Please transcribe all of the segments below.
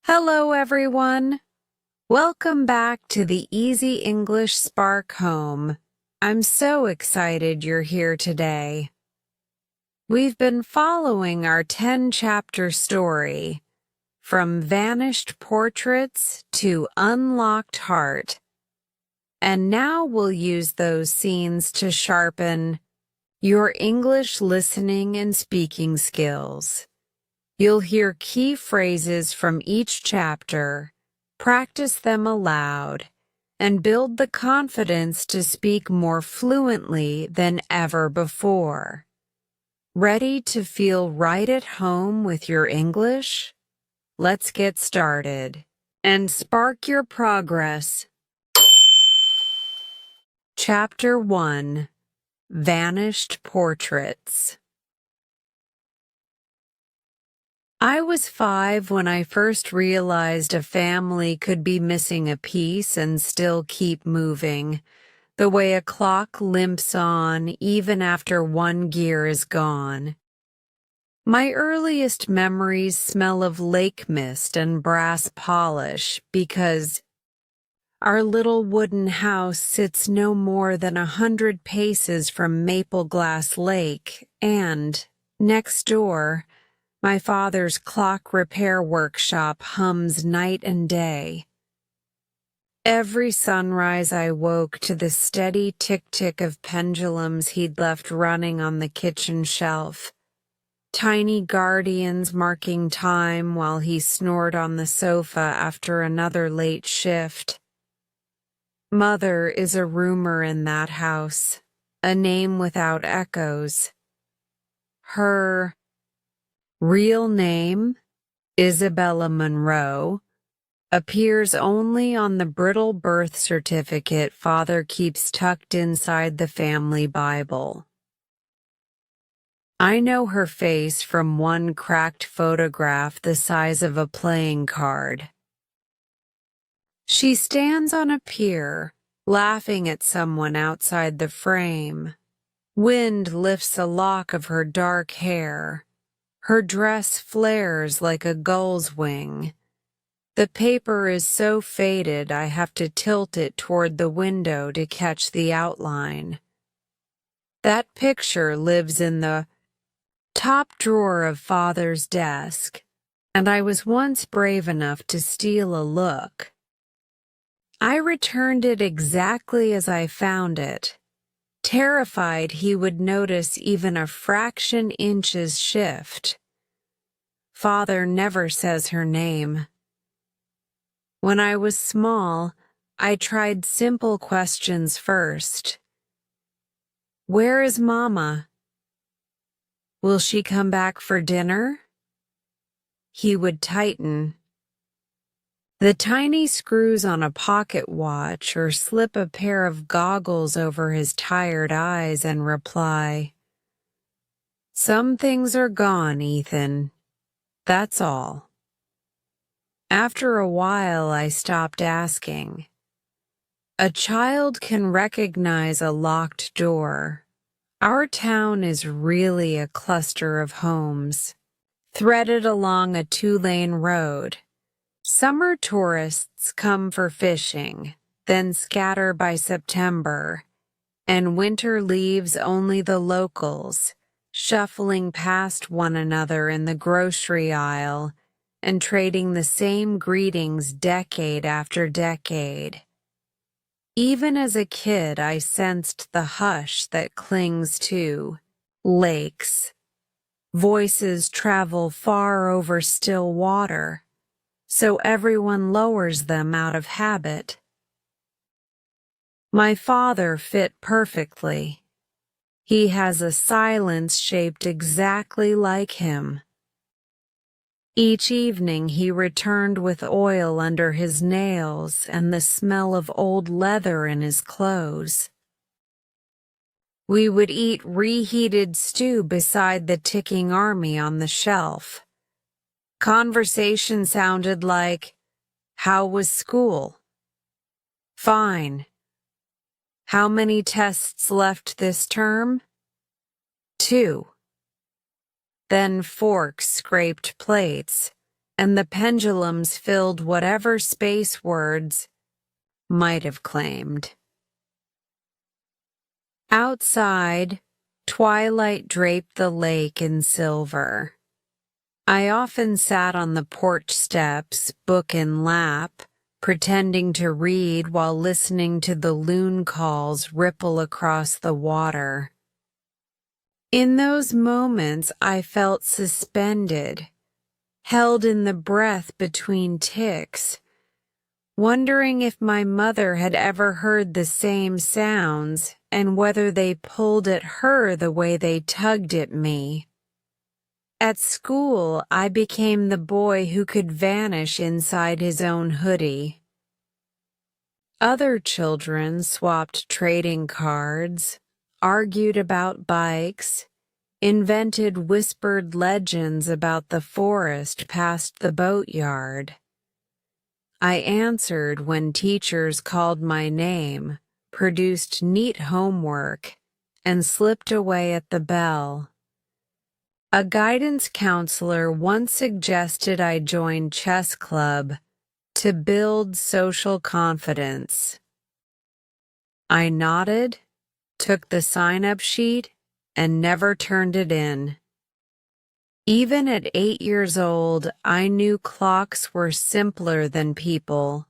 Hello, everyone. Welcome back to the Easy English Spark home. I'm so excited you're here today. We've been following our 10-chapter story, From Vanished Portraits to Unlocked Heart. And now we'll use those scenes to sharpen your English listening and speaking skills. You'll hear key phrases from each chapter, practice them aloud, and build the confidence to speak more fluently than ever before. Ready to feel right at home with your English? Let's get started and spark your progress. Chapter 1: Vanished Portraits. I was 5 when I first realized a family could be missing a piece and still keep moving, the way a clock limps on even after one gear is gone. My earliest memories smell of lake mist and brass polish because our little wooden house sits no more than 100 paces from Maple Glass Lake, and, next door, my father's clock repair workshop hums night and day. Every sunrise I woke to the steady tick-tick of pendulums he'd left running on the kitchen shelf, tiny guardians marking time while he snored on the sofa after another late shift. Mother is a rumor in that house, a name without echoes. Her real name, Isabella Monroe, appears only on the brittle birth certificate Father keeps tucked inside the family Bible. I know her face from one cracked photograph the size of a playing card. She stands on a pier, laughing at someone outside the frame. Wind lifts a lock of her dark hair. Her dress flares like a gull's wing. The paper is so faded I have to tilt it toward the window to catch the outline. That picture lives in the top drawer of Father's desk, and I was once brave enough to steal a look. I returned it exactly as I found it, terrified he would notice even a fraction inch's shift. Father never says her name. When I was small, I tried simple questions first. Where is Mama? Will she come back for dinner? He would tighten the tiny screws on a pocket watch or slip a pair of goggles over his tired eyes and reply, "Some things are gone, Ethan. That's all." After a while, I stopped asking. A child can recognize a locked door. Our town is really a cluster of homes, threaded along a 2-lane road. Summer tourists come for fishing, then scatter by September, and winter leaves only the locals, shuffling past one another in the grocery aisle and trading the same greetings decade after decade. Even as a kid, I sensed the hush that clings to lakes. Voices travel far over still water, so everyone lowers them out of habit. My father fit perfectly. He has a silence shaped exactly like him. Each evening he returned with oil under his nails and the smell of old leather in his clothes. We would eat reheated stew beside the ticking army on the shelf. Conversation sounded like, "How was school?" "Fine." "How many tests left this term?" 2. Then forks scraped plates, and the pendulums filled whatever space words might have claimed. Outside, twilight draped the lake in silver. I often sat on the porch steps, book in lap, pretending to read while listening to the loon calls ripple across the water. In those moments, I felt suspended, held in the breath between ticks, wondering if my mother had ever heard the same sounds and whether they pulled at her the way they tugged at me. At school, I became the boy who could vanish inside his own hoodie. Other children swapped trading cards, argued about bikes, invented whispered legends about the forest past the boatyard. I answered when teachers called my name, produced neat homework, and slipped away at the bell. A guidance counselor once suggested I join chess club to build social confidence. I nodded, took the sign-up sheet, and never turned it in. Even at 8 years old, I knew clocks were simpler than people.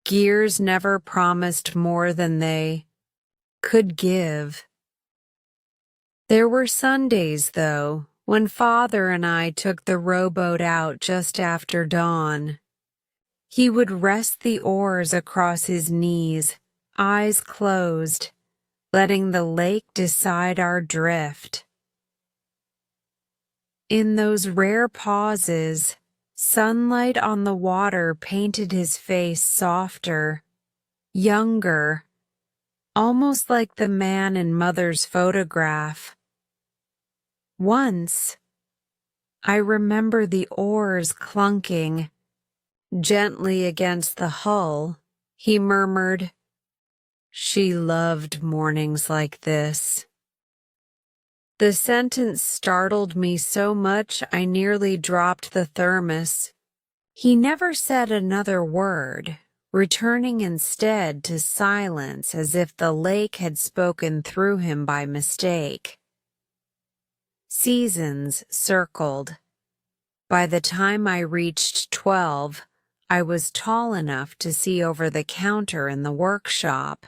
Gears never promised more than they could give. There were Sundays, though, when Father and I took the rowboat out just after dawn. He would rest the oars across his knees, eyes closed, letting the lake decide our drift. In those rare pauses, sunlight on the water painted his face softer, younger, almost like the man in Mother's photograph. Once, I remember the oars clunking gently against the hull. He murmured, "She loved mornings like this." The sentence startled me so much I nearly dropped the thermos. He never said another word, returning instead to silence as if the lake had spoken through him by mistake. Seasons circled. By the time I reached 12, I was tall enough to see over the counter in the workshop.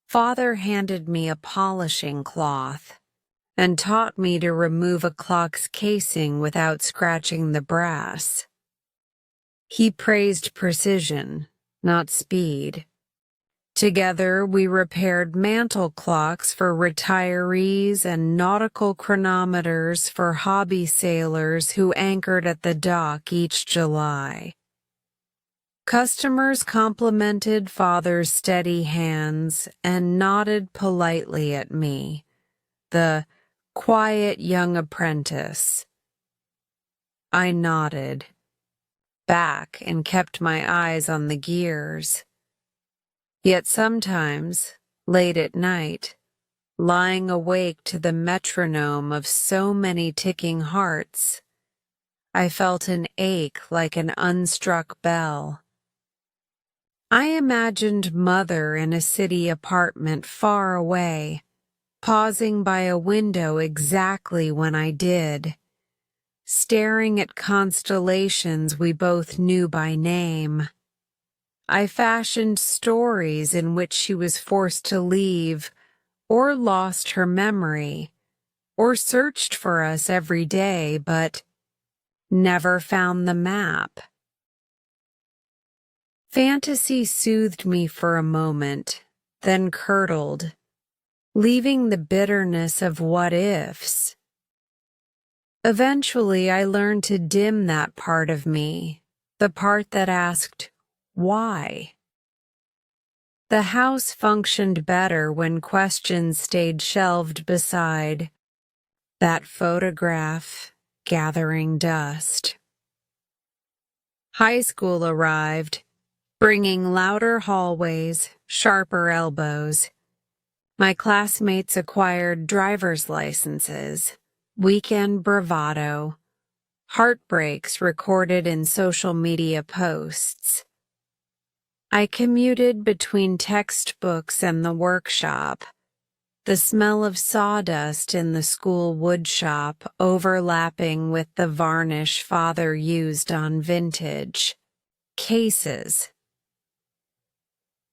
Father handed me a polishing cloth and taught me to remove a clock's casing without scratching the brass. He praised precision, not speed. Together, we repaired mantel clocks for retirees and nautical chronometers for hobby sailors who anchored at the dock each July. Customers complimented Father's steady hands and nodded politely at me, the quiet young apprentice. I nodded back and kept my eyes on the gears. Yet sometimes, late at night, lying awake to the metronome of so many ticking hearts, I felt an ache like an unstruck bell. I imagined Mother in a city apartment far away, pausing by a window exactly when I did, staring at constellations we both knew by name. I fashioned stories in which she was forced to leave, or lost her memory, or searched for us every day, but never found the map. Fantasy soothed me for a moment, then curdled, leaving the bitterness of what-ifs. Eventually, I learned to dim that part of me, the part that asked, why? The house functioned better when questions stayed shelved beside that photograph gathering dust. High school arrived, bringing louder hallways, sharper elbows. My classmates acquired driver's licenses, weekend bravado, heartbreaks recorded in social media posts. I commuted between textbooks and the workshop, the smell of sawdust in the school woodshop overlapping with the varnish father used on vintage cases.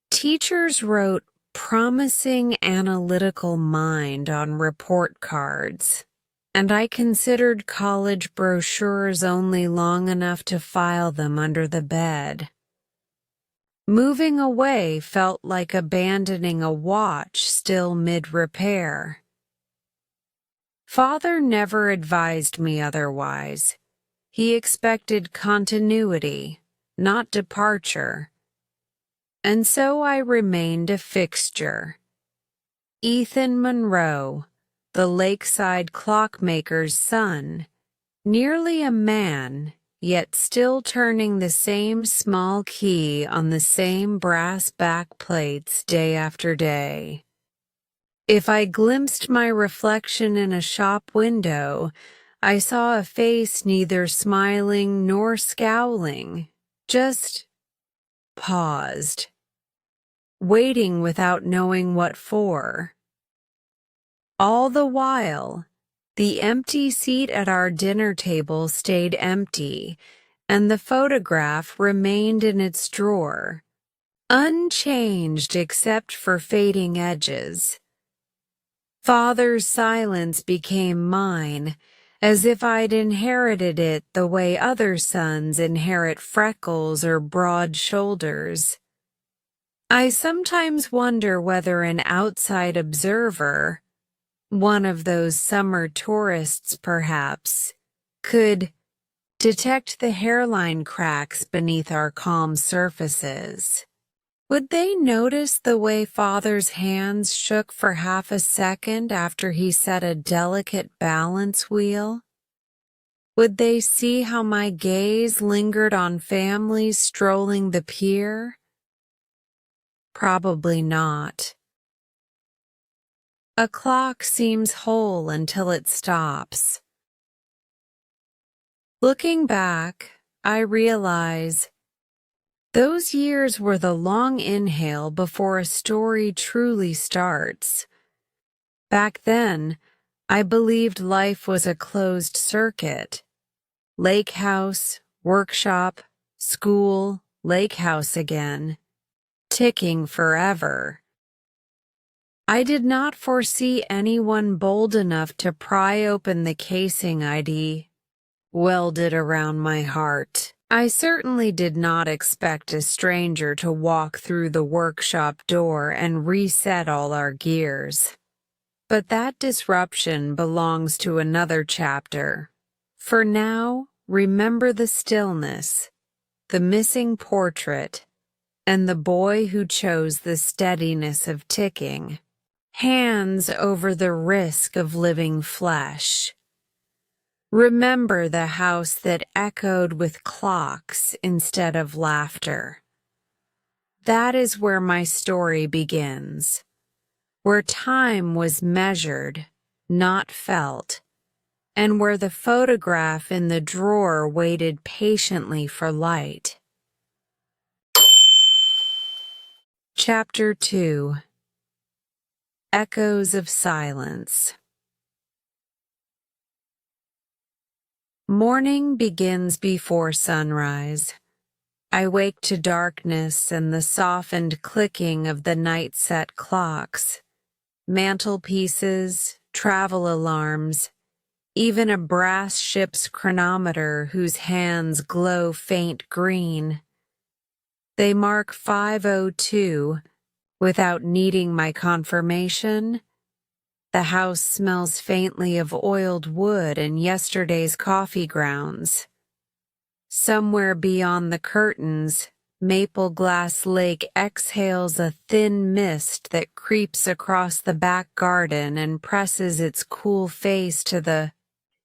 Teachers wrote promising analytical mind on report cards, and I considered college brochures only long enough to file them under the bed. Moving away felt like abandoning a watch still mid-repair. Father never advised me otherwise. He expected continuity, not departure. And so I remained a fixture. Ethan Monroe, the lakeside clockmaker's son, nearly a man, yet still turning the same small key on the same brass backplates day after day. If I glimpsed my reflection in a shop window, I saw a face neither smiling nor scowling, just paused, waiting without knowing what for. All the while, the empty seat at our dinner table stayed empty, and the photograph remained in its drawer, unchanged except for fading edges. Father's silence became mine, as if I'd inherited it the way other sons inherit freckles or broad shoulders. I sometimes wonder whether an outside observer, one of those summer tourists perhaps, could detect the hairline cracks beneath our calm surfaces. Would they notice the way Father's hands shook for half a second after he set a delicate balance wheel? Would they see how my gaze lingered on families strolling the pier? Probably not. A clock seems whole until it stops. Looking back, I realize those years were the long inhale before a story truly starts. Back then, I believed life was a closed circuit. Lake house, workshop, school, lake house again, ticking forever. I did not foresee anyone bold enough to pry open the casing I'd welded around my heart. I certainly did not expect a stranger to walk through the workshop door and reset all our gears. But that disruption belongs to another chapter. For now, remember the stillness, the missing portrait, and the boy who chose the steadiness of ticking. Hands over the risk of living flesh. Remember the house that echoed with clocks instead of laughter. That is where my story begins, where time was measured, not felt, and where the photograph in the drawer waited patiently for light. Chapter 2. Echoes of Silence. Morning begins before sunrise. I wake to darkness and the softened clicking of the night-set clocks, mantelpieces, travel alarms, even a brass ship's chronometer whose hands glow faint green. They mark 5:02. Without needing my confirmation. The house smells faintly of oiled wood and yesterday's coffee grounds. Somewhere beyond the curtains, Maple Glass Lake exhales a thin mist that creeps across the back garden and presses its cool face to the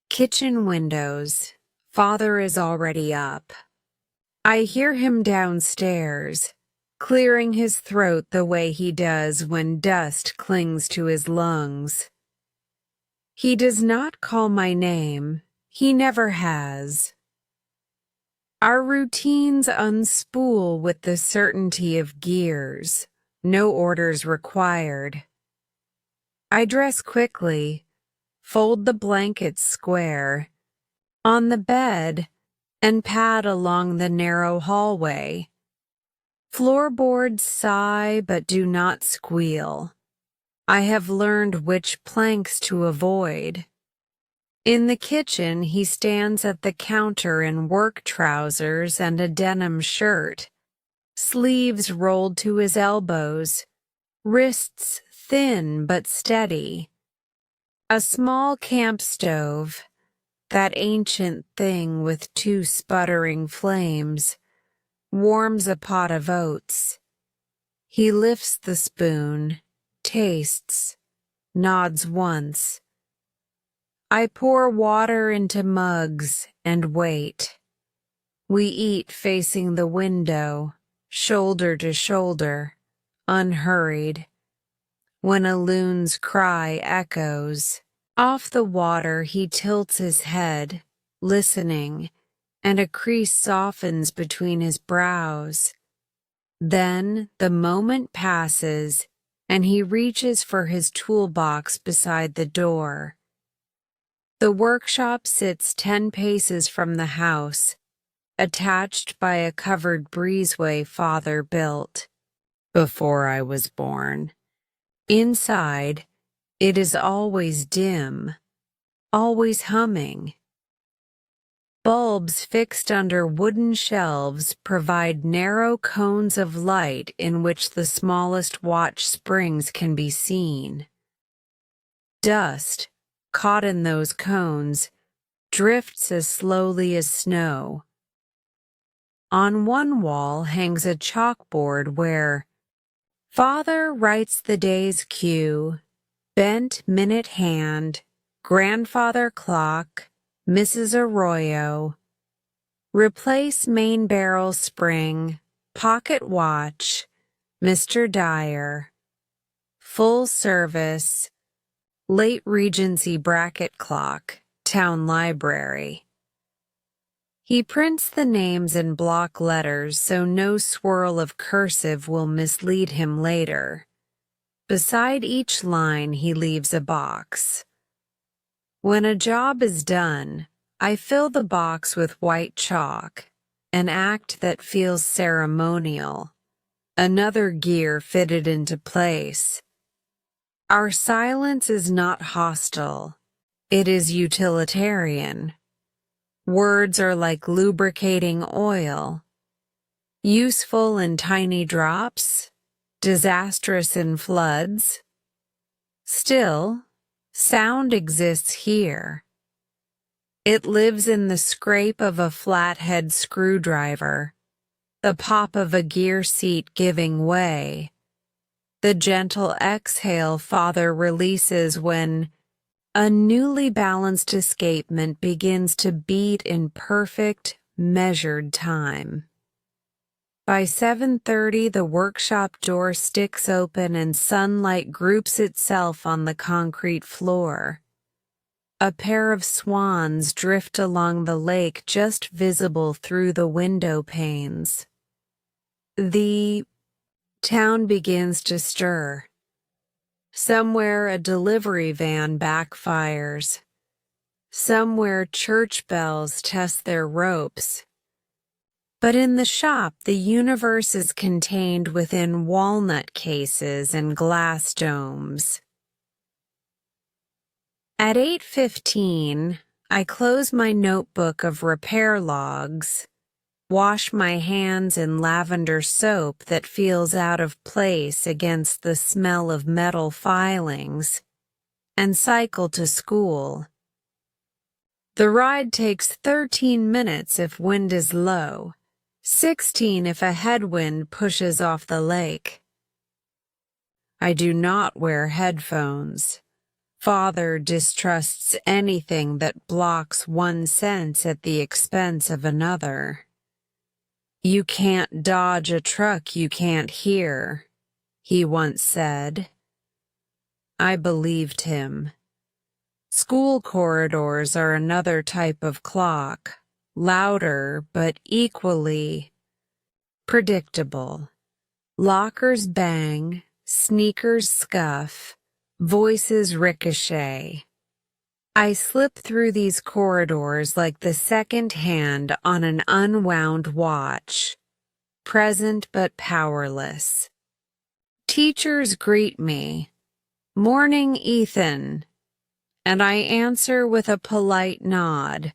kitchen windows. Father is already up. I hear him downstairs, clearing his throat the way he does when dust clings to his lungs. He does not call my name, He never has. Our routines unspool with the certainty of gears, no orders required. I dress quickly, fold the blankets square on the bed, and pad along the narrow hallway. Floorboards sigh but do not squeal. I have learned which planks to avoid. In the kitchen, he stands at the counter in work trousers and a denim shirt, sleeves rolled to his elbows, wrists thin but steady. A small camp stove, that ancient thing with two sputtering flames, warms a pot of oats. He lifts the spoon, tastes, nods once. I pour water into mugs and wait. We eat facing the window, shoulder to shoulder, unhurried. When a loon's cry echoes, off the water he tilts his head, listening, and a crease softens between his brows. Then the moment passes, and he reaches for his toolbox beside the door. The workshop sits 10 paces from the house, attached by a covered breezeway father built before I was born. Inside, it is always dim, always humming. Bulbs fixed under wooden shelves provide narrow cones of light in which the smallest watch springs can be seen. Dust, caught in those cones, drifts as slowly as snow. On one wall hangs a chalkboard where Father writes the day's cue, bent minute hand, grandfather clock, Mrs. Arroyo, replace main barrel spring, pocket watch, Mr. Dyer, full service, late Regency bracket clock, town library. He prints the names in block letters so no swirl of cursive will mislead him later. Beside each line he leaves a box. When a job is done, I fill the box with white chalk, an act that feels ceremonial, another gear fitted into place. Our silence is not hostile, it is utilitarian. Words are like lubricating oil, useful in tiny drops, disastrous in floods. Still, sound exists here. It lives in the scrape of a flathead screwdriver, the pop of a gear seat giving way, the gentle exhale father releases when a newly balanced escapement begins to beat in perfect, measured time. By 7:30, the workshop door sticks open and sunlight groups itself on the concrete floor. A pair of swans drift along the lake just visible through the window panes. The town begins to stir. Somewhere a delivery van backfires. Somewhere church bells test their ropes. But in the shop, the universe is contained within walnut cases and glass domes. At 8:15, I close my notebook of repair logs, wash my hands in lavender soap that feels out of place against the smell of metal filings, and cycle to school. The ride takes 13 minutes if wind is low, 16 if a headwind pushes off the lake. I do not wear headphones. Father distrusts anything that blocks one sense at the expense of another. You can't dodge a truck you can't hear, he once said. I believed him. School corridors are another type of clock, louder but equally predictable. Lockers bang, sneakers scuff, voices ricochet. I slip through these corridors like the second hand on an unwound watch, present but powerless. Teachers greet me, "Morning, Ethan," and I answer with a polite nod,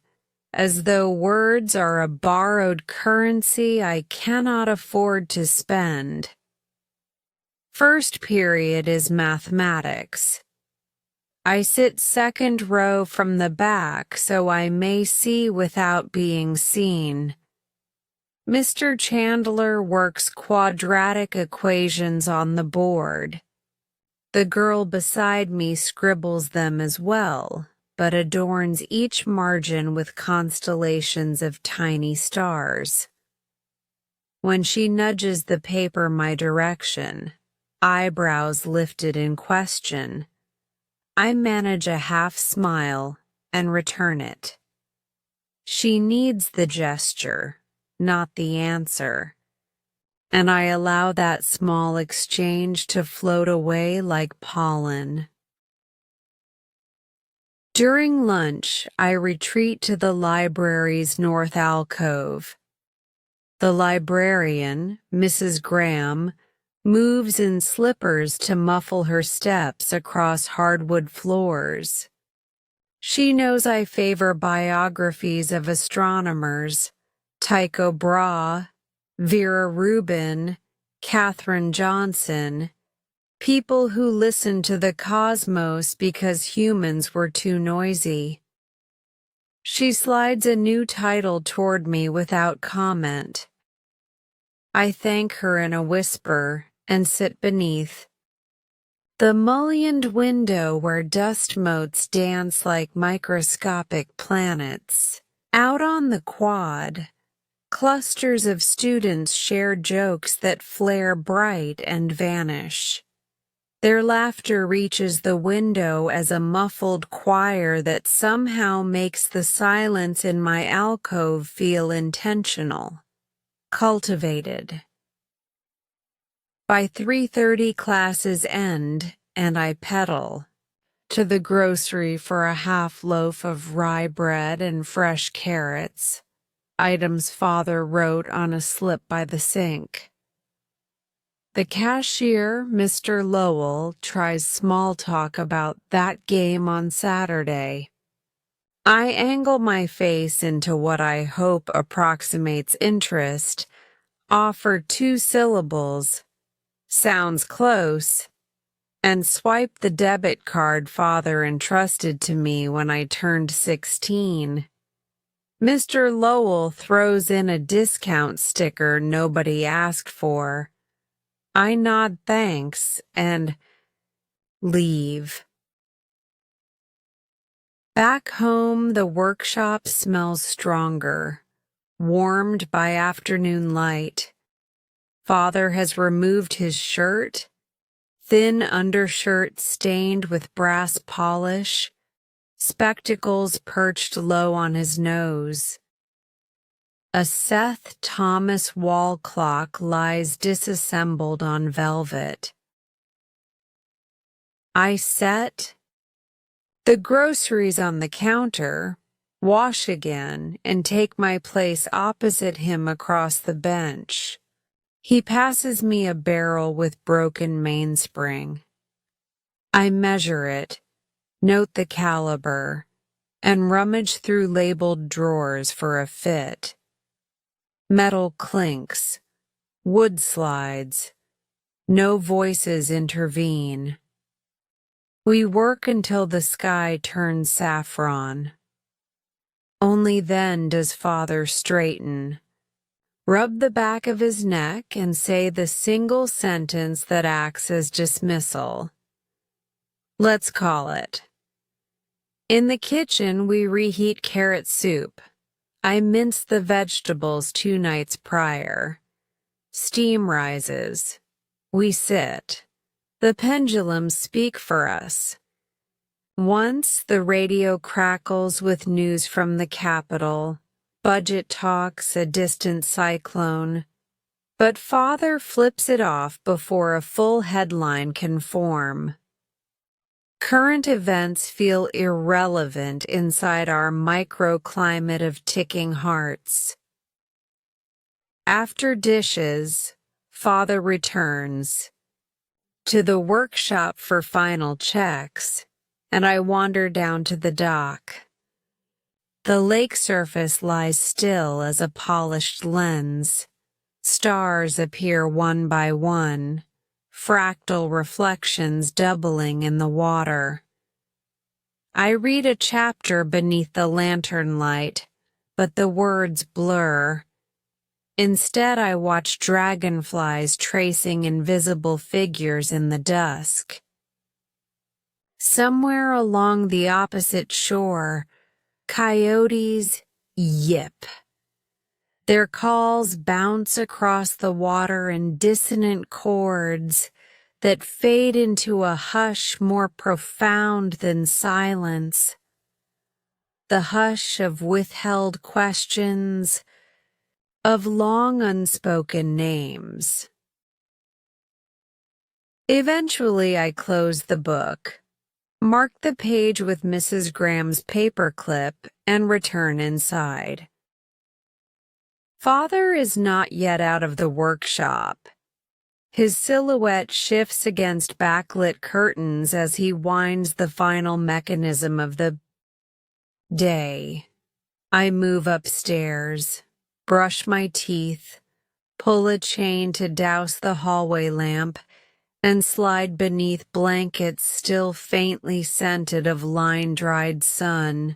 as though words are a borrowed currency I cannot afford to spend. First period is mathematics. I sit second row from the back so I may see without being seen. Mr. Chandler works quadratic equations on the board. The girl beside me scribbles them as well, but adorns each margin with constellations of tiny stars. When she nudges the paper my direction, eyebrows lifted in question, I manage a half smile and return it. She needs the gesture, not the answer, and I allow that small exchange to float away like pollen. During lunch, I retreat to the library's north alcove. The librarian, Mrs. Graham, moves in slippers to muffle her steps across hardwood floors. She knows I favor biographies of astronomers, Tycho Brahe, Vera Rubin, Katherine Johnson, people who listened to the cosmos because humans were too noisy. She slides a new title toward me without comment. I thank her in a whisper and sit beneath. The mullioned window where dust motes dance like microscopic planets. Out on the quad, clusters of students share jokes that flare bright and vanish. Their laughter reaches the window as a muffled choir that somehow makes the silence in my alcove feel intentional, cultivated. By 3:30 classes end, and I pedal to the grocery for a half loaf of rye bread and fresh carrots, items father wrote on a slip by the sink. The cashier, Mr. Lowell, tries small talk about that game on Saturday. I angle my face into what I hope approximates interest, offer 2 syllables, sounds close, and swipe the debit card father entrusted to me when I turned 16. Mr. Lowell throws in a discount sticker nobody asked for. I nod thanks and leave. Back home, the workshop smells stronger, warmed by afternoon light. Father has removed his shirt, thin undershirt stained with brass polish, spectacles perched low on his nose. A Seth Thomas wall clock lies disassembled on velvet. I set the groceries on the counter, wash again, and take my place opposite him across the bench. He passes me a barrel with broken mainspring. I measure it, note the caliber, and rummage through labeled drawers for a fit. Metal clinks, wood slides, no voices intervene. We work until the sky turns saffron. Only then does father straighten, rub the back of his neck, and say the single sentence that acts as dismissal. Let's call it. In the kitchen, we reheat carrot soup. I mince the vegetables 2 nights prior. Steam rises. We sit. The pendulums speak for us. Once the radio crackles with news from the capital, budget talks, a distant cyclone, but father flips it off before a full headline can form. Current events feel irrelevant inside our microclimate of ticking hearts. After dishes, father returns to the workshop for final checks, and I wander down to the dock. The lake surface lies still as a polished lens. Stars appear one by one, fractal reflections doubling in the water. I read a chapter beneath the lantern light, but the words blur. Instead, I watch dragonflies tracing invisible figures in the dusk. Somewhere along the opposite shore, coyotes yip. Their calls bounce across the water in dissonant chords that fade into a hush more profound than silence. The hush of withheld questions, of long unspoken names. Eventually, I close the book, mark the page with Mrs. Graham's paperclip, and return inside. Father is not yet out of the workshop. His silhouette shifts against backlit curtains as he winds the final mechanism of the day. I move upstairs, brush my teeth, pull a chain to douse the hallway lamp, and slide beneath blankets still faintly scented of line-dried sun.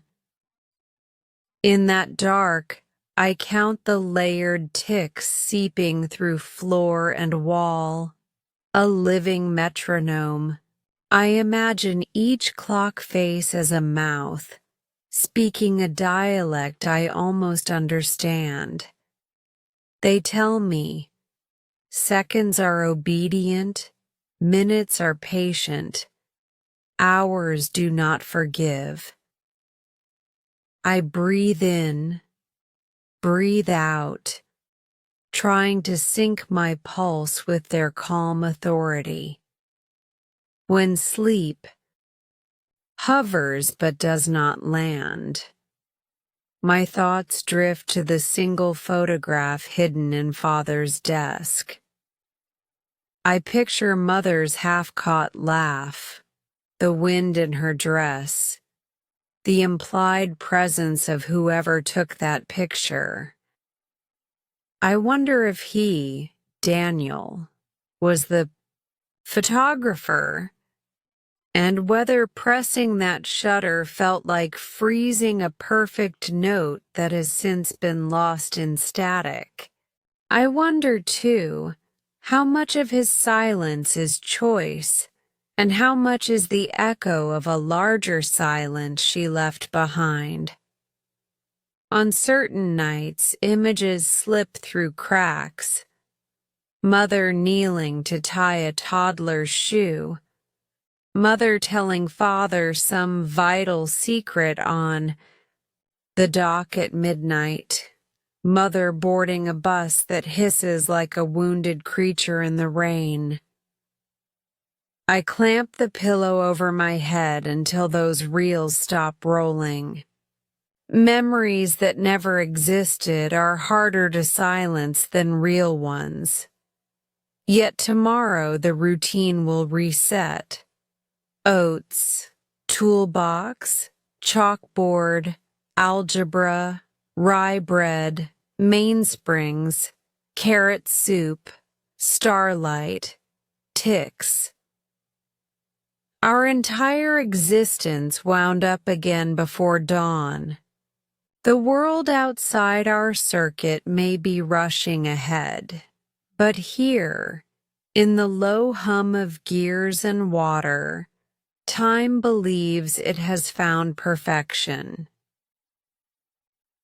In that dark, I count the layered ticks seeping through floor and wall, a living metronome. I imagine each clock face as a mouth, speaking a dialect I almost understand. They tell me, seconds are obedient, minutes are patient, hours do not forgive. I breathe in, breathe out, trying to sync my pulse with their calm authority. When sleep hovers but does not land, my thoughts drift to the single photograph hidden in Father's desk. I picture Mother's half-caught laugh, the wind in her dress, the implied presence of whoever took that picture. I wonder if he, Daniel, was the photographer, and whether pressing that shutter felt like freezing a perfect note that has since been lost in static. I wonder, too, how much of his silence is choice, and how much is the echo of a larger silence she left behind. On certain nights, images slip through cracks. Mother kneeling to tie a toddler's shoe. Mother telling Father some vital secret on the dock at midnight. Mother boarding a bus that hisses like a wounded creature in the rain. I clamp the pillow over my head until those reels stop rolling. Memories that never existed are harder to silence than real ones. Yet tomorrow the routine will reset. Oats, toolbox, chalkboard, algebra, rye bread, mainsprings, carrot soup, starlight, ticks. Our entire existence wound up again before dawn. The world outside our circuit may be rushing ahead, but here, in the low hum of gears and water, time believes it has found perfection.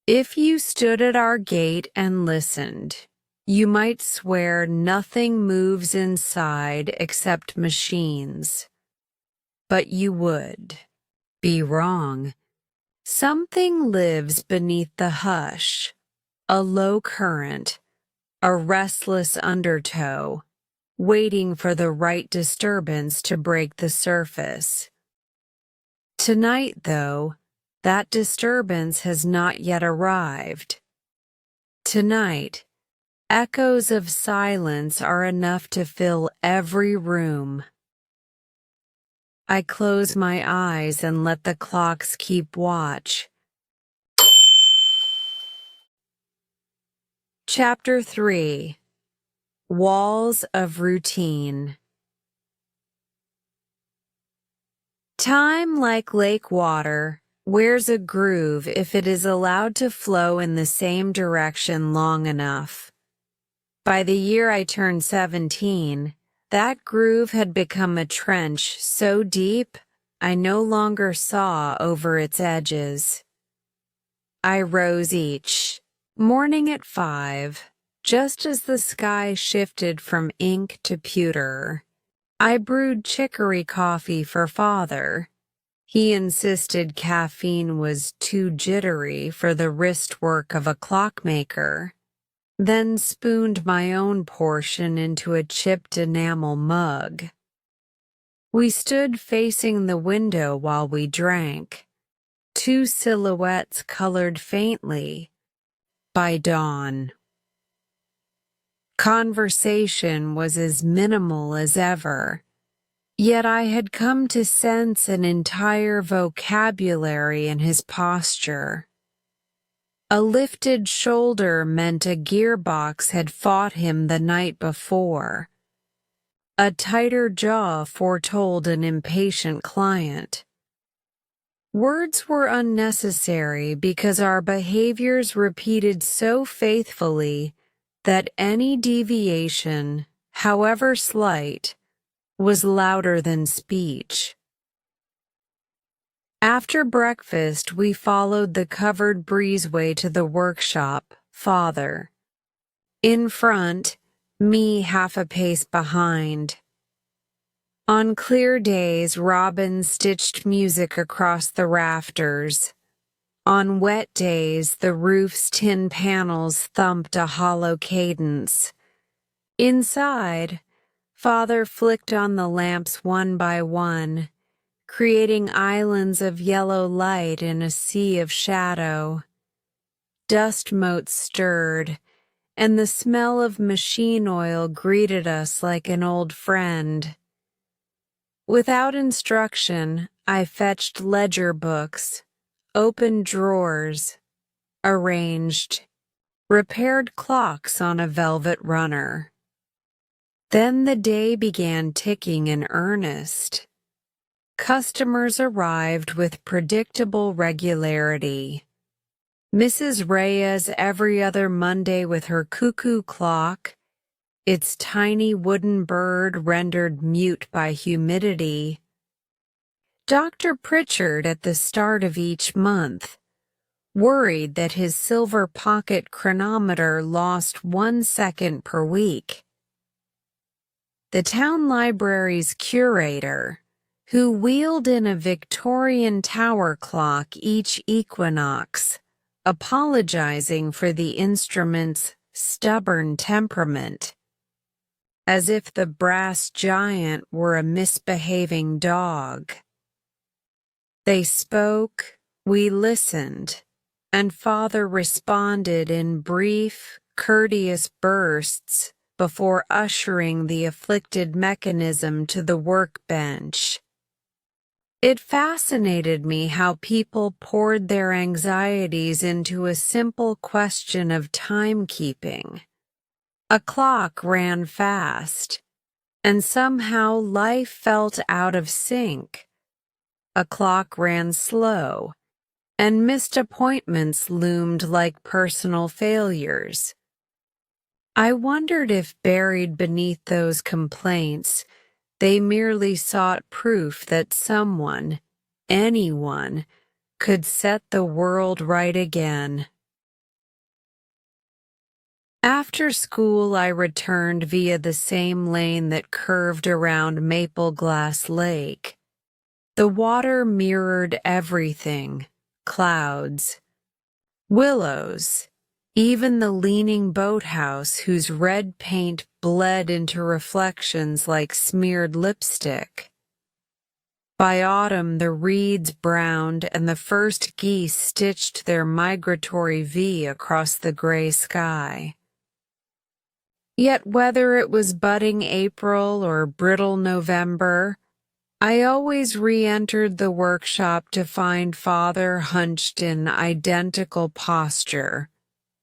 If you stood at our gate and listened, you might swear nothing moves inside except machines. But you would. be wrong. Something lives beneath the hush, a low current, a restless undertow, waiting for the right disturbance to break the surface. Tonight, though, that disturbance has not yet arrived. Tonight, echoes of silence are enough to fill every room. I close my eyes and let the clocks keep watch. Chapter 3: Walls of Routine. Time, like lake water, wears a groove if it is allowed to flow in the same direction long enough. By the year I turned 17, that groove had become a trench so deep I no longer saw over its edges. I rose each morning at 5, just as the sky shifted from ink to pewter. I brewed chicory coffee for Father. He insisted caffeine was too jittery for the wrist work of a clockmaker, then spooned my own portion into a chipped enamel mug. We stood facing the window while we drank, two silhouettes colored faintly by dawn. Conversation was as minimal as ever, yet I had come to sense an entire vocabulary in his posture. A lifted shoulder meant a gearbox had fought him the night before. A tighter jaw foretold an impatient client. Words were unnecessary because our behaviors repeated so faithfully that any deviation, however slight, was louder than speech. After breakfast, we followed the covered breezeway to the workshop, Father. In front, me half a pace behind. On clear days, Robin stitched music across the rafters. On wet days, the roof's tin panels thumped a hollow cadence. Inside, Father flicked on the lamps one by one, creating islands of yellow light in a sea of shadow. Dust motes stirred, and the smell of machine oil greeted us like an old friend. Without instruction, I fetched ledger books, opened drawers, arranged, repaired clocks on a velvet runner. Then the day began ticking in earnest. Customers arrived with predictable regularity. Mrs. Reyes every other Monday with her cuckoo clock, its tiny wooden bird rendered mute by humidity. Dr. Pritchard at the start of each month, worried that his silver pocket chronometer lost 1 second per week. The town library's curator, who wheeled in a Victorian tower clock each equinox, apologizing for the instrument's stubborn temperament, as if the brass giant were a misbehaving dog. They spoke, we listened, and Father responded in brief, courteous bursts before ushering the afflicted mechanism to the workbench. It fascinated me how people poured their anxieties into a simple question of timekeeping. A clock ran fast, and somehow life felt out of sync. A clock ran slow, and missed appointments loomed like personal failures. I wondered if buried beneath those complaints, they merely sought proof that someone, anyone, could set the world right again. After school, I returned via the same lane that curved around Maple Glass Lake. The water mirrored everything: clouds, willows, even the leaning boathouse whose red paint bled into reflections like smeared lipstick. By autumn, the reeds browned and the first geese stitched their migratory V across the gray sky. Yet whether it was budding April or brittle November, I always re-entered the workshop to find Father hunched in identical posture,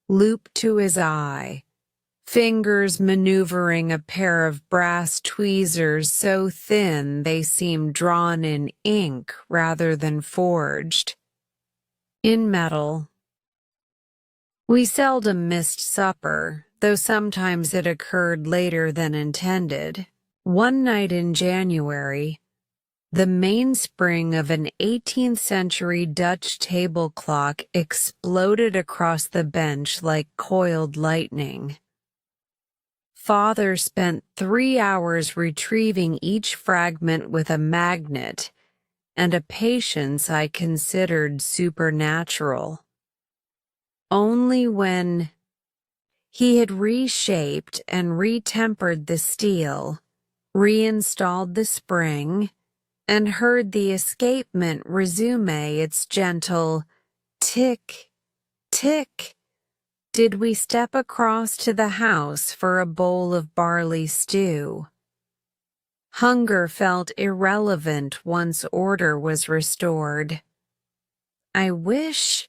loop to his eye, fingers maneuvering a pair of brass tweezers so thin they seemed drawn in ink rather than forged in metal. We seldom missed supper, though sometimes it occurred later than intended. One night in January, the mainspring of an 18th-century Dutch table clock exploded across the bench like coiled lightning. Father spent 3 hours retrieving each fragment with a magnet and a patience I considered supernatural. Only when he had reshaped and retempered the steel, reinstalled the spring, and heard the escapement resume its gentle tick, tick, did we step across to the house for a bowl of barley stew. Hunger felt irrelevant once order was restored. I wish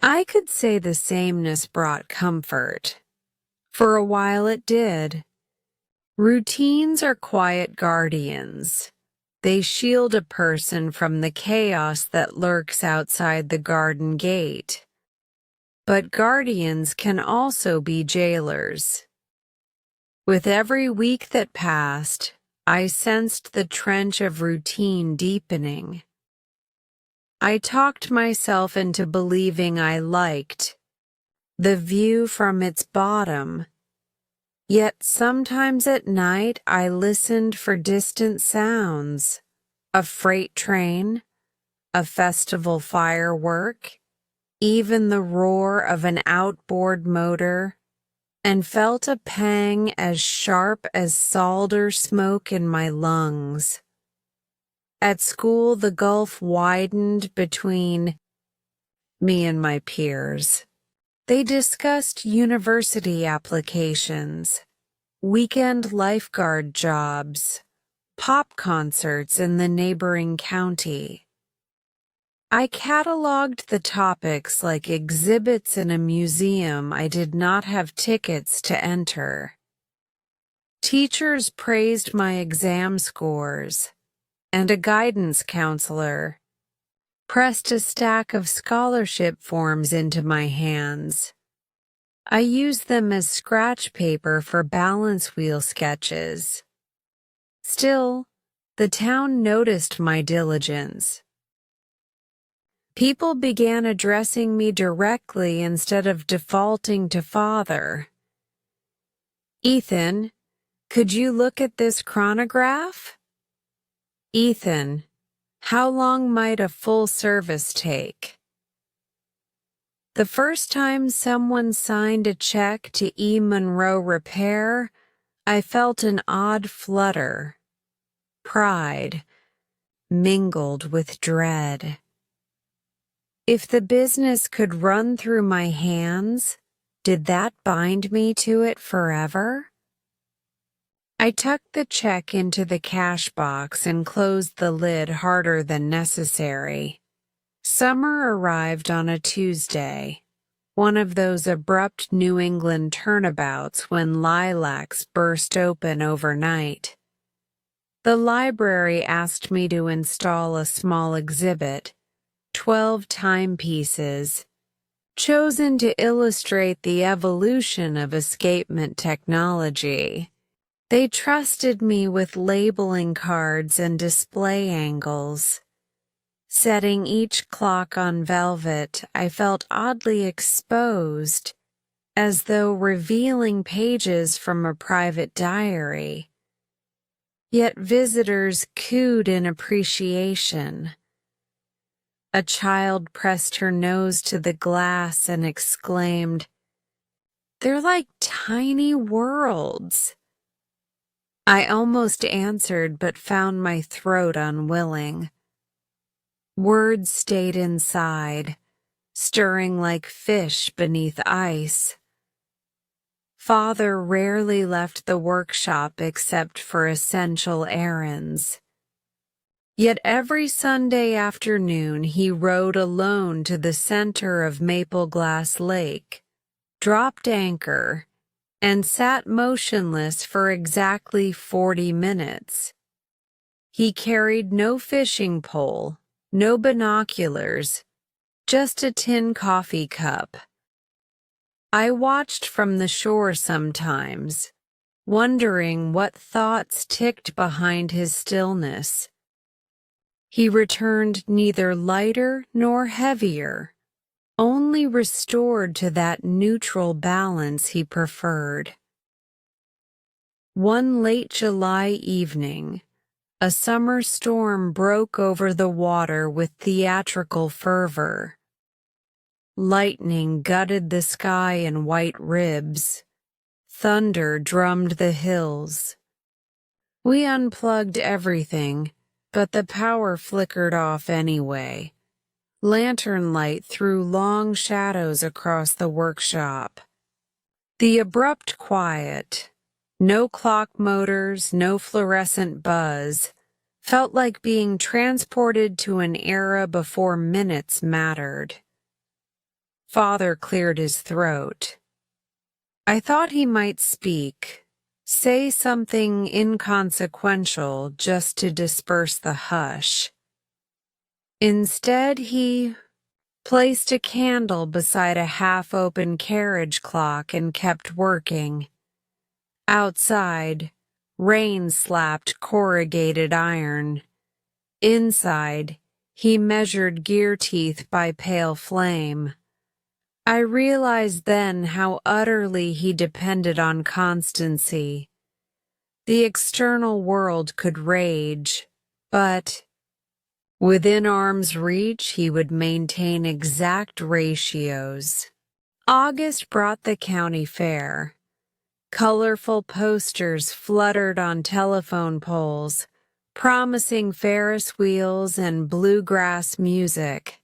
I could say the sameness brought comfort. For a while it did. Routines are quiet guardians. They shield a person from the chaos that lurks outside the garden gate. But guardians can also be jailers. With every week that passed, I sensed the trench of routine deepening. I talked myself into believing I liked the view from its bottom. Yet sometimes at night I listened for distant sounds, a freight train, a festival firework, even the roar of an outboard motor, and felt a pang as sharp as solder smoke in my lungs. At school, the gulf widened between me and my peers. They discussed university applications, weekend lifeguard jobs, pop concerts in the neighboring county. I cataloged the topics like exhibits in a museum I did not have tickets to enter. Teachers praised my exam scores, and a guidance counselor pressed a stack of scholarship forms into my hands. I used them as scratch paper for balance wheel sketches. Still, the town noticed my diligence. People began addressing me directly instead of defaulting to Father. Ethan, could you look at this chronograph? Ethan, how long might a full service take? The first time someone signed a check to E. Monroe Repair, I felt an odd flutter. Pride mingled with dread. If the business could run through my hands, did that bind me to it forever? I tucked the check into the cash box and closed the lid harder than necessary. Summer arrived on a Tuesday, one of those abrupt New England turnabouts when lilacs burst open overnight. The library asked me to install a small exhibit, 12 timepieces, chosen to illustrate the evolution of escapement technology. They trusted me with labeling cards and display angles. Setting each clock on velvet, I felt oddly exposed, as though revealing pages from a private diary. yet visitors cooed in appreciation. A child pressed her nose to the glass and exclaimed, "They're like tiny worlds." I almost answered but found my throat unwilling. Words stayed inside, stirring like fish beneath ice. Father rarely left the workshop except for essential errands. Yet every Sunday afternoon he rode alone to the center of Maple Glass Lake, dropped anchor, and sat motionless for exactly 40 minutes. He carried no fishing pole, no binoculars, just a tin coffee cup. I watched from the shore sometimes, wondering what thoughts ticked behind his stillness. He returned neither lighter nor heavier, only restored to that neutral balance he preferred. One late July evening, a summer storm broke over the water with theatrical fervor. Lightning gutted the sky in white ribs. Thunder drummed the hills. We unplugged everything, but the power flickered off anyway. Lantern light threw long shadows across the workshop. The abrupt quiet, no clock motors, no fluorescent buzz, felt like being transported to an era before minutes mattered. Father cleared his throat. I thought he might speak, say something inconsequential just to disperse the hush. Instead, he placed a candle beside a half-open carriage clock and kept working. Outside, rain slapped corrugated iron. Inside, he measured gear teeth by pale flame. I realized then how utterly he depended on constancy. The external world could rage, but within arm's reach he would maintain exact ratios. August brought the county fair. Colorful posters fluttered on telephone poles, promising Ferris wheels and bluegrass music.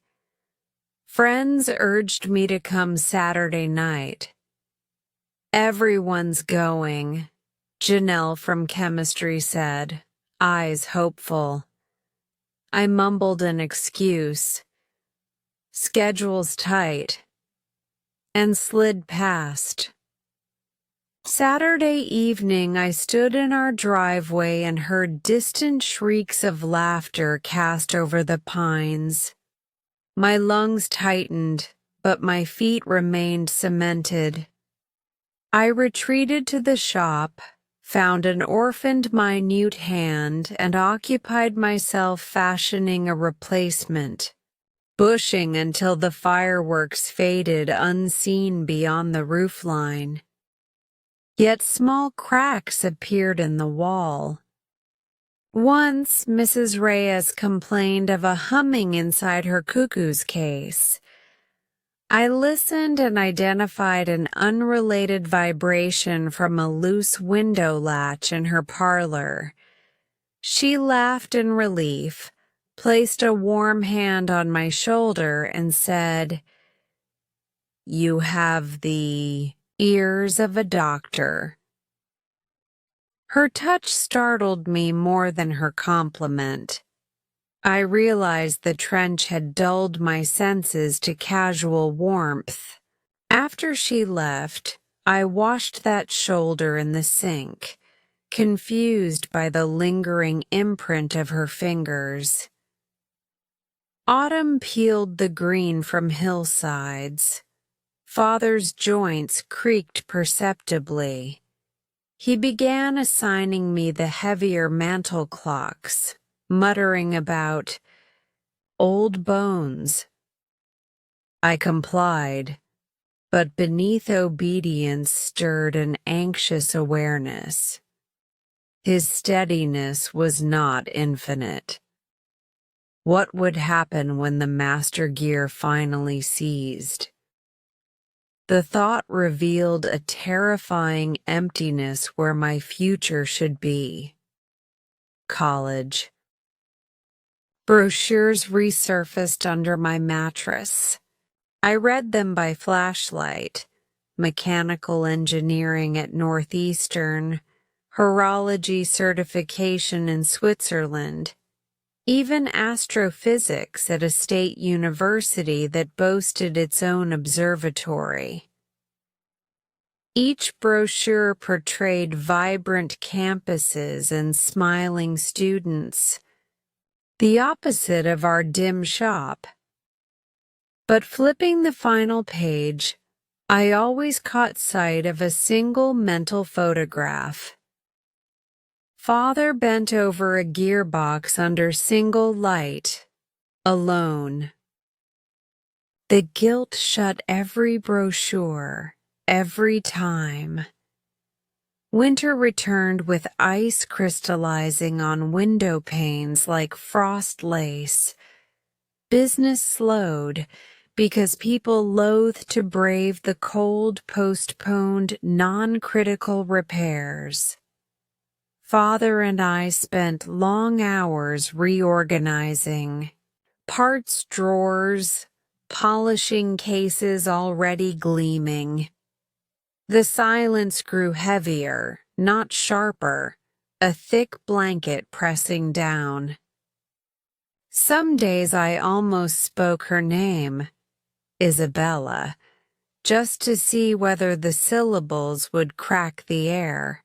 Friends urged me to come Saturday night. "Everyone's going," Janelle from chemistry said, eyes hopeful. I mumbled an excuse, "Schedule's tight," and slid past. Saturday evening I stood in our driveway and heard distant shrieks of laughter cast over the pines. My lungs tightened, but my feet remained cemented. I retreated to the shop, found an orphaned minute hand, and occupied myself fashioning a replacement, bushing until the fireworks faded unseen beyond the roofline. Yet small cracks appeared in the wall. Once, Mrs. Reyes complained of a humming inside her cuckoo's case. I listened and identified an unrelated vibration from a loose window latch in her parlor. She laughed in relief, placed a warm hand on my shoulder, and said, "You have the ears of a doctor." Her touch startled me more than her compliment. I realized the trench had dulled my senses to casual warmth. After she left, I washed that shoulder in the sink, confused by the lingering imprint of her fingers. Autumn peeled the green from hillsides. Father's joints creaked perceptibly. He began assigning me the heavier mantel clocks, muttering about old bones. I complied, but beneath obedience stirred an anxious awareness. His steadiness was not infinite. What would happen when the master gear finally seized? The thought revealed a terrifying emptiness where my future should be. College. Brochures resurfaced under my mattress. I read them by flashlight. Mechanical engineering at Northeastern, horology certification in Switzerland, even astrophysics at a state university that boasted its own observatory. Each brochure portrayed vibrant campuses and smiling students, the opposite of our dim shop. But flipping the final page, I always caught sight of a single mental photograph. Father bent over a gearbox under single light, alone. The guilt shut every brochure, every time. Winter returned with ice crystallizing on window panes like frost lace. Business slowed because people loathed to brave the cold, postponed, non-critical repairs. Father and I spent long hours reorganizing, parts drawers, polishing cases already gleaming. The silence grew heavier, not sharper, a thick blanket pressing down. Some days I almost spoke her name, Isabella, just to see whether the syllables would crack the air.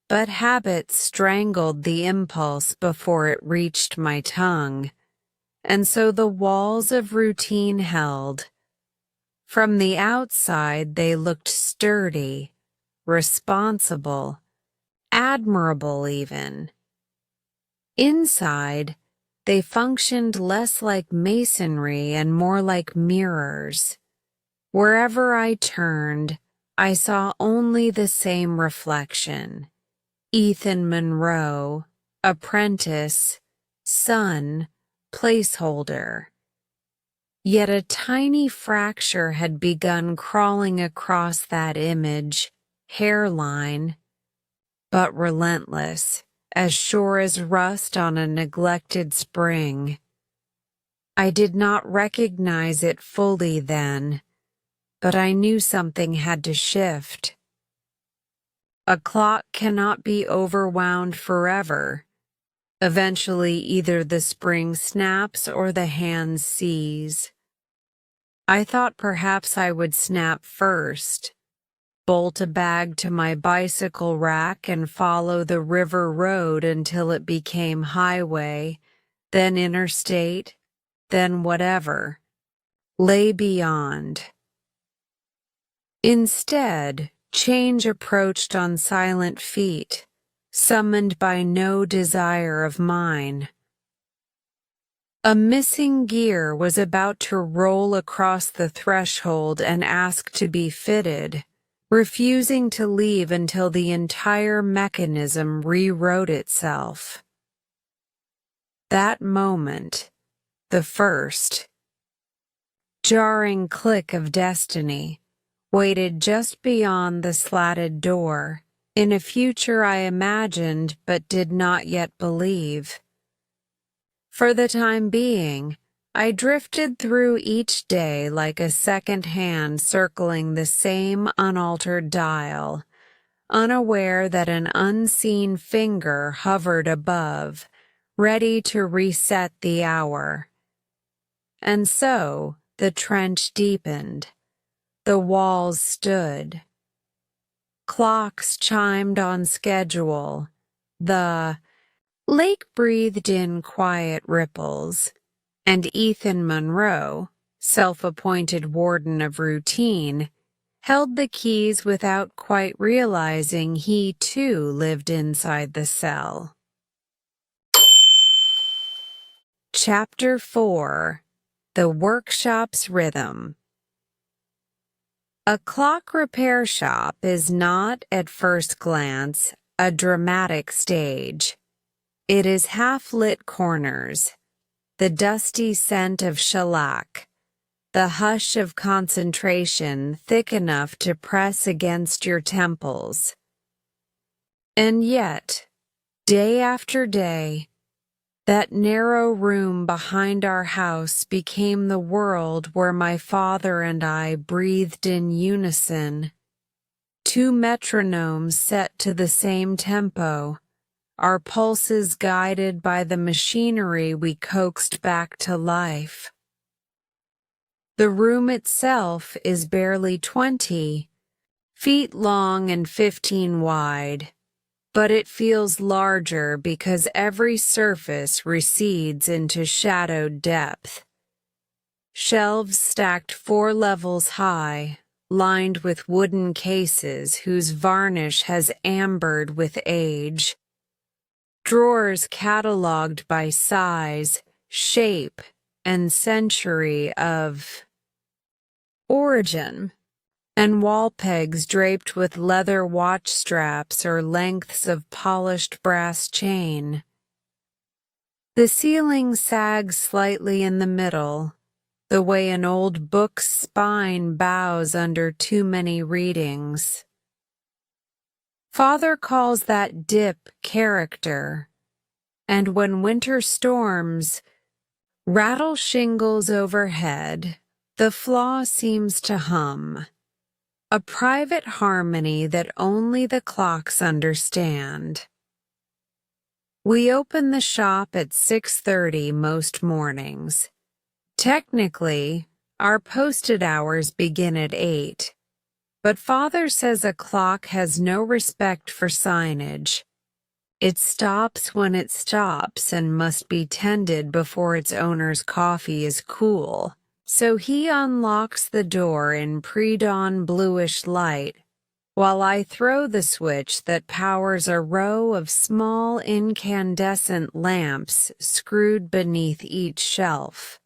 But habit strangled the impulse before it reached my tongue, and so the walls of routine held. From the outside they looked sturdy, responsible, admirable even. Inside, they functioned less like masonry and more like mirrors. Wherever I turned, I saw only the same reflection. Ethan Monroe, apprentice, son, placeholder. Yet a tiny fracture had begun crawling across that image, hairline, but relentless, as sure as rust on a neglected spring. I did not recognize it fully then, but I knew something had to shift. A clock cannot be overwound forever. Eventually, either the spring snaps or the hands seize. I thought perhaps I would snap first, bolt a bag to my bicycle rack and follow the river road until it became highway, then interstate, then whatever lay beyond. Instead, change approached on silent feet, summoned by no desire of mine. A missing gear was about to roll across the threshold and ask to be fitted, refusing to leave until the entire mechanism rewrote itself. That moment, the first, jarring click of destiny, waited just beyond the slatted door, in a future I imagined but did not yet believe. For the time being, I drifted through each day like a second hand circling the same unaltered dial, unaware that an unseen finger hovered above, ready to reset the hour. And so the trench deepened. The walls stood. Clocks chimed on schedule. The lake breathed in quiet ripples, and Ethan Monroe, self-appointed warden of routine, held the keys without quite realizing he too lived inside the cell. Chapter 4: The Workshop's Rhythm. A clock repair shop is not, at first glance, a dramatic stage. It is half-lit corners, the dusty scent of shellac, the hush of concentration thick enough to press against your temples. And yet, day after day, that narrow room behind our house became the world where my father and I breathed in unison, two metronomes set to the same tempo, our pulses guided by the machinery we coaxed back to life. The room itself is barely 20 feet long and 15 wide, but it feels larger because every surface recedes into shadowed depth. Shelves stacked 4 levels high, lined with wooden cases whose varnish has ambered with age. Drawers cataloged by size, shape, and century of origin, and wall pegs draped with leather watch straps or lengths of polished brass chain. The ceiling sags slightly in the middle, the way an old book's spine bows under too many readings. Father calls that dip character, and when winter storms rattle shingles overhead, the flaw seems to hum, a private harmony that only the clocks understand. We open the shop at 6:30 most mornings. Technically, our posted hours begin at 8. But Father says a clock has no respect for signage. It stops when it stops and must be tended before its owner's coffee is cool. So he unlocks the door in pre-dawn bluish light, while I throw the switch that powers a row of small incandescent lamps screwed beneath each shelf.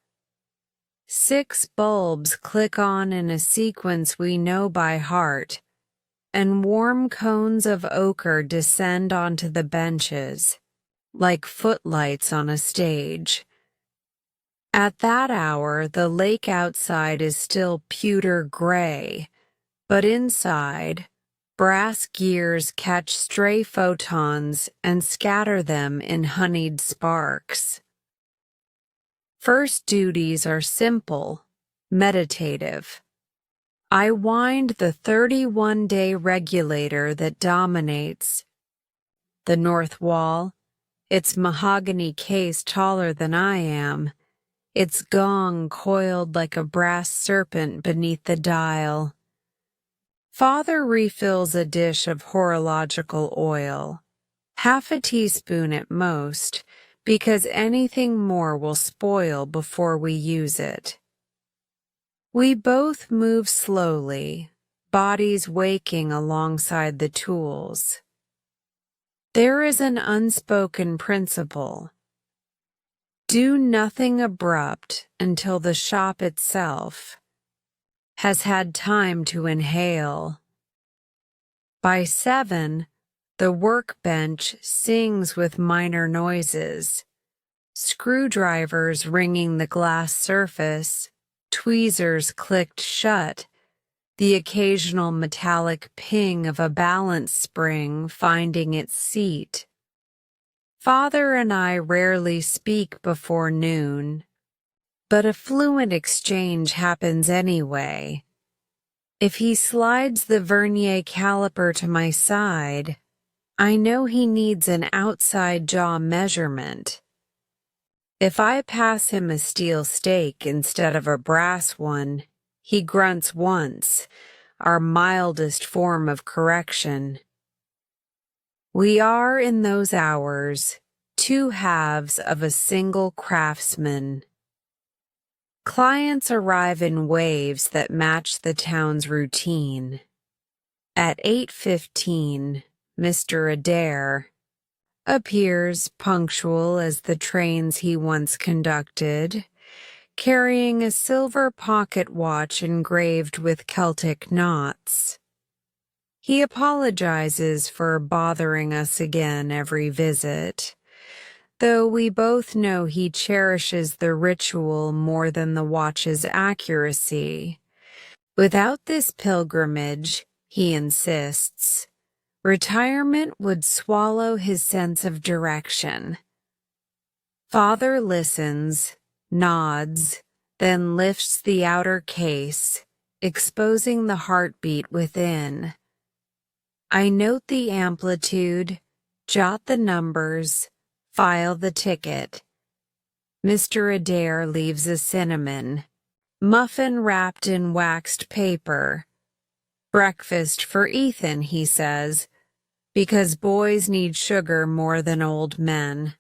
6 bulbs click on in a sequence we know by heart, and warm cones of ochre descend onto the benches, like footlights on a stage. At that hour, the lake outside is still pewter gray, but inside, brass gears catch stray photons and scatter them in honeyed sparks. First duties are simple, meditative. I wind the 31-day regulator that dominates the north wall, its mahogany case taller than I am, its gong coiled like a brass serpent beneath the dial. Father refills a dish of horological oil, half a teaspoon at most, because anything more will spoil before we use it. We both move slowly, bodies waking alongside the tools. There is an unspoken principle. Do nothing abrupt until the shop itself has had time to inhale. By 7, the workbench sings with minor noises, screwdrivers ringing the glass surface, tweezers clicked shut, the occasional metallic ping of a balance spring finding its seat. Father and I rarely speak before noon, but a fluent exchange happens anyway. If he slides the vernier caliper to my side, I know he needs an outside jaw measurement. If I pass him a steel stake instead of a brass one, he grunts once, our mildest form of correction. We are, in those hours, 2 halves of a single craftsman. Clients arrive in waves that match the town's routine. At 8:15, Mr. Adair appears punctual as the trains he once conducted, carrying a silver pocket watch engraved with Celtic knots. He apologizes for bothering us again every visit, though we both know he cherishes the ritual more than the watch's accuracy. Without this pilgrimage, he insists, retirement would swallow his sense of direction. Father listens, nods, then lifts the outer case, exposing the heartbeat within. I note the amplitude, jot the numbers, file the ticket. Mr. Adair leaves a cinnamon muffin wrapped in waxed paper. Breakfast for Ethan, he says, because boys need sugar more than old men.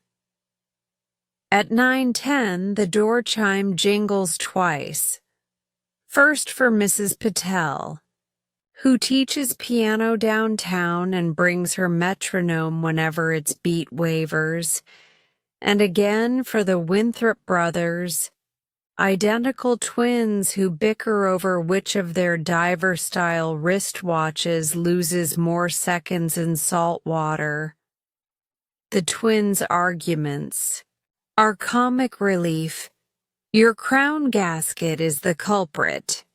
At 9:10, the door chime jingles twice. First for Mrs. Patel, who teaches piano downtown and brings her metronome whenever its beat wavers, and again for the Winthrop brothers, identical twins who bicker over which of their diver-style wristwatches loses more seconds in salt water. The twins' arguments are comic relief. Your crown gasket is the culprit.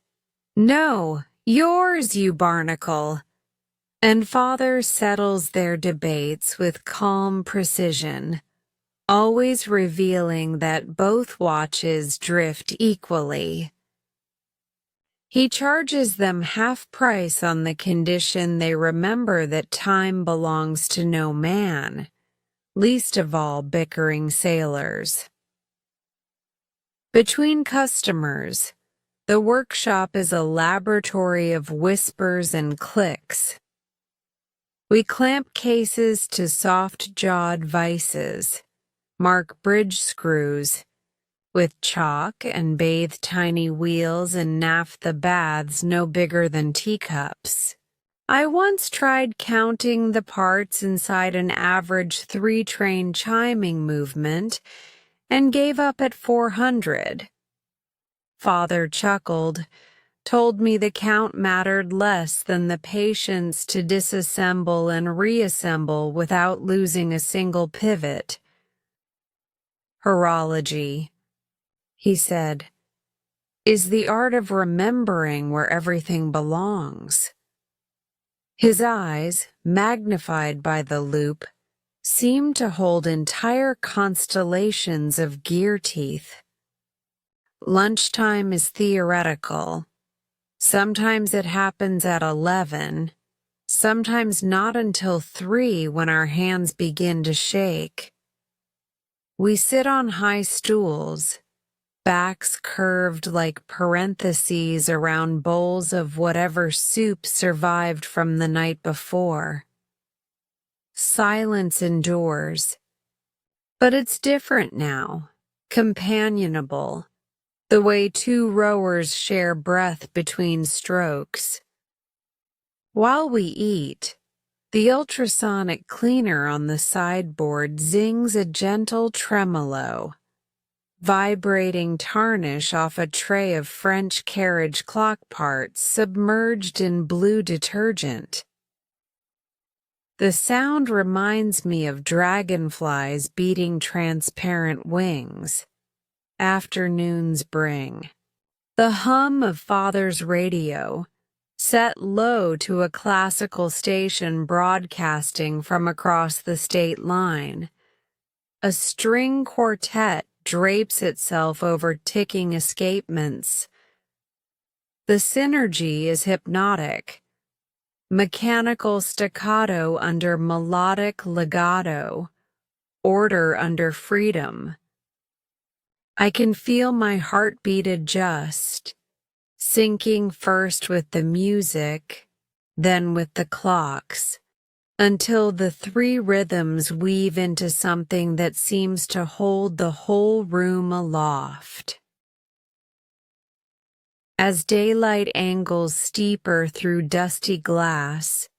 No, yours, you barnacle. And Father settles their debates with calm precision, always revealing that both watches drift equally. He charges them half price on the condition they remember that time belongs to no man, least of all bickering sailors. Between customers, the workshop is a laboratory of whispers and clicks. We clamp cases to soft-jawed vices, mark bridge screws with chalk, and bathe tiny wheels in naphtha baths no bigger than teacups. I once tried counting the parts inside an average 3-train chiming movement and gave up at 400. Father chuckled, told me the count mattered less than the patience to disassemble and reassemble without losing a single pivot. Horology, he said, is the art of remembering where everything belongs. His eyes, magnified by the loupe, seemed to hold entire constellations of gear teeth. Lunchtime is theoretical. Sometimes it happens at 11, sometimes not until 3 when our hands begin to shake. We sit on high stools, backs curved like parentheses around bowls of whatever soup survived from the night before. Silence endures. But it's different now, companionable, the way 2 rowers share breath between strokes. While we eat, the ultrasonic cleaner on the sideboard zings a gentle tremolo, vibrating tarnish off a tray of French carriage clock parts submerged in blue detergent. The sound reminds me of dragonflies beating transparent wings. Afternoons bring. The hum of Father's radio, set low to a classical station broadcasting from across the state line. A string quartet drapes itself over ticking escapements. The synergy is hypnotic. Mechanical staccato under melodic legato, order under freedom. I can feel my heartbeat adjust, syncing first with the music, then with the clocks, until the 3 rhythms weave into something that seems to hold the whole room aloft. As daylight angles steeper through dusty glass,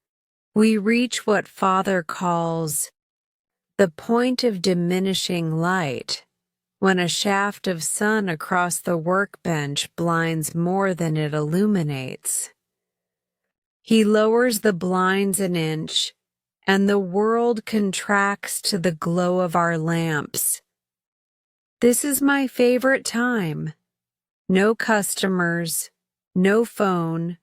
we reach what Father calls the point of diminishing light, when a shaft of sun across the workbench blinds more than it illuminates. He lowers the blinds an inch, and the world contracts to the glow of our lamps. This is my favorite time. No customers, no phone,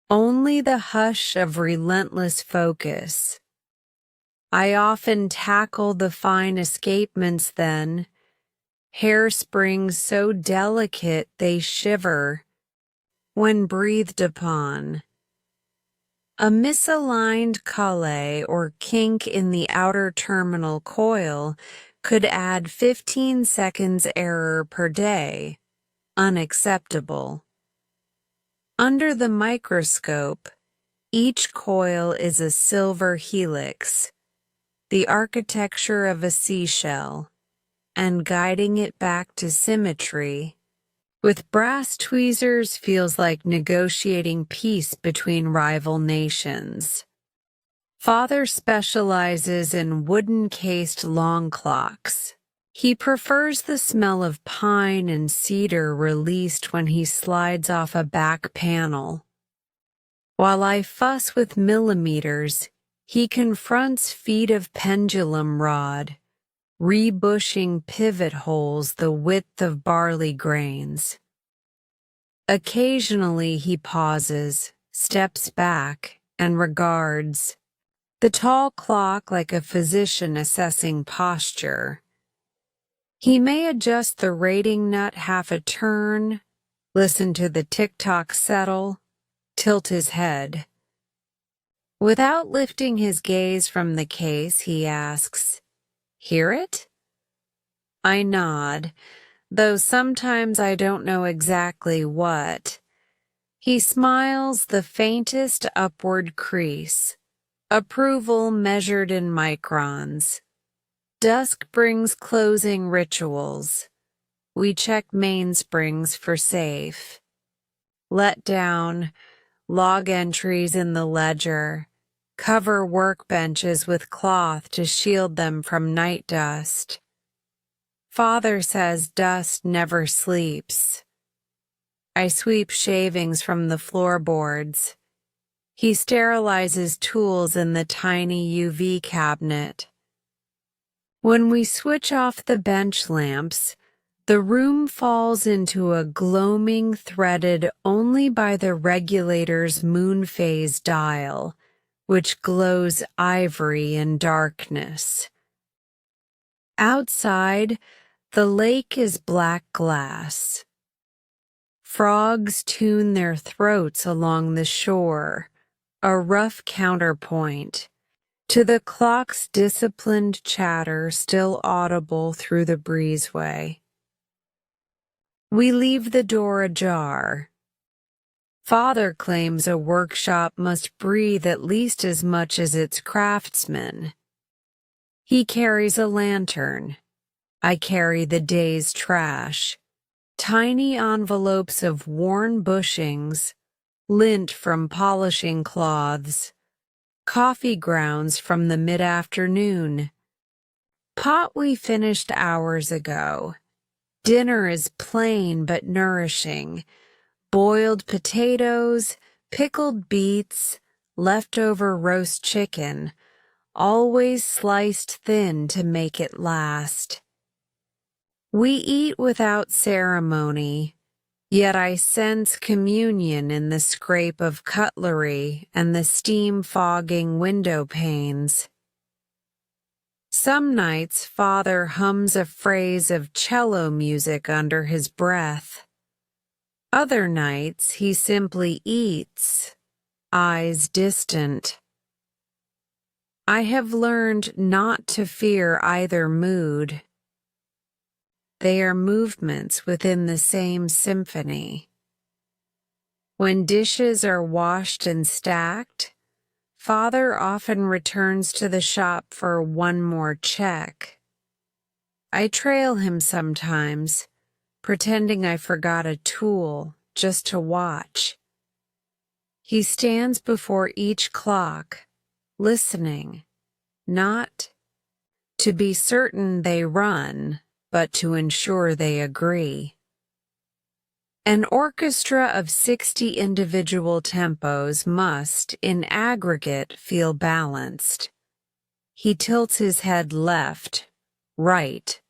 only the hush of relentless focus. I often tackle the fine escapements then, hairsprings so delicate they shiver when breathed upon. A misaligned culé or kink in the outer terminal coil could add 15 seconds error per day. Unacceptable. Under the microscope, each coil is a silver helix, the architecture of a seashell, and guiding it back to symmetry with brass tweezers feels like negotiating peace between rival nations. Father specializes in wooden-cased long clocks. He prefers the smell of pine and cedar released when he slides off a back panel. While I fuss with millimeters, he confronts feet of pendulum rod, rebushing pivot holes the width of barley grains. Occasionally he pauses, steps back, and regards the tall clock like a physician assessing posture. He may adjust the rating nut half a turn, listen to the tick-tock settle, tilt his head. Without lifting his gaze from the case, he asks, "Hear it?" I nod, though sometimes I don't know exactly what. He smiles the faintest upward crease, approval measured in microns. Dusk brings closing rituals. We check mainsprings for safe. Let down, log entries in the ledger, cover workbenches with cloth to shield them from night dust. Father says dust never sleeps. I sweep shavings from the floorboards. He sterilizes tools in the tiny UV cabinet. When we switch off the bench lamps, the room falls into a gloaming threaded only by the regulator's moon phase dial, which glows ivory in darkness. Outside, the lake is black glass. Frogs tune their throats along the shore, a rough counterpoint to the clock's disciplined chatter still audible through the breezeway. We leave the door ajar. Father claims a workshop must breathe at least as much as its craftsmen. He carries a lantern. I carry the day's trash. Tiny envelopes of worn bushings, lint from polishing cloths, coffee grounds from the mid-afternoon. Pot we finished hours ago. Dinner is plain but nourishing. Boiled potatoes, pickled beets, leftover roast chicken, always sliced thin to make it last. We eat without ceremony, yet I sense communion in the scrape of cutlery and the steam fogging window panes. Some nights Father hums a phrase of cello music under his breath. Other nights he simply eats, eyes distant. I have learned not to fear either mood. They are movements within the same symphony. When dishes are washed and stacked, Father often returns to the shop for one more check. I trail him sometimes, pretending I forgot a tool just to watch. He stands before each clock, listening, not to be certain they run, but to ensure they agree. An orchestra of 60 individual tempos must, in aggregate, feel balanced. He tilts his head left, right,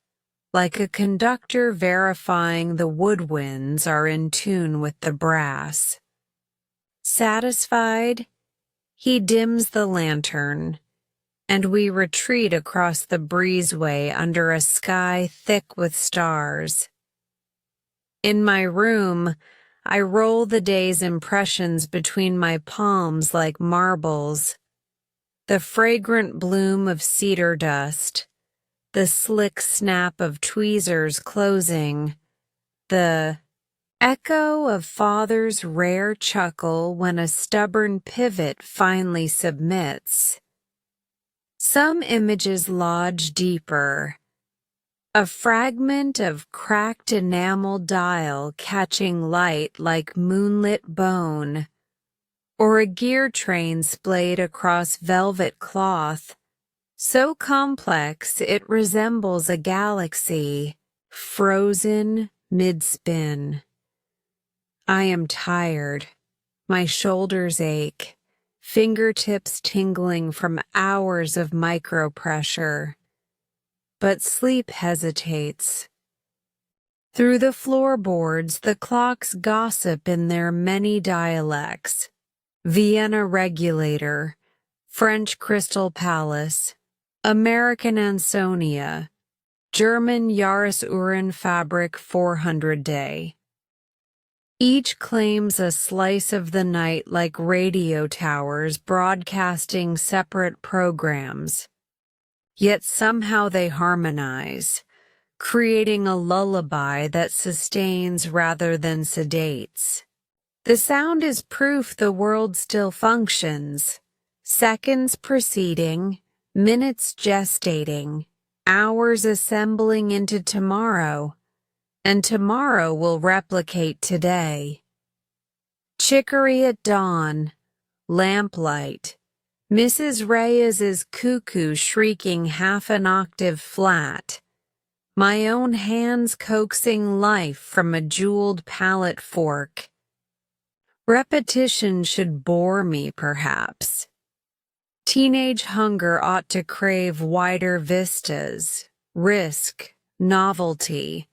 like a conductor verifying the woodwinds are in tune with the brass. Satisfied, he dims the lantern, and we retreat across the breezeway under a sky thick with stars. In my room, I roll the day's impressions between my palms like marbles. The fragrant bloom of cedar dust, the slick snap of tweezers closing, the echo of father's rare chuckle when a stubborn pivot finally submits. Some images lodge deeper. A fragment of cracked enamel dial catching light like moonlit bone, or a gear train splayed across velvet cloth, so complex it resembles a galaxy, frozen mid-spin. I am tired. My shoulders ache, fingertips tingling from hours of micropressure. But sleep hesitates. Through the floorboards, the clocks gossip in their many dialects. Vienna regulator, French crystal palace, American Ansonia, German Jahresuhren fabric 400 day. Each claims a slice of the night like radio towers broadcasting separate programs. Yet somehow they harmonize, creating a lullaby that sustains rather than sedates. The sound is proof the world still functions, seconds preceding, minutes gestating, hours assembling into tomorrow, and tomorrow will replicate today. Chicory at dawn, lamplight, Mrs. Reyes's cuckoo shrieking half an octave flat, my own hands coaxing life from a jeweled palette fork. Repetition should bore me, perhaps. Teenage hunger ought to crave wider vistas, risk, novelty.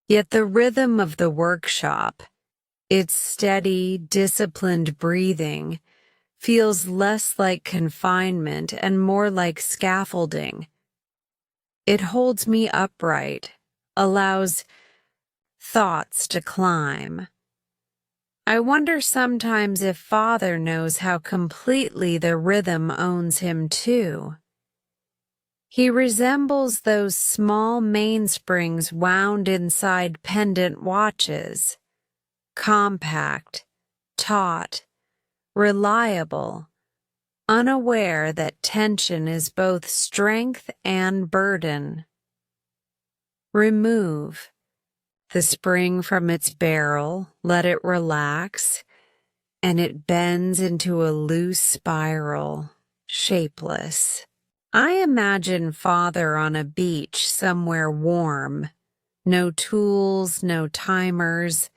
Yet the rhythm of the workshop, its steady, disciplined breathing, feels less like confinement and more like scaffolding. It holds me upright, allows thoughts to climb. I wonder sometimes if Father knows how completely the rhythm owns him too. He resembles those small mainsprings wound inside pendant watches, compact, taut, reliable, unaware that tension is both strength and burden. Remove the spring from its barrel, let it relax, and it bends into a loose spiral, shapeless. I imagine Father on a beach somewhere warm, no tools, no timers,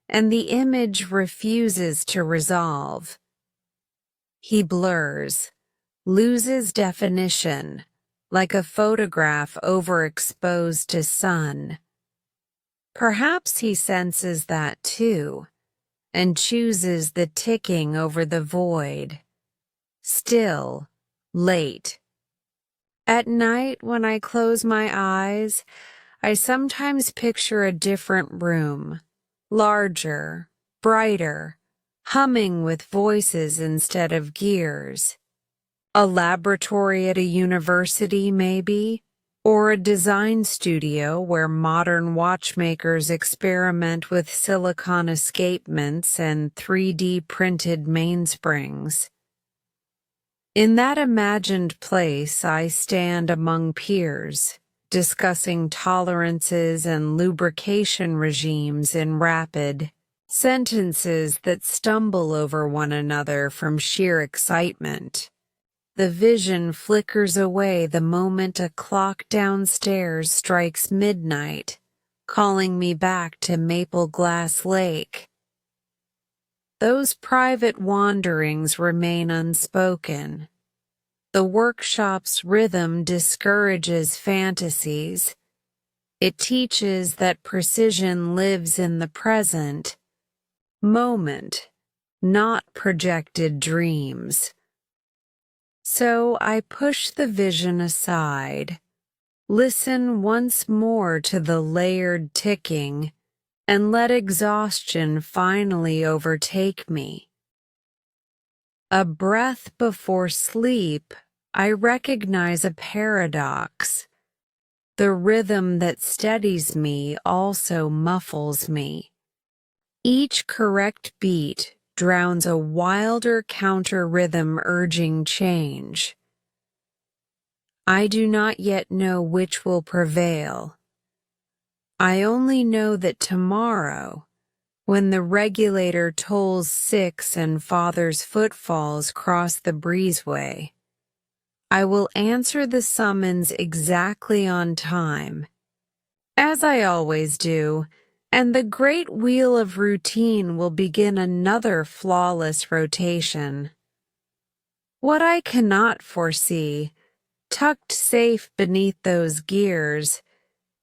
and the image refuses to resolve. He blurs, loses definition, like a photograph overexposed to sun. Perhaps he senses that too, and chooses the ticking over the void. Still, late. At night, when I close my eyes, I sometimes picture a different room, larger, brighter, humming with voices instead of gears. A laboratory at a university, maybe, or a design studio where modern watchmakers experiment with silicon escapements and 3D printed mainsprings. In that imagined place, I stand among peers, discussing tolerances and lubrication regimes in rapid sentences that stumble over one another from sheer excitement. The vision flickers away the moment a clock downstairs strikes midnight, calling me back to Maple Glass Lake. Those private wanderings remain unspoken. The workshop's rhythm discourages fantasies. It teaches that precision lives in the present moment, not projected dreams. So I push the vision aside, listen once more to the layered ticking, and let exhaustion finally overtake me. A breath before sleep, I recognize a paradox. The rhythm that steadies me also muffles me. Each correct beat drowns a wilder counter-rhythm urging change. I do not yet know which will prevail. I only know that tomorrow, when the regulator tolls 6 and father's footfalls cross the breezeway, I will answer the summons exactly on time, as I always do, and the great wheel of routine will begin another flawless rotation. What I cannot foresee, tucked safe beneath those gears,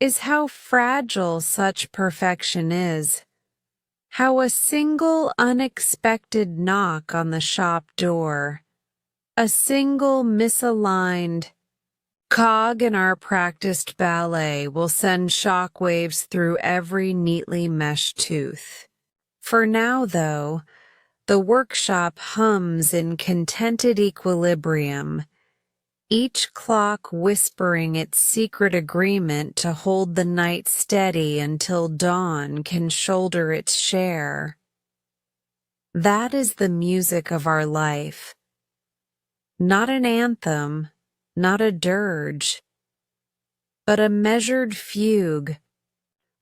is how fragile such perfection is, how a single unexpected knock on the shop door, a single misaligned cog in our practiced ballet will send shockwaves through every neatly meshed tooth. For now, though, the workshop hums in contented equilibrium, each clock whispering its secret agreement to hold the night steady until dawn can shoulder its share. That is the music of our life. Not an anthem, not a dirge, but a measured fugue,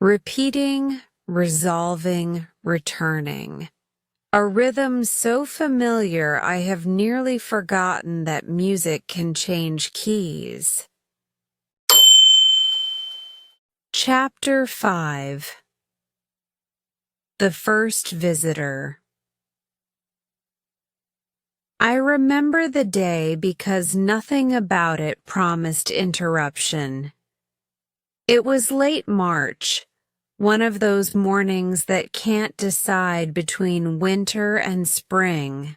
repeating, resolving, returning. A rhythm so familiar I have nearly forgotten that music can change keys. Chapter 5. The First Visitor. I remember the day because nothing about it promised interruption. It was late March, one of those mornings that can't decide between winter and spring.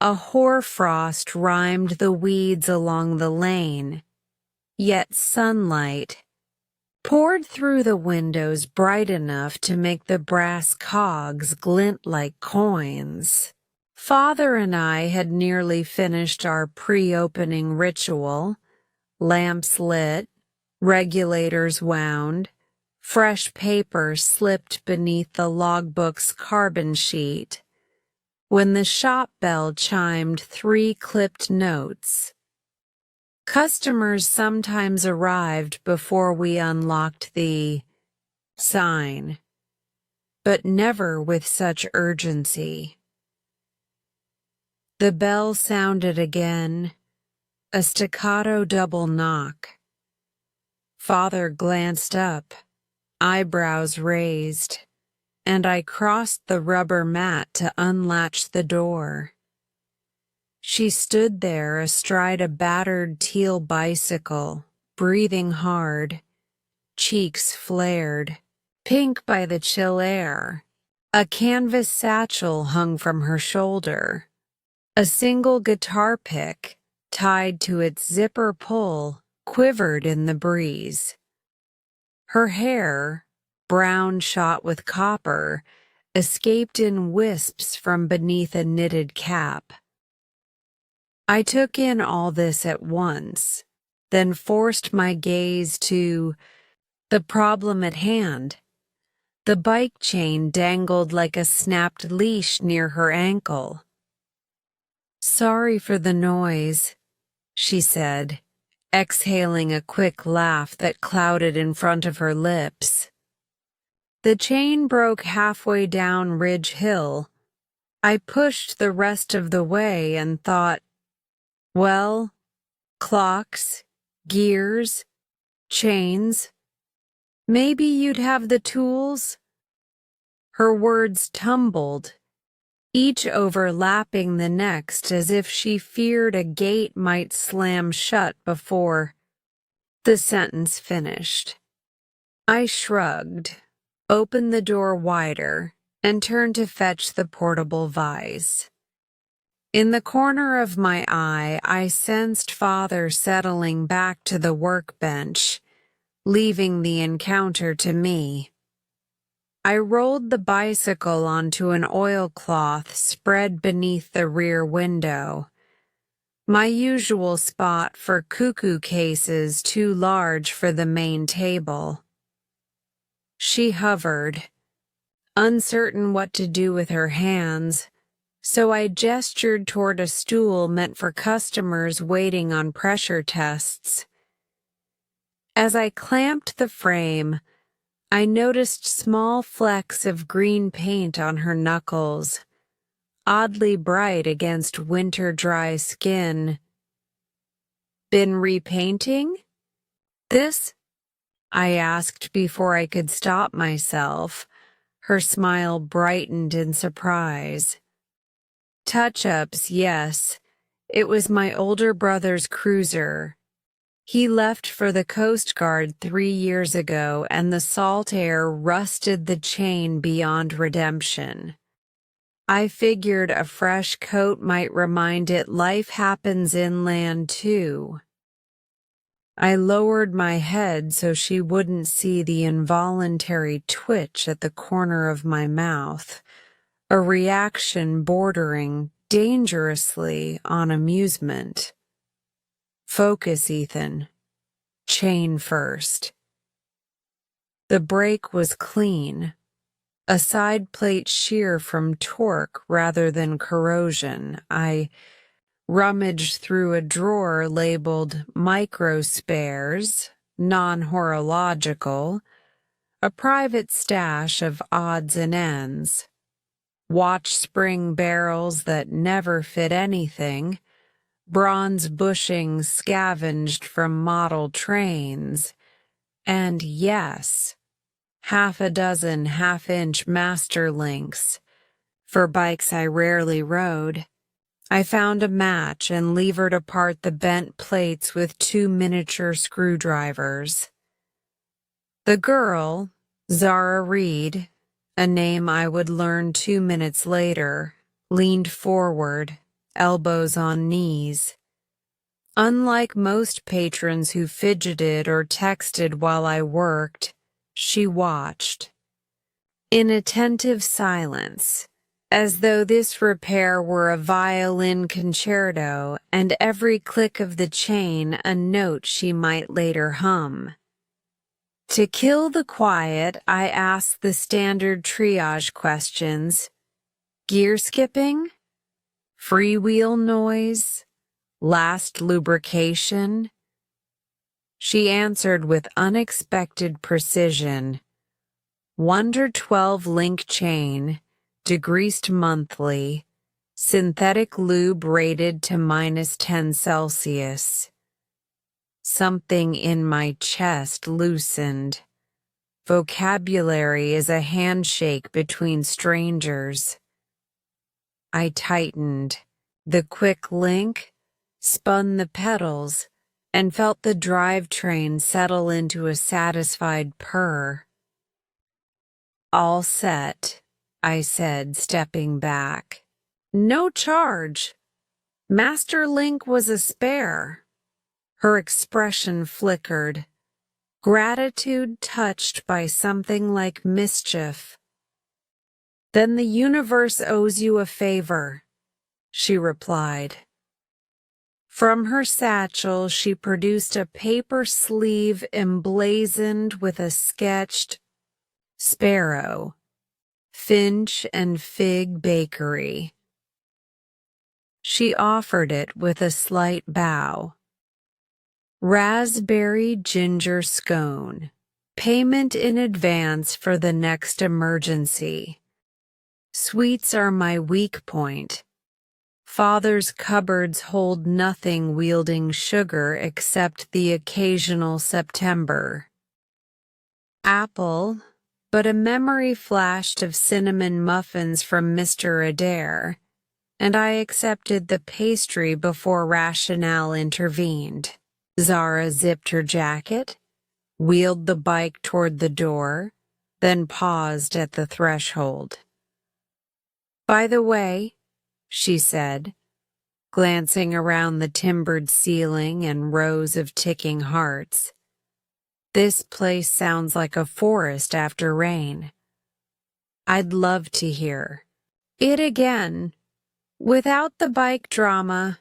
A hoarfrost rimed the weeds along the lane, yet sunlight poured through the windows bright enough to make the brass cogs glint like coins. Father and I had nearly finished our pre-opening ritual, lamps lit, regulators wound, fresh paper slipped beneath the logbook's carbon sheet, when the shop bell chimed 3 clipped notes. Customers sometimes arrived before we unlocked the sign, but never with such urgency. The bell sounded again, a staccato double knock. Father glanced up, eyebrows raised, and I crossed the rubber mat to unlatch the door. She stood there astride a battered teal bicycle, breathing hard, cheeks flared, pink by the chill air. A canvas satchel hung from her shoulder. A single guitar pick, tied to its zipper pull, quivered in the breeze. Her hair, brown shot with copper, escaped in wisps from beneath a knitted cap. I took in all this at once, then forced my gaze to the problem at hand. The bike chain dangled like a snapped leash near her ankle. "Sorry for the noise," she said, exhaling a quick laugh that clouded in front of her lips. The chain broke halfway down Ridge Hill. I pushed the rest of the way and thought, well, clocks, gears, chains. Maybe you'd have the tools? Her words tumbled, each overlapping the next as if she feared a gate might slam shut before the sentence finished. I shrugged, opened the door wider, and turned to fetch the portable vise. In the corner of my eye, I sensed Father settling back to the workbench, leaving the encounter to me. I rolled the bicycle onto an oilcloth spread beneath the rear window, my usual spot for cuckoo cases too large for the main table. She hovered, uncertain what to do with her hands, so I gestured toward a stool meant for customers waiting on pressure tests. As I clamped the frame, I noticed small flecks of green paint on her knuckles, oddly bright against winter-dry skin. Been repainting? This? I asked before I could stop myself. Her smile brightened in surprise. Touch-ups, yes. It was my older brother's cruiser. He left for the Coast Guard 3 years ago, and the salt air rusted the chain beyond redemption. I figured a fresh coat might remind it life happens inland too. I lowered my head so she wouldn't see the involuntary twitch at the corner of my mouth, a reaction bordering dangerously on amusement. Focus, Ethan. Chain first. The break was clean, a side plate shear from torque rather than corrosion. I rummaged through a drawer labeled micro spares, non-horological, a private stash of odds and ends, watch spring barrels that never fit anything, bronze bushings scavenged from model trains, and yes, half a dozen half-inch master links for bikes I rarely rode. I found a match and levered apart the bent plates with 2 miniature screwdrivers. The girl, Zara Reed, a name I would learn 2 minutes later, leaned forward, elbows on knees. Unlike most patrons who fidgeted or texted while I worked, she watched. In attentive silence, as though this repair were a violin concerto and every click of the chain a note she might later hum. To kill the quiet, I asked the standard triage questions. Gear skipping? Freewheel noise? Last lubrication? She answered with unexpected precision. Wonder 12 link chain, degreased monthly, synthetic lube rated to -10 Celsius. Something in my chest loosened. Vocabulary is a handshake between strangers. I tightened. The quick link, spun the pedals, and felt the drivetrain settle into a satisfied purr. All set, I said, stepping back. No charge. Master Link was a spare. Her expression flickered, gratitude touched by something like mischief. Then the universe owes you a favor, she replied. From her satchel, she produced a paper sleeve emblazoned with a sketched sparrow, Finch and Fig Bakery. She offered it with a slight bow. Raspberry ginger scone. Payment in advance for the next emergency. Sweets are my weak point. Father's cupboards hold nothing wielding sugar except the occasional September. apple, but a memory flashed of cinnamon muffins from Mr. Adair, and I accepted the pastry before rationale intervened. Zara zipped her jacket, wheeled the bike toward the door, then paused at the threshold. "By the way," she said, glancing around the timbered ceiling and rows of ticking hearts, "this place sounds like a forest after rain. I'd love to hear it again, without the bike drama."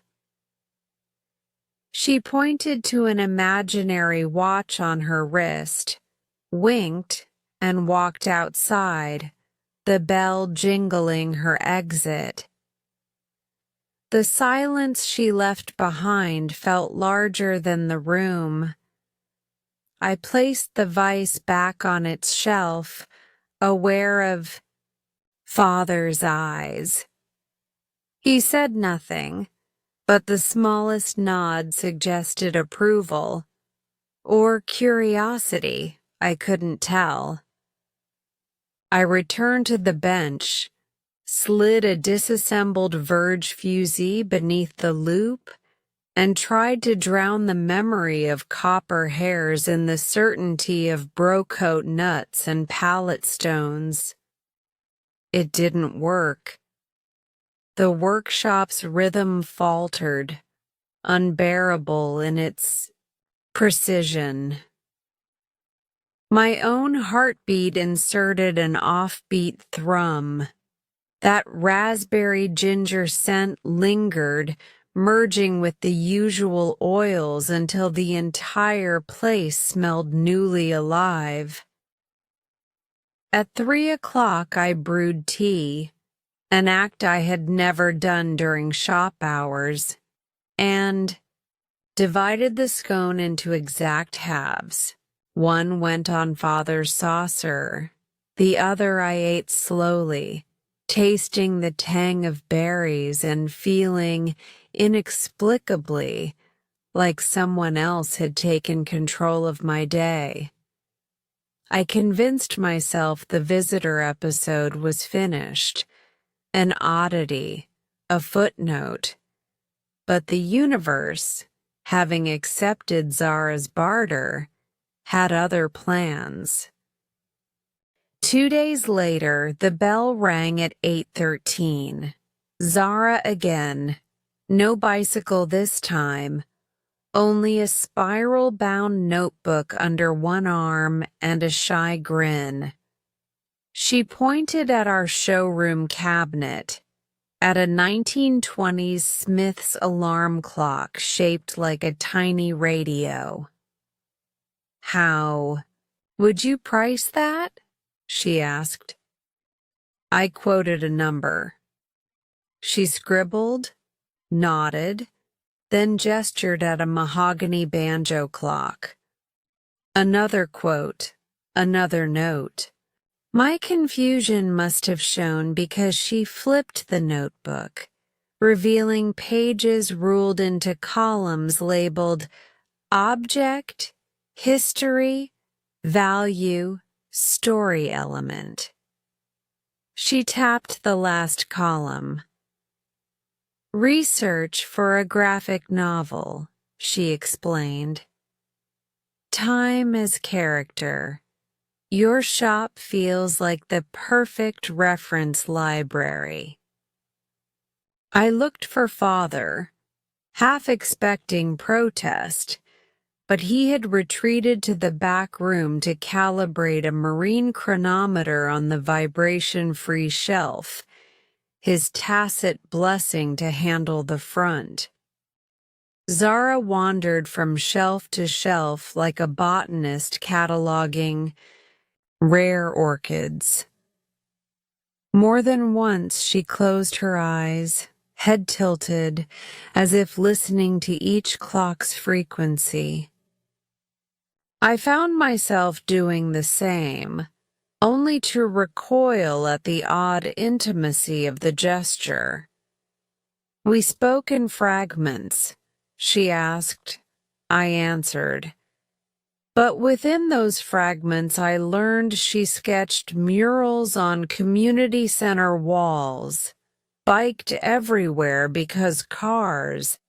She pointed to an imaginary watch on her wrist, winked, and walked outside, the bell jingling her exit. The silence she left behind felt larger than the room. I placed the vise back on its shelf, aware of Father's eyes. He said nothing, but the smallest nod suggested approval, or curiosity, I couldn't tell. I returned to the bench, slid a disassembled verge fusee beneath the loop, and tried to drown the memory of copper hairs in the certainty of brocoat nuts and pallet stones. It didn't work. The workshop's rhythm faltered, unbearable in its precision. My own heartbeat inserted an offbeat thrum. That raspberry ginger scent lingered, merging with the usual oils until the entire place smelled newly alive. At 3 o'clock I brewed tea, an act I had never done during shop hours, and divided the scone into exact halves. One went on Father's saucer, the other I ate slowly, tasting the tang of berries and feeling inexplicably like someone else had taken control of my day. I convinced myself the visitor episode was finished, an oddity, a footnote, but the universe, having accepted Zara's barter, had other plans. 2 days later, the bell rang at 8:13. Zara again. No bicycle this time, only a spiral-bound notebook under one arm and a shy grin. She pointed at our showroom cabinet, at a 1920s Smith's alarm clock shaped like a tiny radio. "How would you price that?" she asked. I quoted a number. She scribbled, nodded, then gestured at a mahogany banjo clock. Another quote, another note. My confusion must have shown because she flipped the notebook, revealing pages ruled into columns labeled Object, History, Value, Story Element. She tapped the last column. Research for a graphic novel, she explained. Time as character. Your shop feels like the perfect reference library. I looked for Father, half expecting protest, but he had retreated to the back room to calibrate a marine chronometer on the vibration-free shelf, his tacit blessing to handle the front. Zara wandered from shelf to shelf like a botanist cataloging rare orchids. More than once she closed her eyes, head tilted, as if listening to each clock's frequency. I found myself doing the same, only to recoil at the odd intimacy of the gesture. We spoke in fragments. She asked. I answered. But within those fragments, I learned she sketched murals on community center walls, biked everywhere because cars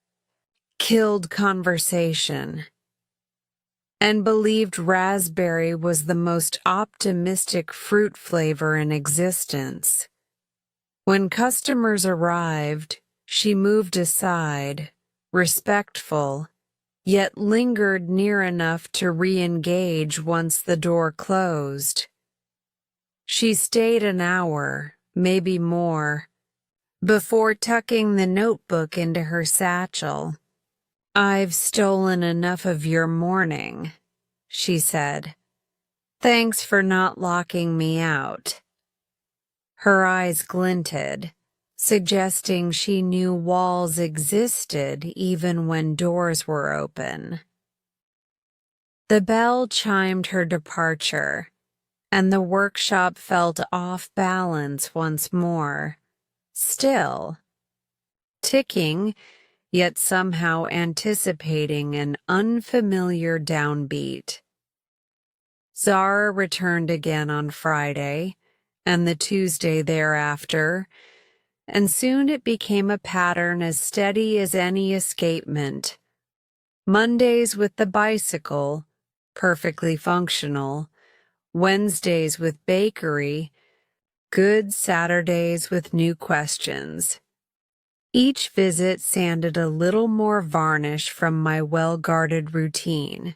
killed conversation, and believed raspberry was the most optimistic fruit flavor in existence. When customers arrived, she moved aside, respectful, yet lingered near enough to re-engage once the door closed. She stayed an hour, maybe more, before tucking the notebook into her satchel. "I've stolen enough of your morning," she said. "Thanks for not locking me out." Her eyes glinted, suggesting she knew walls existed even when doors were open. The bell chimed her departure, and the workshop felt off balance once more, still ticking, yet somehow anticipating an unfamiliar downbeat. Zara returned again on Friday, and the Tuesday thereafter, and soon it became a pattern as steady as any escapement. Mondays with the bicycle, perfectly functional, Wednesdays with bakery, good Saturdays with new questions. Each visit sanded a little more varnish from my well-guarded routine.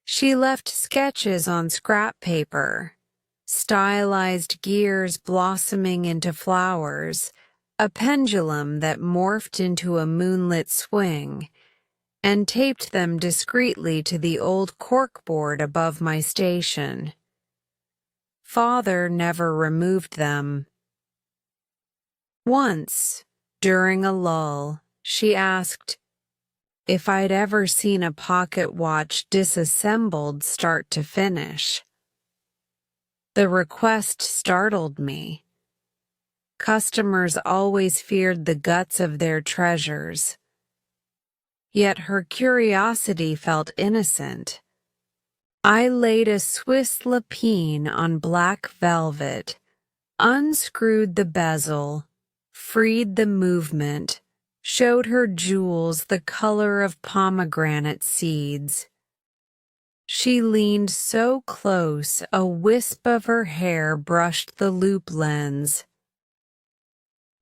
She left sketches on scrap paper, stylized gears blossoming into flowers, a pendulum that morphed into a moonlit swing, and taped them discreetly to the old corkboard above my station. Father never removed them. Once, during a lull, she asked if I'd ever seen a pocket watch disassembled start to finish. The request startled me. Customers always feared the guts of their treasures. Yet her curiosity felt innocent. I laid a Swiss lapine on black velvet, unscrewed the bezel, freed the movement, showed her jewels the color of pomegranate seeds. She leaned so close, a wisp of her hair brushed the loop lens.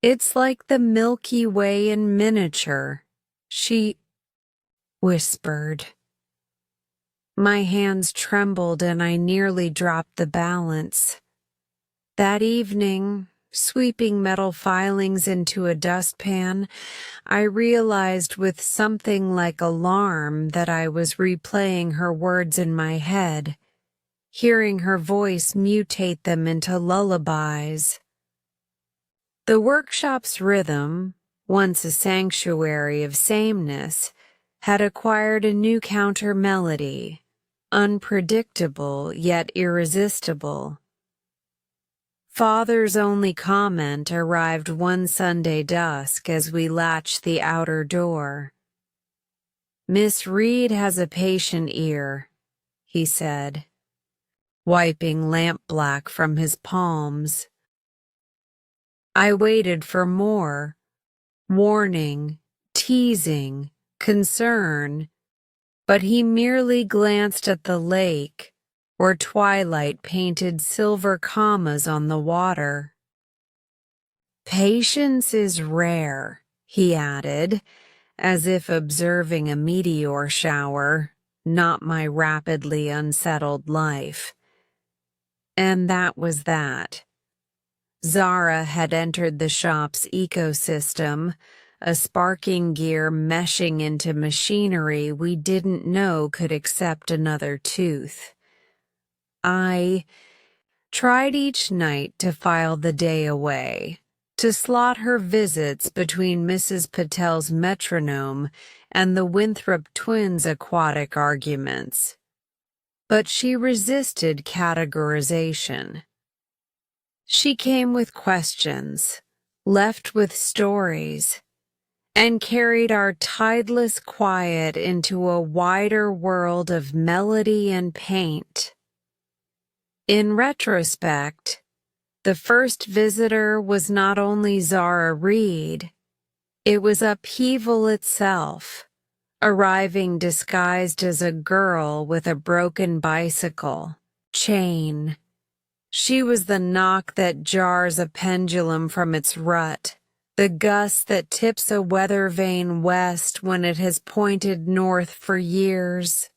"It's like the Milky Way in miniature," she whispered. My hands trembled and I nearly dropped the balance. That evening, sweeping metal filings into a dustpan, I realized with something like alarm that I was replaying her words in my head, hearing her voice mutate them into lullabies. The workshop's rhythm, once a sanctuary of sameness, had acquired a new counter-melody, unpredictable yet irresistible. Father's only comment arrived one Sunday dusk as we latched the outer door. "Miss Reed has a patient ear," he said, wiping lampblack from his palms. I waited for more, warning, teasing, concern, but he merely glanced at the lake, where twilight painted silver commas on the water. "Patience is rare," he added, as if observing a meteor shower, not my rapidly unsettled life. And that was that. Zara had entered the shop's ecosystem, a sparking gear meshing into machinery we didn't know could accept another tooth. I tried each night to file the day away, to slot her visits between Mrs. Patel's metronome and the Winthrop twins' aquatic arguments. But she resisted categorization. She came with questions, left with stories, and carried our tideless quiet into a wider world of melody and paint. In retrospect, the first visitor was not only Zara Reed, it was upheaval itself, arriving disguised as a girl with a broken bicycle chain. She was the knock that jars a pendulum from its rut, the gust that tips a weather vane west when it has pointed north for years.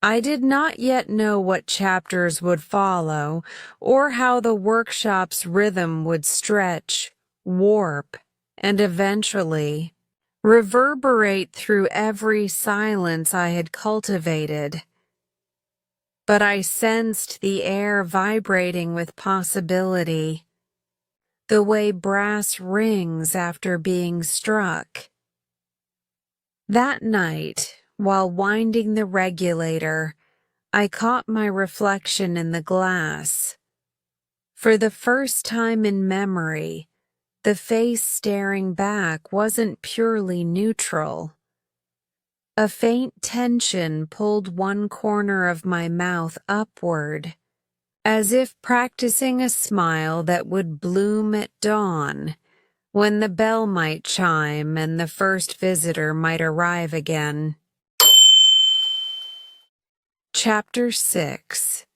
I did not yet know what chapters would follow, or how the workshop's rhythm would stretch, warp, and eventually reverberate through every silence I had cultivated. But I sensed the air vibrating with possibility, the way brass rings after being struck. That night, while winding the regulator, I caught my reflection in the glass. For the first time in memory, the face staring back wasn't purely neutral. A faint tension pulled one corner of my mouth upward, as if practicing a smile that would bloom at dawn, when the bell might chime and the first visitor might arrive again. Chapter 6.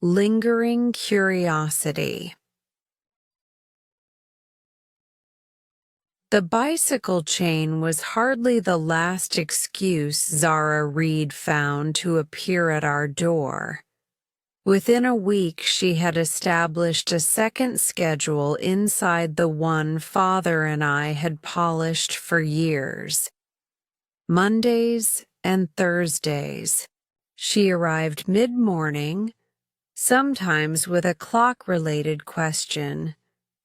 Lingering Curiosity. The bicycle chain was hardly the last excuse Zara Reed found to appear at our door. Within a week, she had established a second schedule inside the one Father and I had polished for years. Mondays and Thursdays. She arrived mid-morning, sometimes with a clock-related question,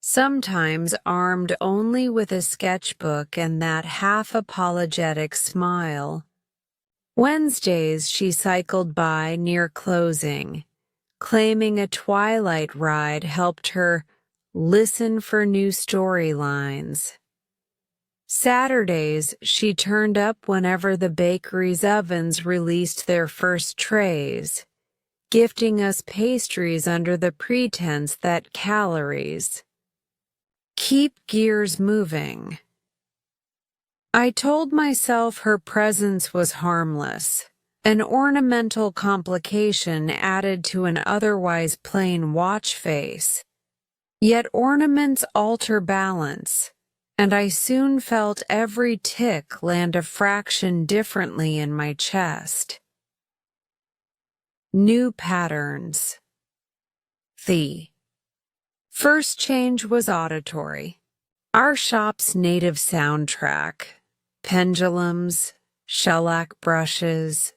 sometimes armed only with a sketchbook and that half-apologetic smile. Wednesdays she cycled by near closing, claiming a Twilight ride helped her listen for new storylines. Saturdays, she turned up whenever the bakery's ovens released their first trays, gifting us pastries under the pretense that calories keep gears moving. I told myself her presence was harmless, an ornamental complication added to an otherwise plain watch face. Yet ornaments alter balance, and I soon felt every tick land a fraction differently in my chest. New patterns. The first change was auditory. Our shop's native soundtrack, pendulums, shellac brushes,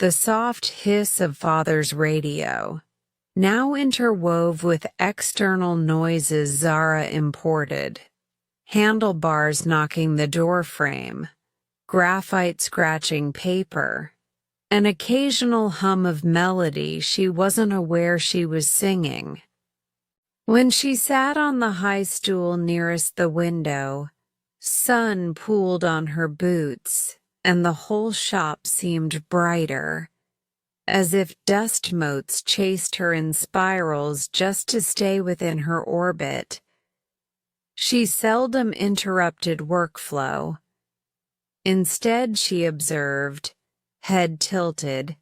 the soft hiss of Father's radio, now interwove with external noises Zara imported. Handlebars knocking the door frame, graphite scratching paper, an occasional hum of melody she wasn't aware she was singing. When she sat on the high stool nearest the window, sun pooled on her boots, and the whole shop seemed brighter, as if dust motes chased her in spirals just to stay within her orbit. She seldom interrupted workflow. Instead, she observed, head tilted,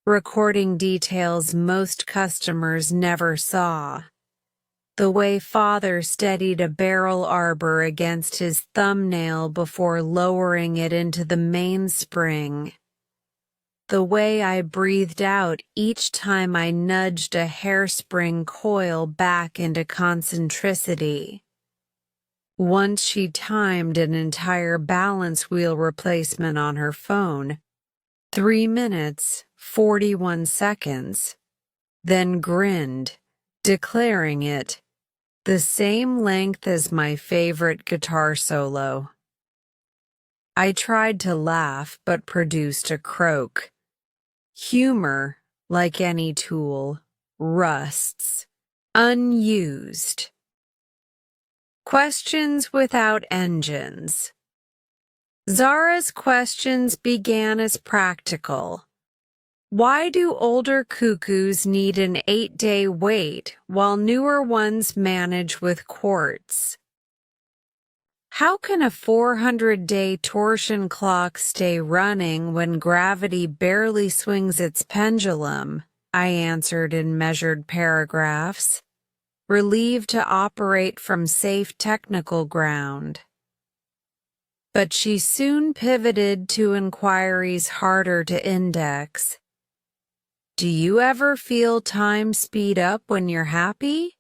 recording details most customers never saw. The way Father steadied a barrel arbor against his thumbnail before lowering it into the mainspring. The way I breathed out each time I nudged a hairspring coil back into concentricity. Once she timed an entire balance wheel replacement on her phone, 3 minutes, 41 seconds, then grinned, declaring it the same length as my favorite guitar solo. I tried to laugh but produced a croak. Humor, like any tool, rusts, unused. Questions without engines. Zara's questions began as practical. Why do older cuckoos need an 8-day wait while newer ones manage with quartz? How can a 400-day torsion clock stay running when gravity barely swings its pendulum? I answered in measured paragraphs, relieved to operate from safe technical ground. But she soon pivoted to inquiries harder to index. Do you ever feel time speed up when you're happy?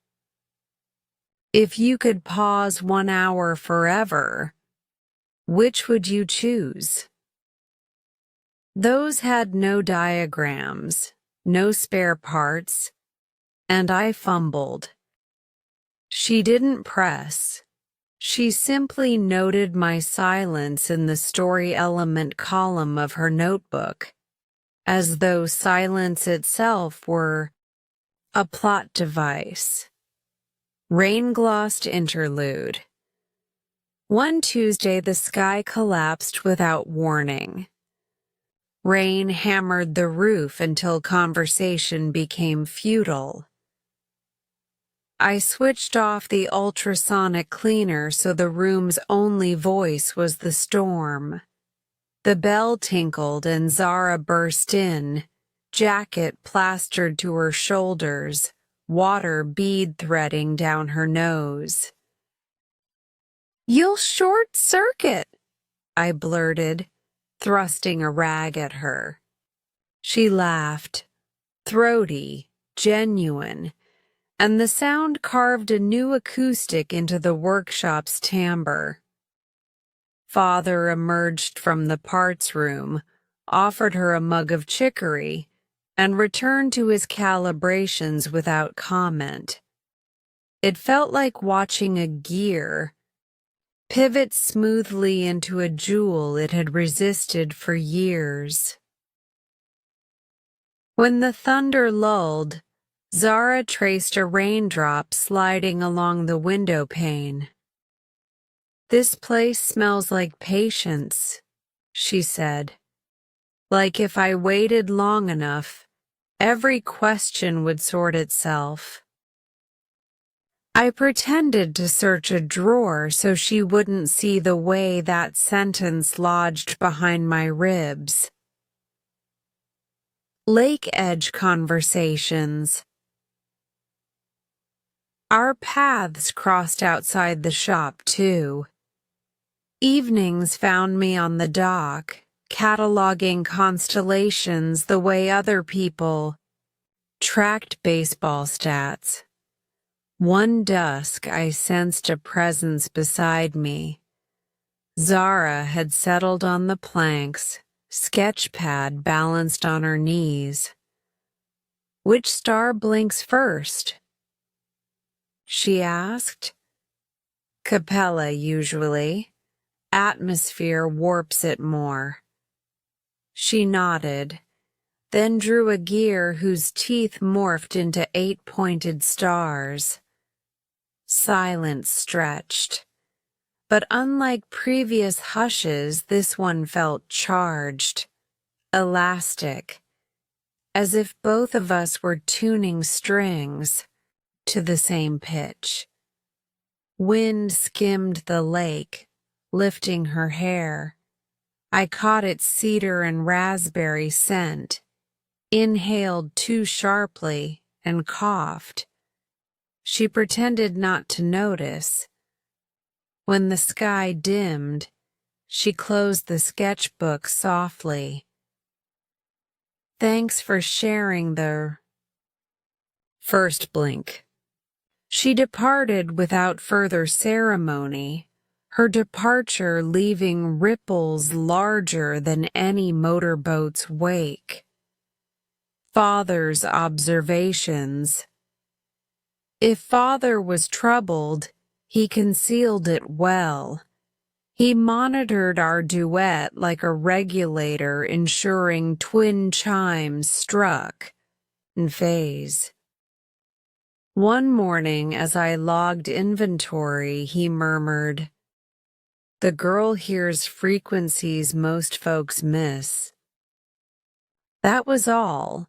If you could pause 1 hour forever, which would you choose? Those had no diagrams, no spare parts, and I fumbled. She didn't press. She simply noted my silence in the story element column of her notebook, as though silence itself were a plot device. Rain-glossed interlude. One Tuesday, the sky collapsed without warning. Rain hammered the roof until conversation became futile. I switched off the ultrasonic cleaner so the room's only voice was the storm. The bell tinkled and Zara burst in, jacket plastered to her shoulders, water bead threading down her nose. "You'll short-circuit," I blurted, thrusting a rag at her. She laughed, throaty, genuine, and the sound carved a new acoustic into the workshop's timbre. Father emerged from the parts room, offered her a mug of chicory, and returned to his calibrations without comment. It felt like watching a gear pivot smoothly into a jewel it had resisted for years. When the thunder lulled, Zara traced a raindrop sliding along the window pane. "This place smells like patience," she said. "Like if I waited long enough, every question would sort itself." I pretended to search a drawer so she wouldn't see the way that sentence lodged behind my ribs. Lake edge conversations. Our paths crossed outside the shop, too. Evenings found me on the dock, cataloging constellations the way other people tracked baseball stats. One dusk, I sensed a presence beside me. Zara had settled on the planks, sketch pad balanced on her knees. "Which star blinks first?" she asked. "Capella, usually. Atmosphere warps it more." She nodded, then drew a gear whose teeth morphed into 8-pointed stars. Silence stretched, but unlike previous hushes, this one felt charged, elastic, as if both of us were tuning strings to the same pitch. Wind skimmed the lake, lifting her hair. I caught its cedar and raspberry scent, inhaled too sharply, and coughed. She pretended not to notice. When the sky dimmed, she closed the sketchbook softly. "Thanks for sharing the first blink." She departed without further ceremony, her departure leaving ripples larger than any motorboat's wake. Father's observations. If Father was troubled, he concealed it well. He monitored our duet like a regulator, ensuring twin chimes struck in phase. One morning, as I logged inventory, he murmured, "The girl hears frequencies most folks miss." That was all,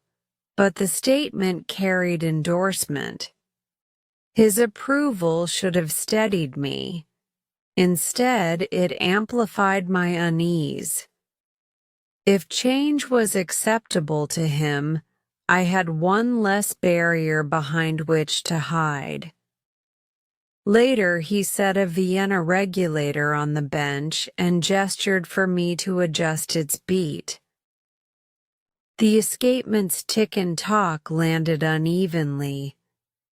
but the statement carried endorsement. His approval should have steadied me. Instead, it amplified my unease. If change was acceptable to him, I had one less barrier behind which to hide. Later, he set a Vienna regulator on the bench and gestured for me to adjust its beat. The escapement's tick and tock landed unevenly,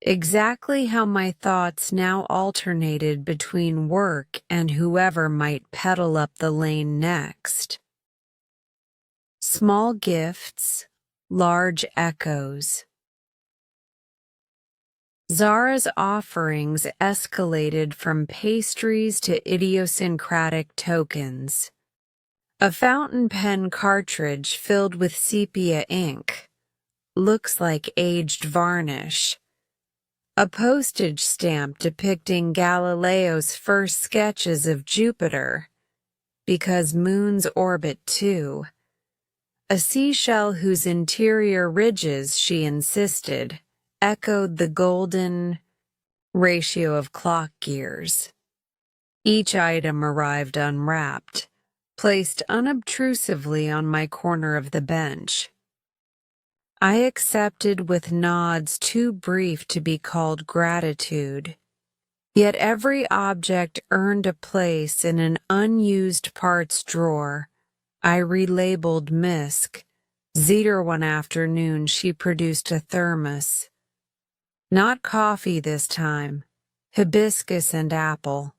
exactly how my thoughts now alternated between work and whoever might pedal up the lane next. Small gifts, large echoes. Zara's offerings escalated from pastries to idiosyncratic tokens. A fountain pen cartridge filled with sepia ink. Looks like aged varnish. A postage stamp depicting Galileo's first sketches of Jupiter, because moons orbit too. A seashell whose interior ridges, she insisted, echoed the golden ratio of clock gears. Each item arrived unwrapped, placed unobtrusively on my corner of the bench. I accepted with nods too brief to be called gratitude. Yet every object earned a place in an unused parts drawer. I relabeled Misk. Zeter one afternoon she produced a thermos. Not coffee this time. Hibiscus and apple.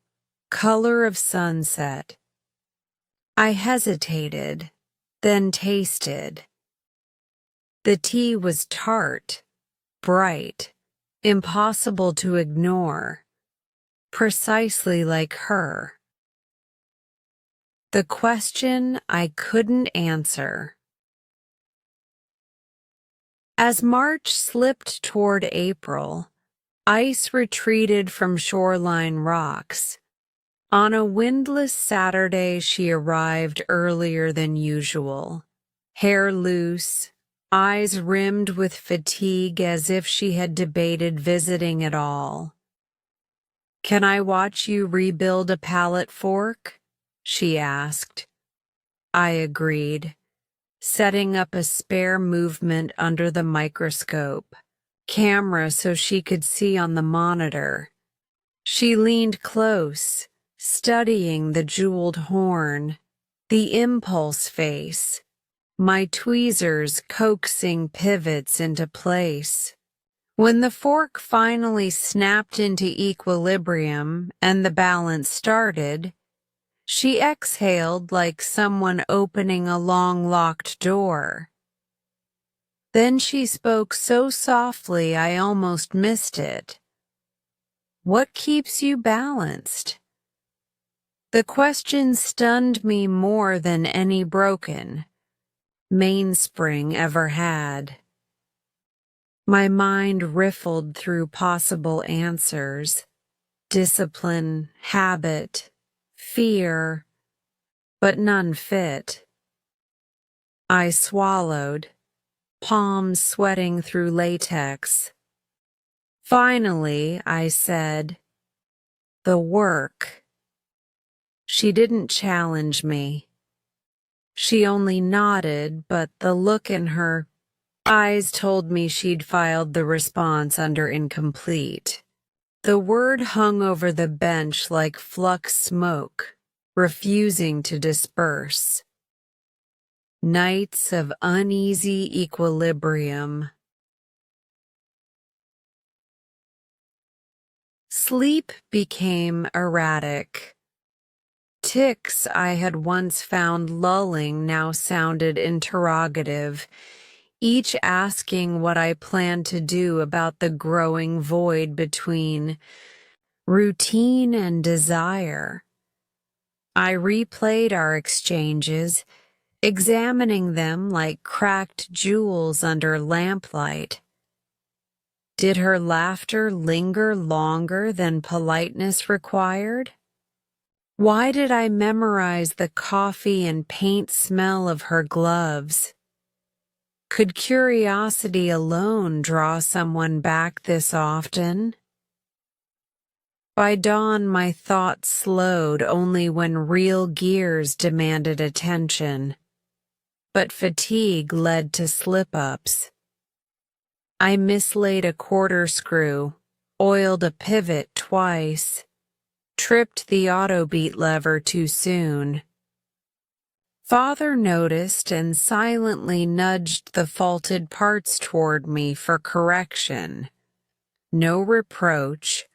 Color of sunset. I hesitated, then tasted. The tea was tart, bright, impossible to ignore, precisely like her. The question I couldn't answer. As March slipped toward April, ice retreated from shoreline rocks. On a windless Saturday, she arrived earlier than usual, hair loose, eyes rimmed with fatigue as if she had debated visiting at all. "Can I watch you rebuild a palette fork?" she asked. I agreed, setting up a spare movement under the microscope, camera so she could see on the monitor. She leaned close, studying the jeweled horn, the impulse face, my tweezers coaxing pivots into place. When the fork finally snapped into equilibrium and the balance started, she exhaled like someone opening a long-locked door. Then she spoke so softly I almost missed it. "What keeps you balanced?" The question stunned me more than any broken mainspring ever had. My mind riffled through possible answers: discipline, habit, fear, but none fit. I swallowed, palms sweating through latex. Finally, I said, "The work." She didn't challenge me. She only nodded, but the look in her eyes told me she'd filed the response under incomplete. The word hung over the bench like flux smoke, refusing to disperse. Nights of uneasy equilibrium. Sleep became erratic. Ticks I had once found lulling now sounded interrogative, each asking what I planned to do about the growing void between routine and desire. I replayed our exchanges, examining them like cracked jewels under lamplight. Did her laughter linger longer than politeness required? Why did I memorize the coffee and paint smell of her gloves? Could curiosity alone draw someone back this often? By dawn, my thoughts slowed only when real gears demanded attention, but fatigue led to slip-ups. I mislaid a quarter screw, oiled a pivot twice, tripped the auto-beat lever too soon. Father noticed and silently nudged the faulted parts toward me for correction. No reproach,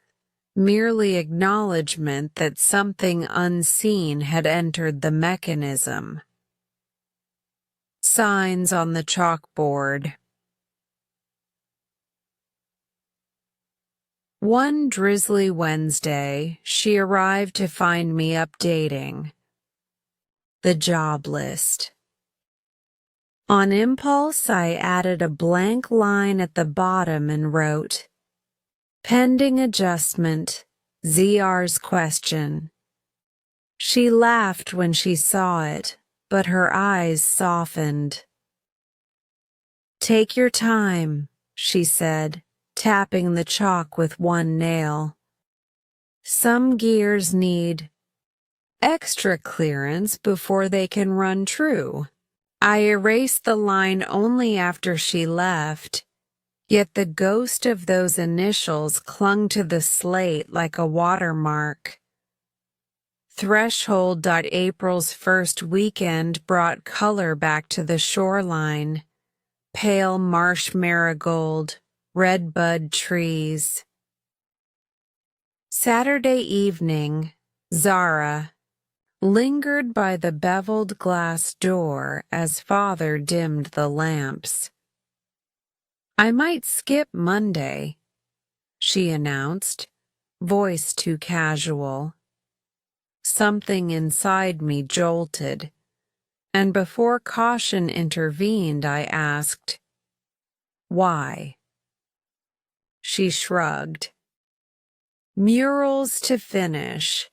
merely acknowledgement that something unseen had entered the mechanism. Signs on the chalkboard. One drizzly Wednesday, she arrived to find me updating the job list. On impulse, I added a blank line at the bottom and wrote, "Pending adjustment, ZR's question." She laughed when she saw it, but her eyes softened. "Take your time," she said, tapping the chalk with one nail. "Some gears need extra clearance before they can run true." I erased the line only after she left, yet the ghost of those initials clung to the slate like a watermark. Threshold. April's first weekend brought color back to the shoreline. Pale marsh marigold, red bud trees. Saturday evening, Zara lingered by the beveled glass door as Father dimmed the lamps. "I might skip Monday," she announced, voice too casual. Something inside me jolted, and before caution intervened, I asked, "Why?" She shrugged. "Murals to finish.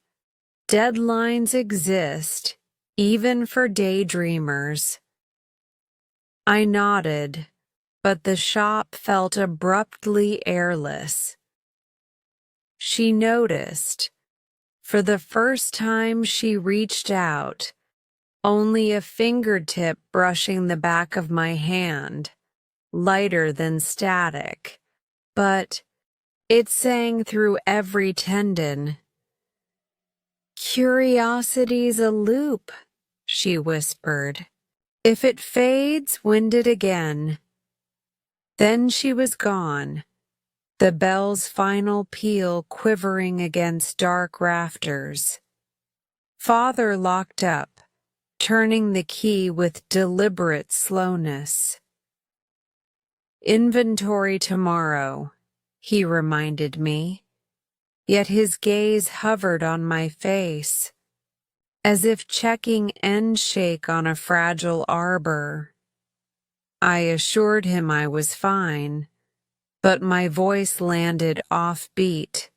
Deadlines exist, even for daydreamers." I nodded, but the shop felt abruptly airless. She noticed. For the first time she reached out, only a fingertip brushing the back of my hand, lighter than static, but it sang through every tendon. "Curiosity's a loop," she whispered. "If it fades, wind it again." Then she was gone, the bell's final peal quivering against dark rafters. Father locked up, turning the key with deliberate slowness. "Inventory tomorrow," he reminded me. Yet his gaze hovered on my face, as if checking end shake on a fragile arbor. I assured him I was fine, but my voice landed off-beat,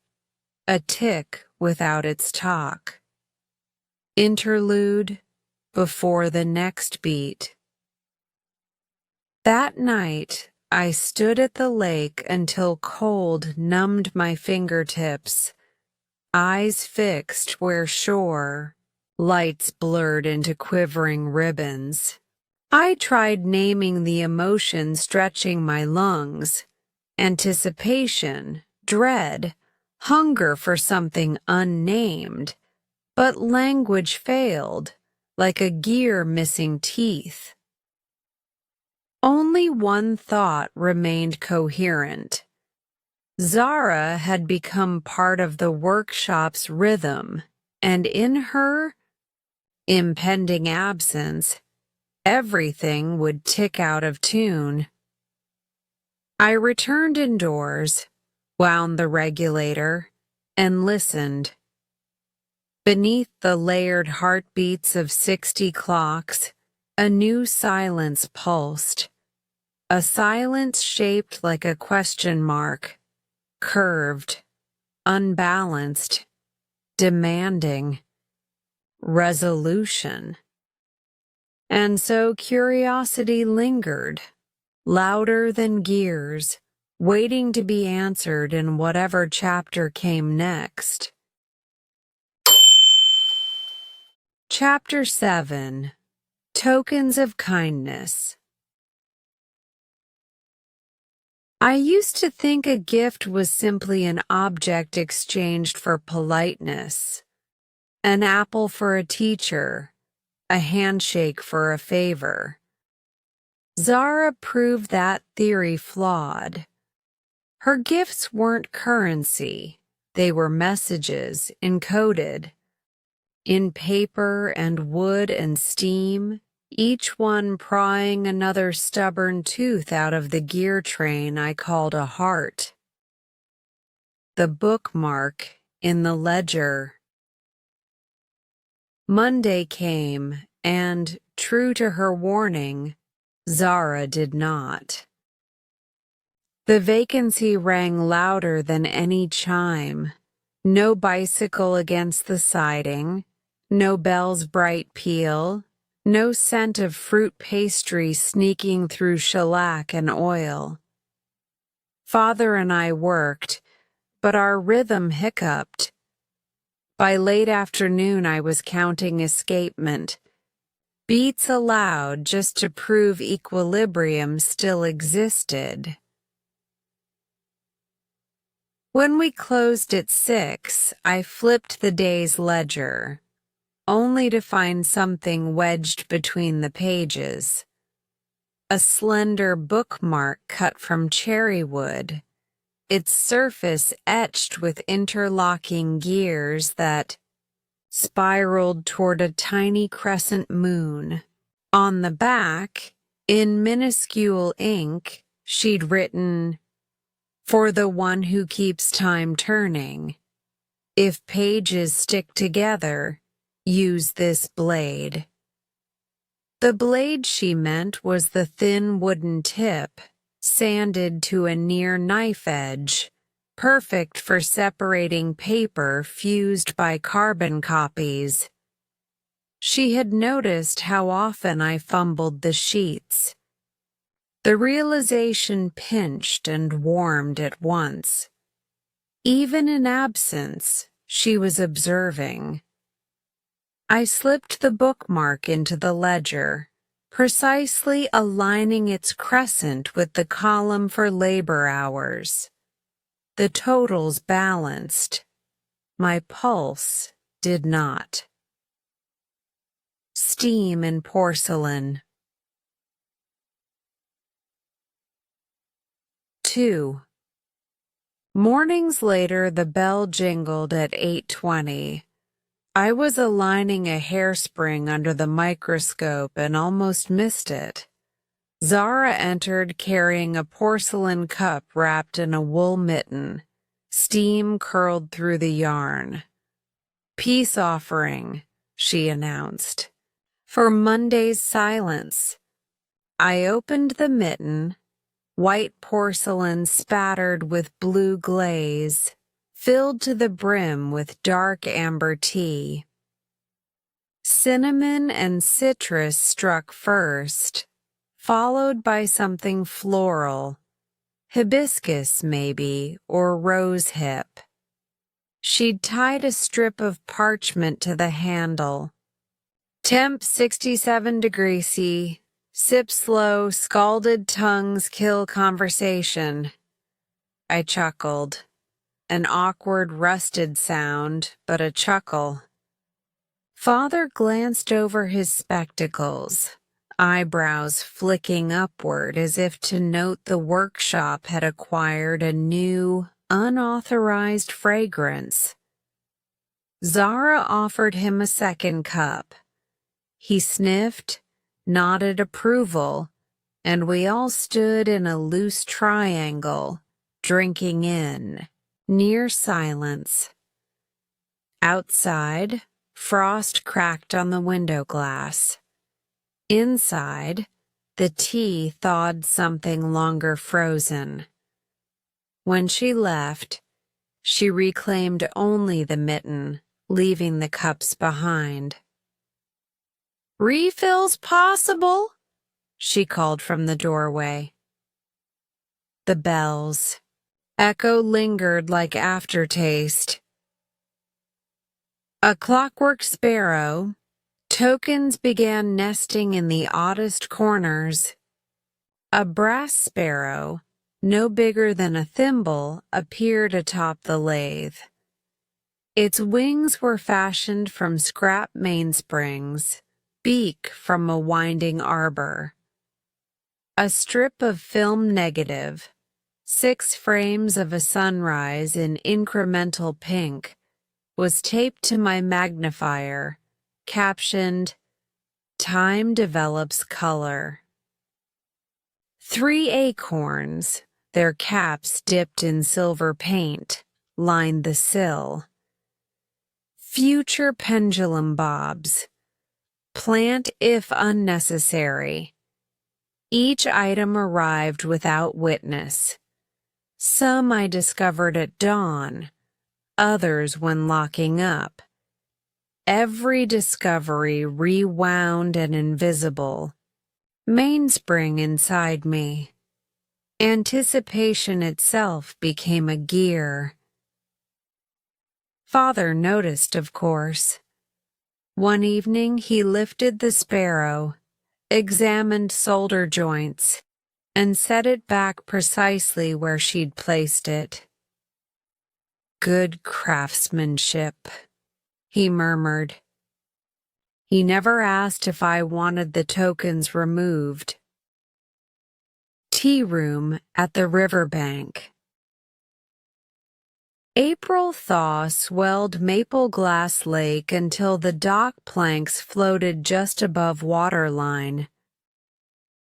a tick without its talk. Interlude before the next beat. That night, I stood at the lake until cold numbed my fingertips, eyes fixed where shore, lights blurred into quivering ribbons. I tried naming the emotion stretching my lungs: anticipation, dread, hunger for something unnamed, but language failed, like a gear missing teeth. Only one thought remained coherent. Zara had become part of the workshop's rhythm, and in her impending absence, everything would tick out of tune. I returned indoors, wound the regulator, and listened. Beneath the layered heartbeats of 60 clocks, a new silence pulsed, a silence shaped like a question mark, curved, unbalanced, demanding resolution. And so curiosity lingered, louder than gears, waiting to be answered in whatever chapter came next. Chapter 7. Tokens of Kindness. I used to think a gift was simply an object exchanged for politeness. An apple for a teacher, a handshake for a favor. Zara proved that theory flawed. Her gifts weren't currency, they were messages encoded. In paper and wood and steam, each one prying another stubborn tooth out of the gear train I called a heart. The bookmark in the ledger. Monday came, and, true to her warning, Zara did not. The vacancy rang louder than any chime. No bicycle against the siding, no bell's bright peal, no scent of fruit pastry sneaking through shellac and oil. Father and I worked, but our rhythm hiccuped. By late afternoon I was counting escapement, beats aloud just to prove equilibrium still existed. When we closed at 6, I flipped the day's ledger, only to find something wedged between the pages. A slender bookmark cut from cherry wood, its surface etched with interlocking gears that spiraled toward a tiny crescent moon. On the back, in minuscule ink, she'd written, "For the one who keeps time turning. If pages stick together, use this blade." The blade she meant was the thin wooden tip, sanded to a near knife edge, perfect for separating paper fused by carbon copies. She had noticed how often I fumbled the sheets. The realization pinched and warmed at once. Even in absence, she was observing. I slipped the bookmark into the ledger, precisely aligning its crescent with the column for labor hours. The totals balanced. My pulse did not. Steam and porcelain. 2. Mornings later, the bell jingled at 8:20. I was aligning a hairspring under the microscope and almost missed it. Zara entered carrying a porcelain cup wrapped in a wool mitten. Steam curled through the yarn. "Peace offering," she announced, "for Monday's silence." I opened the mitten, white porcelain spattered with blue glaze, filled to the brim with dark amber tea. Cinnamon and citrus struck first, followed by something floral, hibiscus maybe, or rosehip. She'd tied a strip of parchment to the handle. "Temp 67 degrees C. Sip slow, scalded tongues kill conversation." I chuckled. An awkward, rusted sound, but a chuckle. Father glanced over his spectacles, eyebrows flicking upward as if to note the workshop had acquired a new, unauthorized fragrance. Zara offered him a second cup. He sniffed, nodded approval, and we all stood in a loose triangle, drinking in, near silence. Outside, frost cracked on the window glass. Inside, the tea thawed something longer frozen. When she left, she reclaimed only the mitten, leaving the cups behind. "Refills possible?" she called from the doorway. The bells' echo lingered like aftertaste. A clockwork sparrow, tokens began nesting in the oddest corners. A brass sparrow, no bigger than a thimble, appeared atop the lathe. Its wings were fashioned from scrap mainsprings, beak from a winding arbor. A strip of film negative, 6 frames of a sunrise in incremental pink, was taped to my magnifier, captioned, "Time develops color." 3 acorns, their caps dipped in silver paint, lined the sill. Future pendulum bobs. Plant if unnecessary. Each item arrived without witness. Some I discovered at dawn, others when locking up. Every discovery rewound and invisible. Mainspring inside me. Anticipation itself became a gear. Father noticed, of course. One evening he lifted the sparrow, examined solder joints, and set it back precisely where she'd placed it. "Good craftsmanship," he murmured. He never asked if I wanted the tokens removed. Tea room at the riverbank. April thaw swelled Maple Glass Lake until the dock planks floated just above waterline.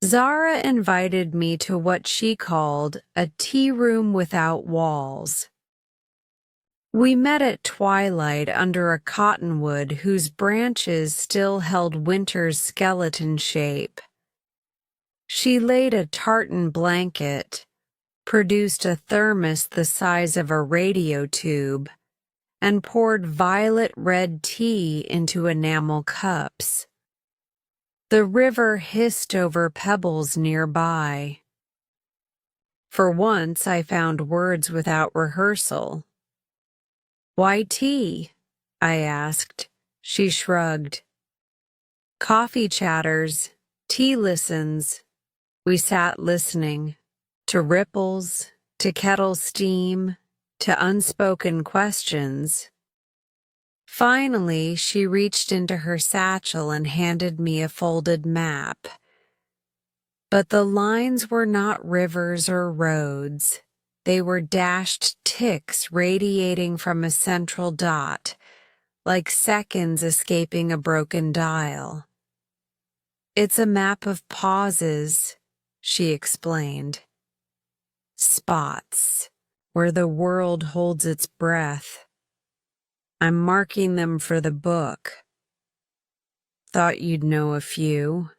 Zara invited me to what she called a tea room without walls. We met at twilight under a cottonwood whose branches still held winter's skeleton shape. She laid a tartan blanket, produced a thermos the size of a radio tube, and poured violet-red tea into enamel cups. The river hissed over pebbles nearby. For once I found words without rehearsal. "Why tea?" I asked. She shrugged. "Coffee chatters, tea listens." We sat listening. To ripples, to kettle steam, to unspoken questions. Finally, she reached into her satchel and handed me a folded map. But the lines were not rivers or roads. They were dashed ticks radiating from a central dot, like seconds escaping a broken dial. "It's a map of pauses," she explained. "Spots, where the world holds its breath. I'm marking them for the book. Thought you'd know a few."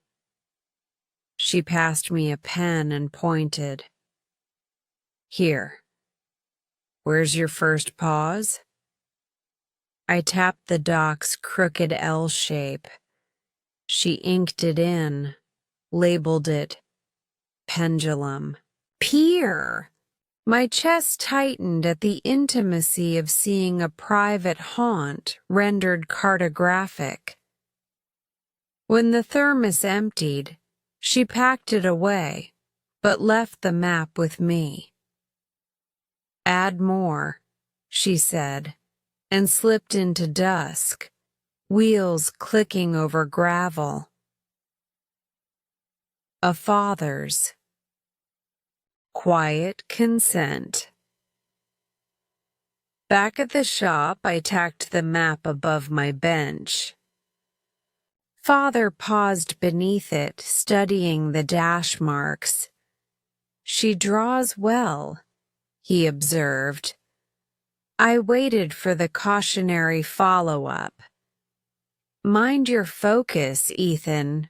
She passed me a pen and pointed. "Here. Where's your first pause?" I tapped the dock's crooked L shape. She inked it in, labeled it pendulum. Pier! My chest tightened at the intimacy of seeing a private haunt rendered cartographic. When the thermos emptied, she packed it away, but left the map with me. "Add more," she said, and slipped into dusk, wheels clicking over gravel. A father's. Quiet consent. Back at the shop, I tacked the map above my bench. Father paused beneath it, studying the dash marks. "She draws well," he observed. I waited for the cautionary follow-up. "Mind your focus, Ethan."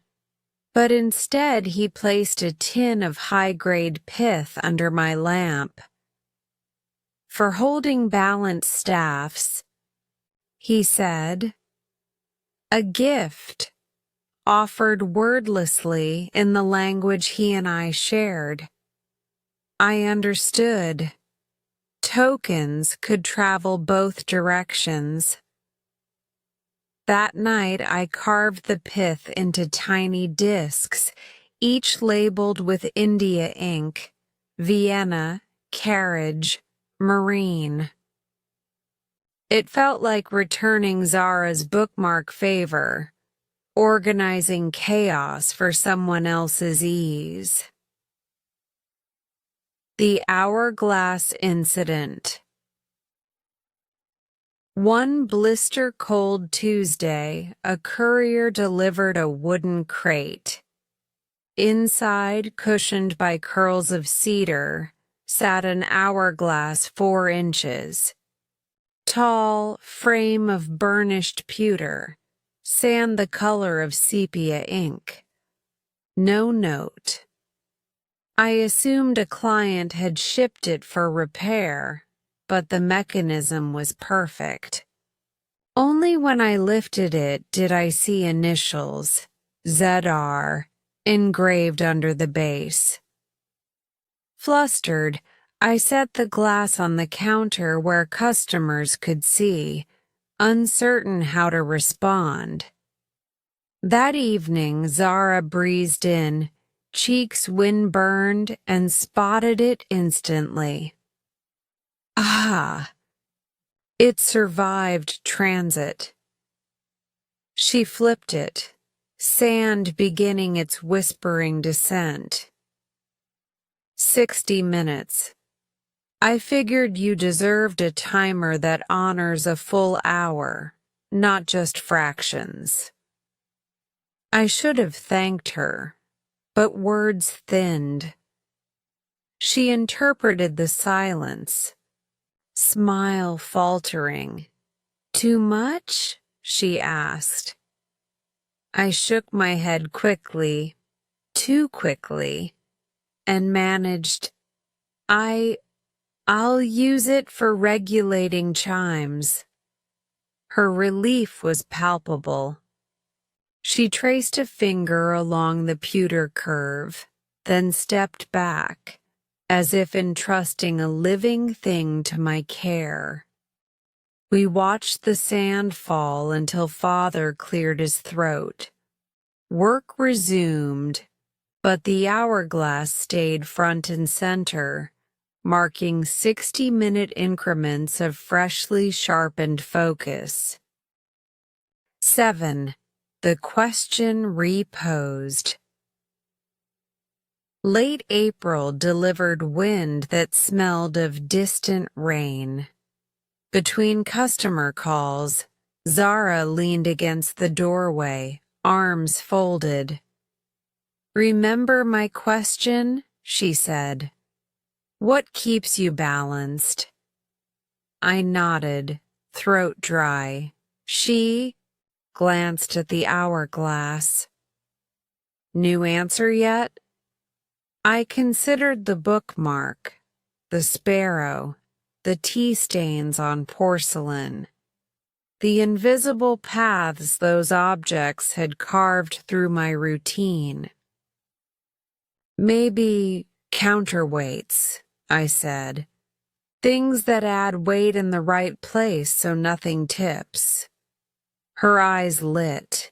but instead he placed a tin of high-grade pith under my lamp. For holding balanced staffs, he said, a gift, offered wordlessly in the language he and I shared. I understood. Tokens could travel both directions. That night I carved the pith into tiny discs, each labeled with India ink, Vienna, Carriage, Marine. It felt like returning Zara's bookmark favor, organizing chaos for someone else's ease. The Hourglass Incident. One blister-cold Tuesday, a courier delivered a wooden crate. Inside, cushioned by curls of cedar, sat an hourglass 4 inches. Tall, frame of burnished pewter, sand the color of sepia ink. No note. I assumed a client had shipped it for repair, but the mechanism was perfect. Only when I lifted it did I see initials, ZR, engraved under the base. Flustered, I set the glass on the counter where customers could see, uncertain how to respond. That evening, Zara breezed in, cheeks wind-burned, and spotted it instantly. Ah! It survived transit. She flipped it, sand beginning its whispering descent. 60 minutes. I figured you deserved a timer that honors a full hour, not just fractions. I should have thanked her, but words thinned. She interpreted the silence, smile faltering. Too much? She asked. I shook my head quickly, too quickly, and managed, I'll use it for regulating chimes. Her relief was palpable. She traced a finger along the pewter curve, then stepped back, as if entrusting a living thing to my care. We watched the sand fall until Father cleared his throat. Work resumed, but the hourglass stayed front and center, marking 60-minute increments of freshly sharpened focus. 7. The question reposed. Late April delivered wind that smelled of distant rain. Between customer calls, Zara leaned against the doorway, arms folded. "Remember my question?" she said. "What keeps you balanced?" I nodded, throat dry. She glanced at the hourglass. "New answer yet?" I considered the bookmark, the sparrow, the tea stains on porcelain, the invisible paths those objects had carved through my routine. "Maybe counterweights," I said. "Things that add weight in the right place so nothing tips." Her eyes lit.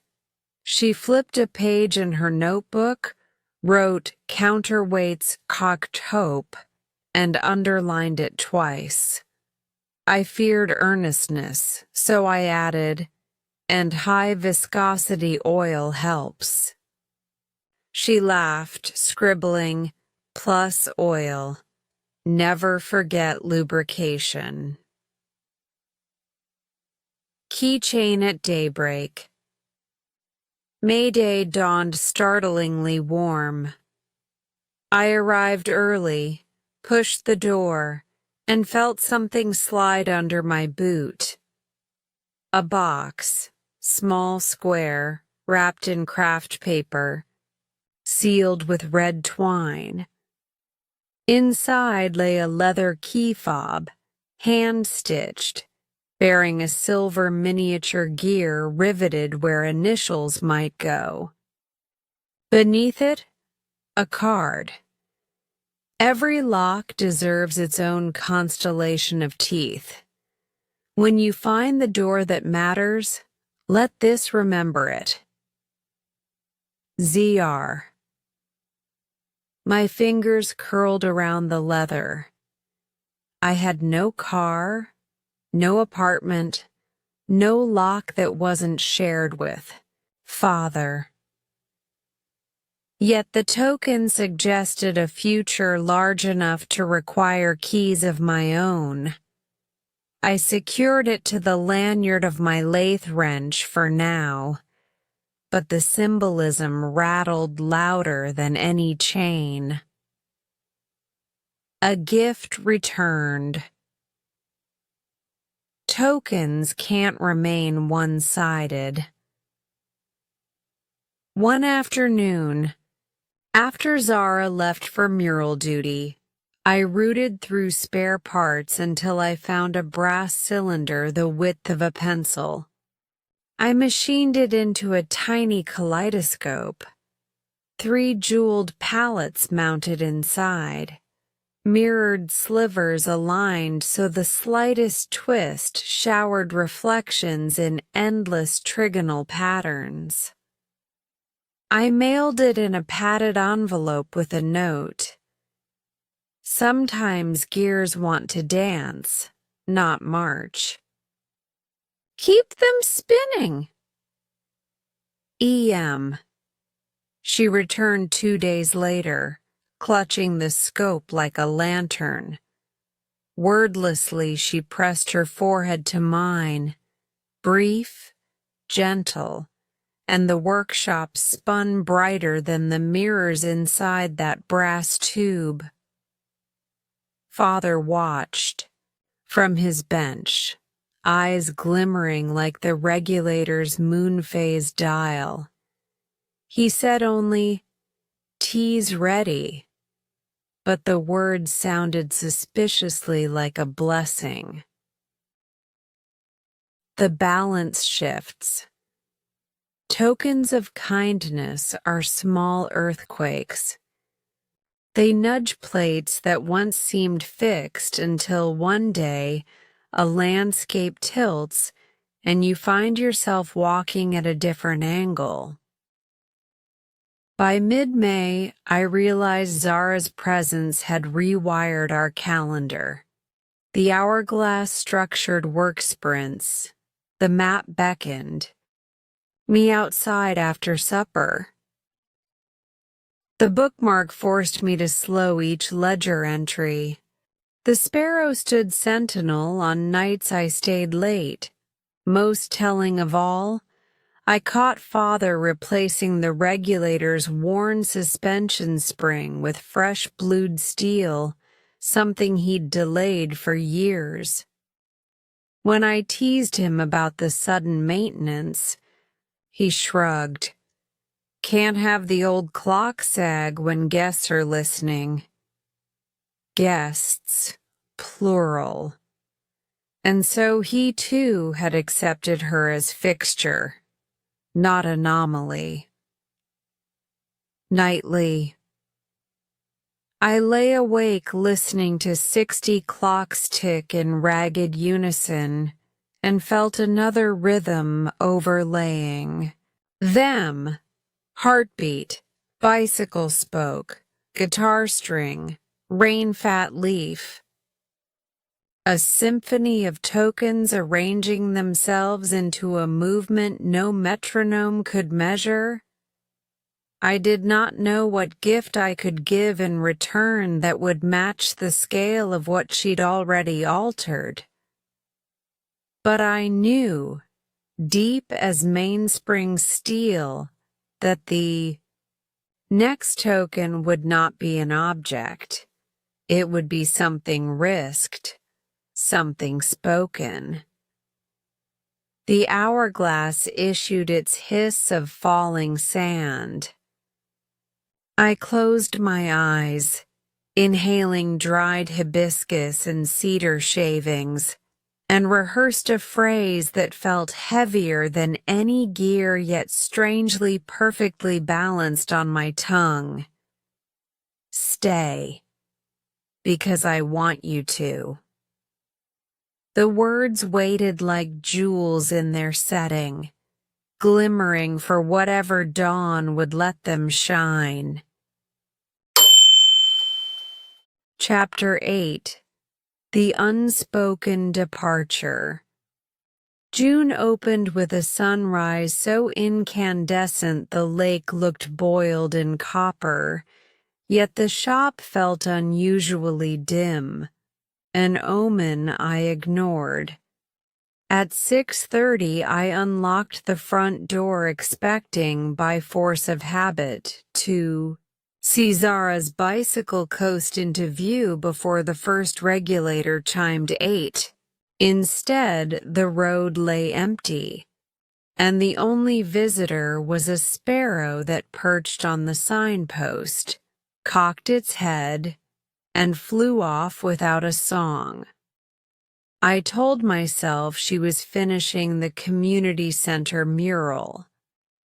She flipped a page in her notebook, wrote "counterweights cocked hope," and underlined it twice. I feared earnestness, so I added, "and high viscosity oil helps." She laughed, scribbling, "plus oil. Never forget lubrication." Keychain at daybreak. May Day dawned startlingly warm. I arrived early, pushed the door, and felt something slide under my boot. A box, small square, wrapped in craft paper, sealed with red twine. Inside lay a leather key fob, hand-stitched, bearing a silver miniature gear riveted where initials might go. Beneath it, a card. Every lock deserves its own constellation of teeth. When you find the door that matters, let this remember it. ZR. My fingers curled around the leather. I had no car, no apartment, no lock that wasn't shared with Father. Yet the token suggested a future large enough to require keys of my own. I secured it to the lanyard of my lathe wrench for now, but the symbolism rattled louder than any chain. A gift returned. Tokens can't remain one-sided. One afternoon, after Zara left for mural duty, I rooted through spare parts until I found a brass cylinder the width of a pencil. I machined it into a tiny kaleidoscope. 3 jeweled palettes mounted inside, mirrored slivers aligned so the slightest twist showered reflections in endless trigonal patterns. I mailed it in a padded envelope with a note. Sometimes gears want to dance, not march. Keep them spinning. E.M. She returned 2 days later, clutching the scope like a lantern. Wordlessly, she pressed her forehead to mine, brief, gentle, and the workshop spun brighter than the mirrors inside that brass tube. Father watched, from his bench, eyes glimmering like the regulator's moon phase dial. He said only, "Tea's ready," but the words sounded suspiciously like a blessing. The balance shifts. Tokens of kindness are small earthquakes. They nudge plates that once seemed fixed until one day a landscape tilts and you find yourself walking at a different angle. By mid-May, I realized Zara's presence had rewired our calendar. The hourglass structured work sprints. The map beckoned. Me outside after supper. The bookmark forced me to slow each ledger entry. The sparrow stood sentinel on nights I stayed late. Most telling of all, I caught Father replacing the regulator's worn suspension spring with fresh blued steel, something he'd delayed for years. When I teased him about the sudden maintenance, he shrugged. Can't have the old clock sag when guests are listening. Guests, plural. And so he too had accepted her as fixture, not anomaly. Nightly, I lay awake listening to 60 clocks tick in ragged unison and felt another rhythm overlaying them. Heartbeat, bicycle spoke, guitar string, rain-fat leaf. A symphony of tokens arranging themselves into a movement no metronome could measure. I did not know what gift I could give in return that would match the scale of what she'd already altered. But I knew, deep as mainspring steel, that the next token would not be an object. It would be something risked, something spoken. The hourglass issued its hiss of falling sand. I closed my eyes, inhaling dried hibiscus and cedar shavings, and rehearsed a phrase that felt heavier than any gear yet strangely perfectly balanced on my tongue. Stay, because I want you to. The words waited like jewels in their setting, glimmering for whatever dawn would let them shine. Chapter 8. The Unspoken Departure. June opened with a sunrise so incandescent the lake looked boiled in copper, yet the shop felt unusually dim, an omen I ignored. At 6:30 I unlocked the front door expecting, by force of habit, to see Zara's bicycle coast into view before the first regulator chimed 8. Instead, the road lay empty, and the only visitor was a sparrow that perched on the signpost, cocked its head, and flew off without a song. I told myself she was finishing the community center mural,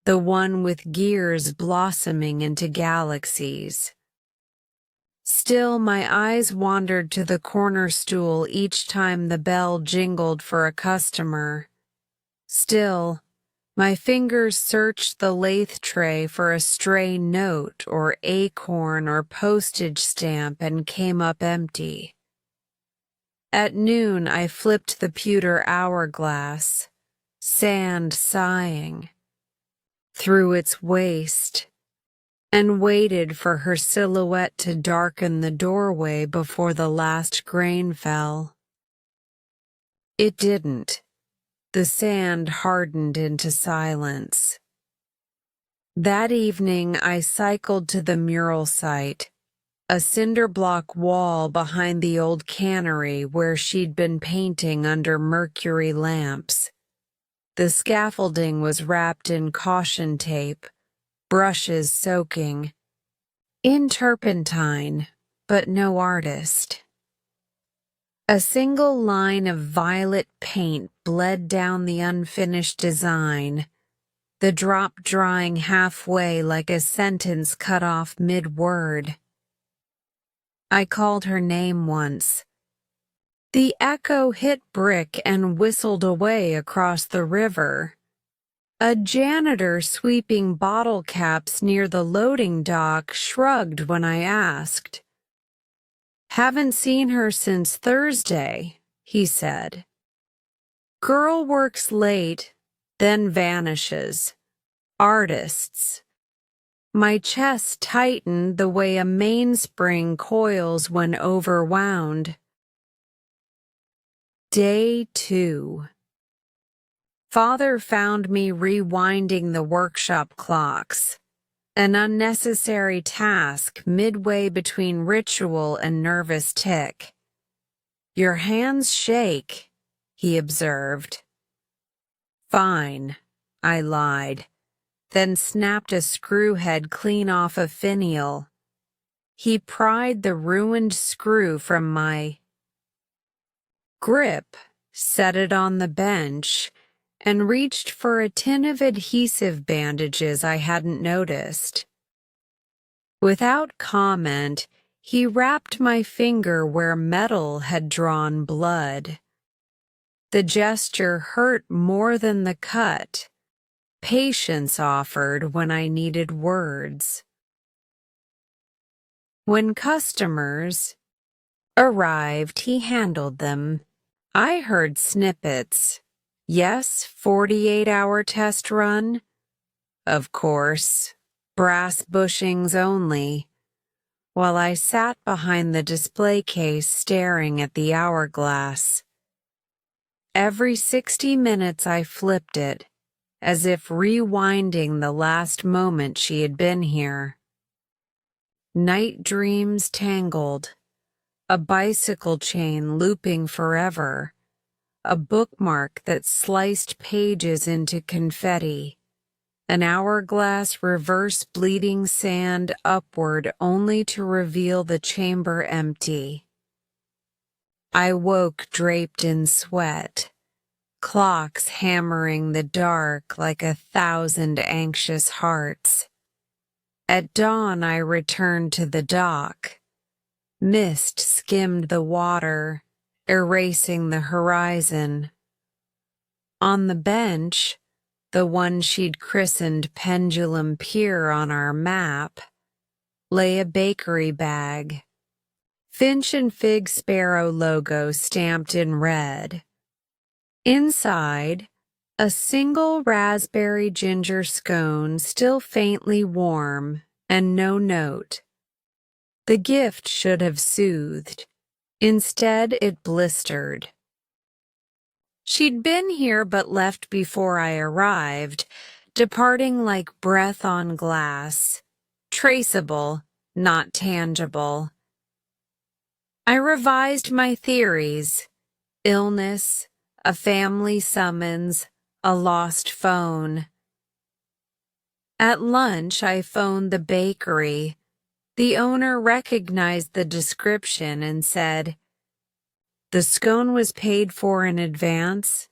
the one with gears blossoming into galaxies. Still, my eyes wandered to the corner stool each time the bell jingled for a customer. Still, my fingers searched the lathe tray for a stray note or acorn or postage stamp and came up empty. At noon, I flipped the pewter hourglass, sand sighing, through its waist, and waited for her silhouette to darken the doorway before the last grain fell. It didn't. The sand hardened into silence. That evening, I cycled to the mural site, a cinder block wall behind the old cannery where she'd been painting under mercury lamps. The scaffolding was wrapped in caution tape, brushes soaking in turpentine, but no artist. A single line of violet paint bled down the unfinished design, the drop drying halfway like a sentence cut off mid-word. I called her name once. The echo hit brick and whistled away across the river. A janitor sweeping bottle caps near the loading dock shrugged when I asked. "Haven't seen her since Thursday," he said. "Girl works late, then vanishes. Artists." My chest tightened the way a mainspring coils when overwound. Day 2. Father found me rewinding the workshop clocks, an unnecessary task midway between ritual and nervous tic. "Your hands shake," he observed. "Fine," I lied, then snapped a screw head clean off a finial. He pried the ruined screw from my grip, set it on the bench, and reached for a tin of adhesive bandages I hadn't noticed. Without comment, he wrapped my finger where metal had drawn blood. The gesture hurt more than the cut. Patience offered when I needed words. When customers arrived, he handled them. I heard snippets. Yes, 48-hour test run? Of course, brass bushings only, while I sat behind the display case staring at the hourglass. Every 60 minutes I flipped it, as if rewinding the last moment she had been here. Night dreams tangled, a bicycle chain looping forever, a bookmark that sliced pages into confetti, an hourglass reverse bleeding sand upward only to reveal the chamber empty. I woke draped in sweat, clocks hammering the dark like 1,000 anxious hearts. At dawn I returned to the dock. Mist skimmed the water, erasing the horizon. On the bench, the one she'd christened Pendulum Pier on our map, lay a bakery bag. Finch and Fig Sparrow logo stamped in red. Inside, a single raspberry ginger scone still faintly warm and no note. The gift should have soothed. Instead, it blistered. She'd been here but left before I arrived, departing like breath on glass, traceable, not tangible. I revised my theories: illness, a family summons, a lost phone. At lunch, I phoned the bakery. The owner recognized the description and said, "The scone was paid for in advance,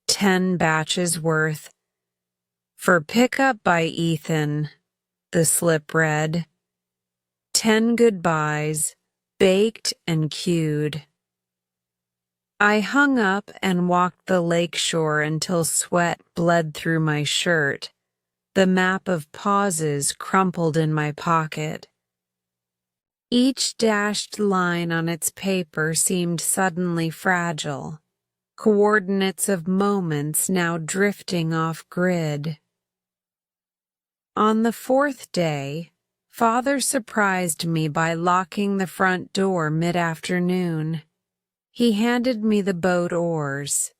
10 batches worth. For pickup by Ethan," the slip read. 10 goodbyes, baked and queued. I hung up and walked the lakeshore until sweat bled through my shirt, the map of pauses crumpled in my pocket. Each dashed line on its paper seemed suddenly fragile, coordinates of moments now drifting off grid. On the 4th day, Father surprised me by locking the front door mid-afternoon. He handed me the boat oars.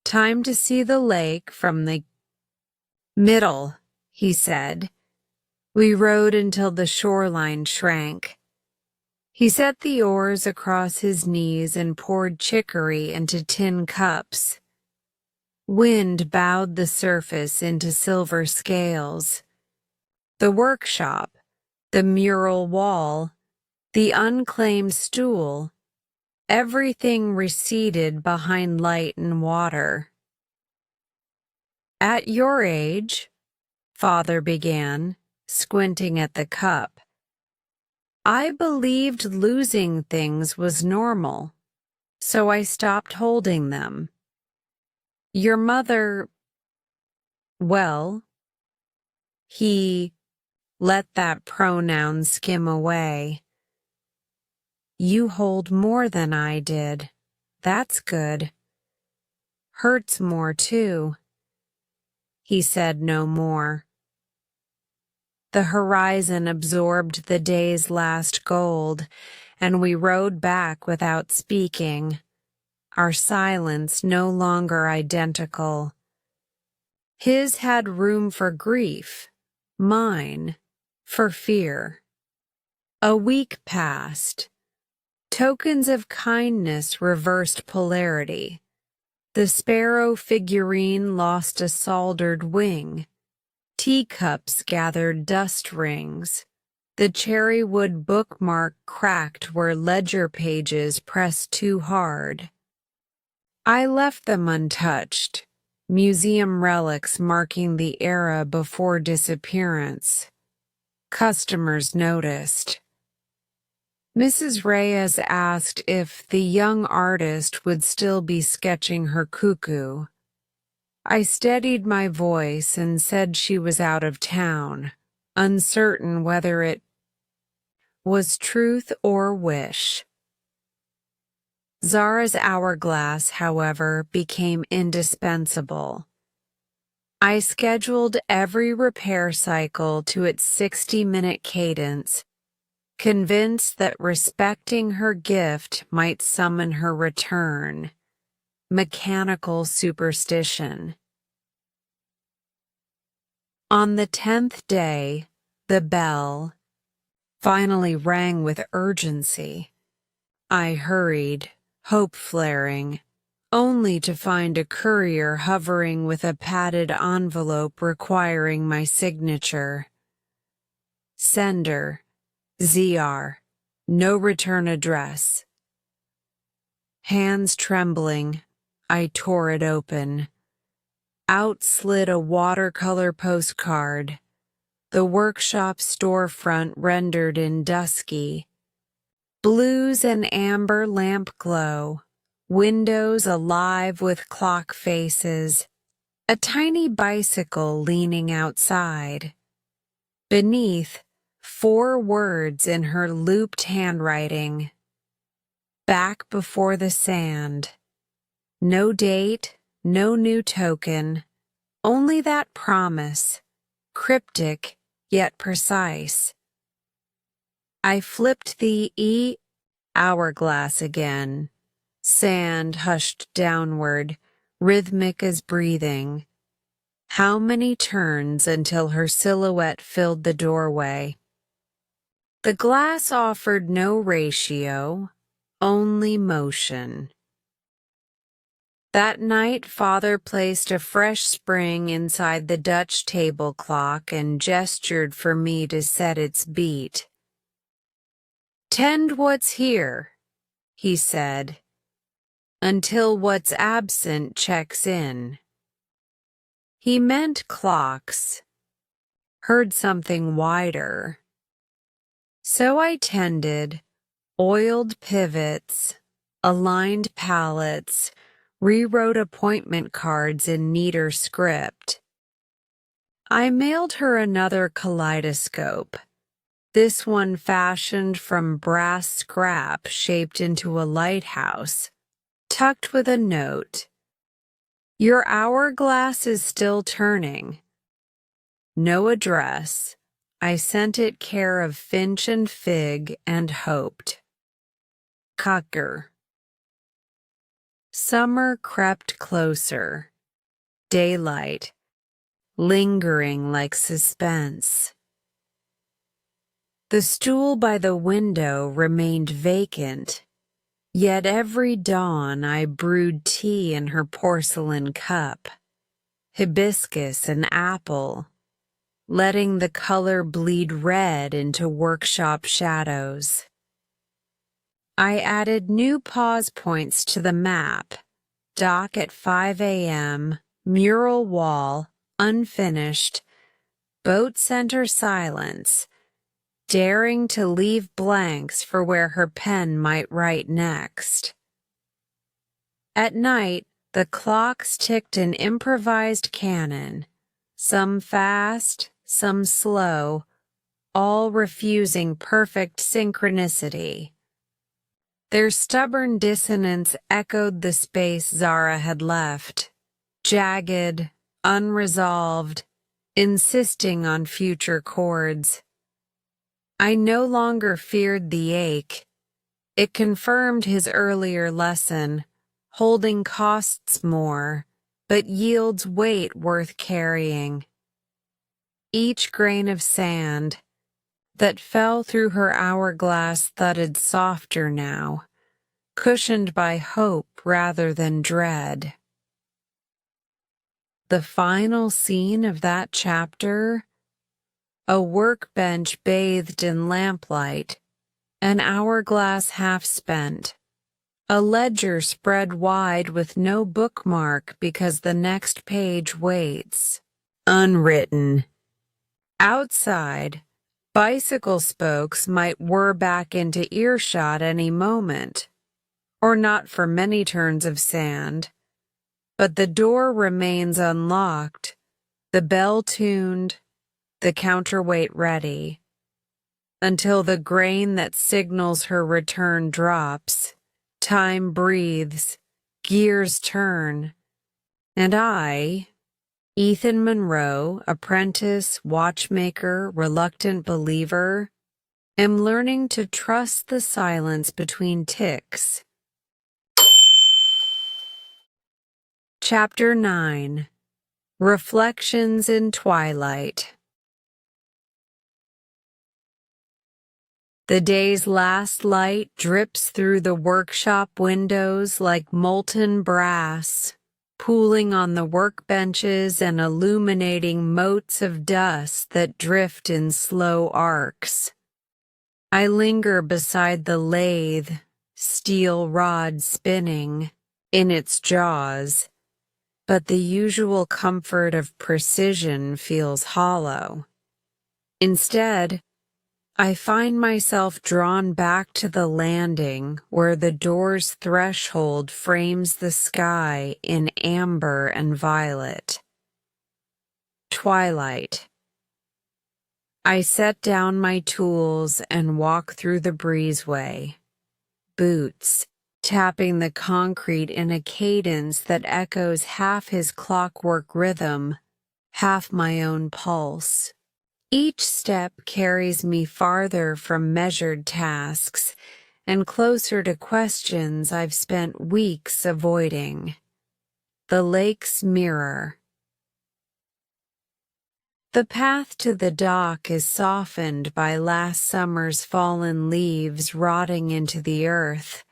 "Time to see the lake from the middle," he said. We rowed until the shoreline shrank. He set the oars across his knees and poured chicory into tin cups. Wind bowed the surface into silver scales. The workshop, the mural wall, the unclaimed stool, everything receded behind light and water. "At your age," Father began, squinting at the cup, "I believed losing things was normal, so I stopped holding them. Your mother, well," he let that pronoun skim away. "You hold more than I did. That's good. Hurts more, too." He said no more. The horizon absorbed the day's last gold, and we rowed back without speaking, our silence no longer identical. His had room for grief, mine for fear. A week passed. Tokens of kindness reversed polarity. The sparrow figurine lost a soldered wing. Teacups gathered dust rings. The cherrywood bookmark cracked where ledger pages pressed too hard. I left them untouched, museum relics marking the era before disappearance. Customers noticed. Mrs. Reyes asked if the young artist would still be sketching her cuckoo. I steadied my voice and said she was out of town, uncertain whether it was truth or wish. Zara's hourglass, however, became indispensable. I scheduled every repair cycle to its 60-minute cadence, convinced that respecting her gift might summon her return. Mechanical superstition. On the 10th day, the bell finally rang with urgency. I hurried, hope flaring, only to find a courier hovering with a padded envelope requiring my signature. Sender, ZR, no return address. Hands trembling, I tore it open. Out slid a watercolor postcard, the workshop storefront rendered in dusky. Blues and amber lamp glow, windows alive with clock faces, a tiny bicycle leaning outside. Beneath, 4 words in her looped handwriting. Back before the sand. No date, no new token, only that promise, cryptic yet precise. I flipped the hourglass again. Sand hushed downward, rhythmic as breathing. How many turns until her silhouette filled the doorway? The glass offered no ratio, only motion. That night, Father placed a fresh spring inside the Dutch table clock and gestured for me to set its beat. "Tend what's here," he said, "until what's absent checks in." He meant clocks. Heard something wider. So I tended, oiled pivots, aligned pallets, rewrote appointment cards in neater script. I mailed her another kaleidoscope, this one fashioned from brass scrap shaped into a lighthouse, tucked with a note. "Your hourglass is still turning." No address. I sent it care of Finch and Fig and hoped. Cucker. Summer crept closer. Daylight, lingering like suspense. The stool by the window remained vacant, yet every dawn I brewed tea in her porcelain cup, hibiscus and apple, letting the color bleed red into workshop shadows. I added new pause points to the map. Dock at 5 a.m., mural wall, unfinished, boat center silence, daring to leave blanks for where her pen might write next. At night, the clocks ticked an improvised canon, some fast, some slow, all refusing perfect synchronicity. Their stubborn dissonance echoed the space Zara had left, jagged, unresolved, insisting on future chords. I no longer feared the ache. It confirmed his earlier lesson, holding costs more, but yields weight worth carrying. Each grain of sand that fell through her hourglass thudded softer now, cushioned by hope rather than dread. The final scene of that chapter, a workbench bathed in lamplight, an hourglass half spent, a ledger spread wide with no bookmark because the next page waits, unwritten. Outside, bicycle spokes might whir back into earshot any moment, or not for many turns of sand, but the door remains unlocked, the bell tuned, the counterweight ready, until the grain that signals her return drops, time breathes, gears turn, and I, Ethan Monroe, apprentice, watchmaker, reluctant believer, am learning to trust the silence between ticks. Chapter 9. Reflections in Twilight. The day's last light drips through the workshop windows like molten brass, pooling on the workbenches and illuminating motes of dust that drift in slow arcs. I linger beside the lathe, steel rod spinning in its jaws, but the usual comfort of precision feels hollow. Instead, I find myself drawn back to the landing where the door's threshold frames the sky in amber and violet. Twilight. I set down my tools and walk through the breezeway, boots tapping the concrete in a cadence that echoes half his clockwork rhythm, half my own pulse. Each step carries me farther from measured tasks and closer to questions I've spent weeks avoiding. The lake's mirror. The path to the dock is softened by last summer's fallen leaves rotting into the earth,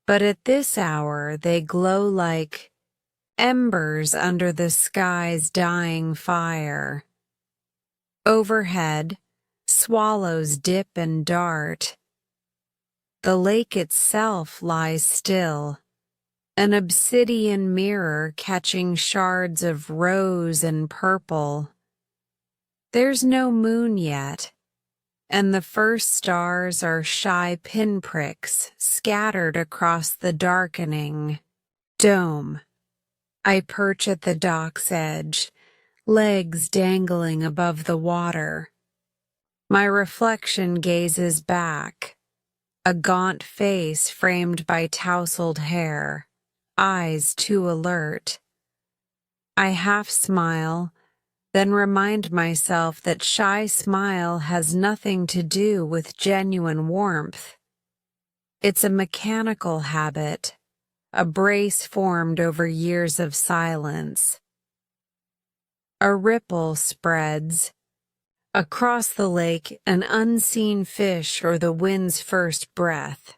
but at this hour they glow like embers under the sky's dying fire. Overhead, swallows dip and dart. The lake itself lies still, an obsidian mirror catching shards of rose and purple. There's no moon yet, and the first stars are shy pinpricks scattered across the darkening dome. I perch at the dock's edge, legs dangling above the water. My reflection gazes back, a gaunt face framed by tousled hair, eyes too alert. I half smile, then remind myself that shy smile has nothing to do with genuine warmth. It's a mechanical habit, a brace formed over years of silence. A ripple spreads. Across the lake, an unseen fish or the wind's first breath.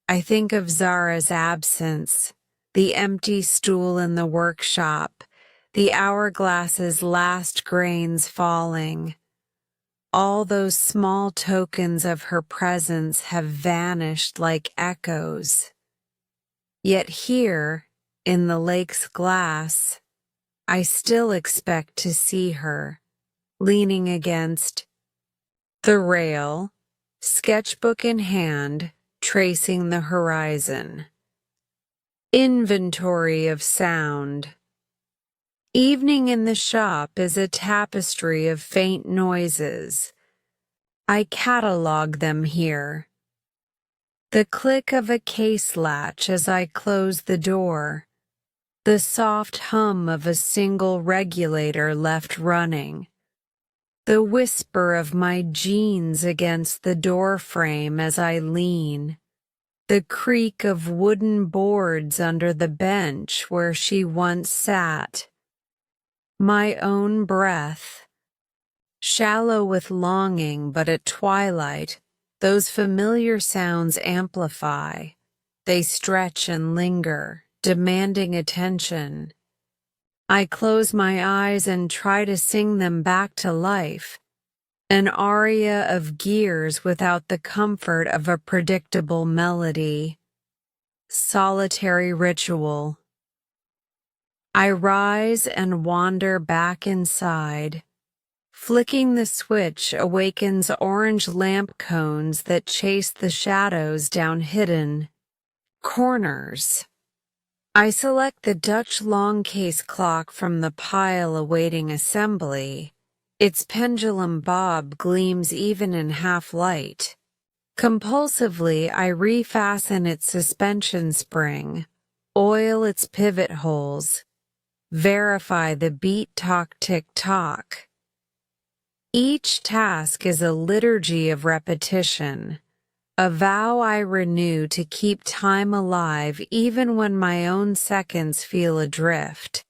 I think of Zara's absence, the empty stool in the workshop, the hourglass's last grains falling. All those small tokens of her presence have vanished like echoes. Yet here, in the lake's glass, I still expect to see her, leaning against the rail, sketchbook in hand, tracing the horizon. Inventory of sound. Evening in the shop is a tapestry of faint noises. I catalog them here. The click of a case latch as I close the door. The soft hum of a single regulator left running. The whisper of my jeans against the doorframe as I lean. The creak of wooden boards under the bench where she once sat. My own breath. Shallow with longing, but at twilight, those familiar sounds amplify. They stretch and linger, demanding attention. I close my eyes and try to sing them back to life, an aria of gears without the comfort of a predictable melody. Solitary ritual. I rise and wander back inside. Flicking the switch awakens orange lamp cones that chase the shadows down hidden corners. I select the Dutch long case clock from the pile awaiting assembly. Its pendulum bob gleams even in half-light. Compulsively, I refasten its suspension spring, oil its pivot holes, verify the beat tock tick tock. Each task is a liturgy of repetition, a vow I renew to keep time alive even when my own seconds feel adrift.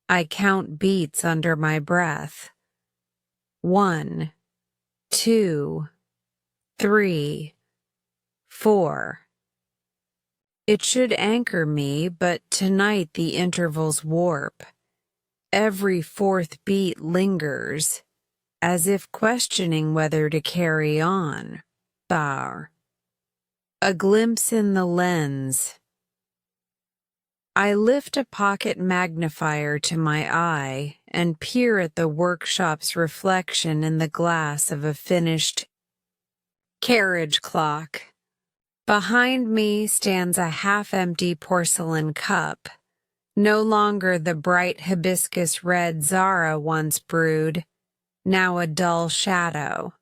I count beats under my breath. 1, 2, 3, 4. It should anchor me, but tonight the intervals warp. Every fourth beat lingers, as if questioning whether to carry on. Bar. A glimpse in the lens. I lift a pocket magnifier to my eye and peer at the workshop's reflection in the glass of a finished carriage clock. Behind me stands a half-empty porcelain cup, no longer the bright hibiscus red Zara once brewed, now a dull shadow.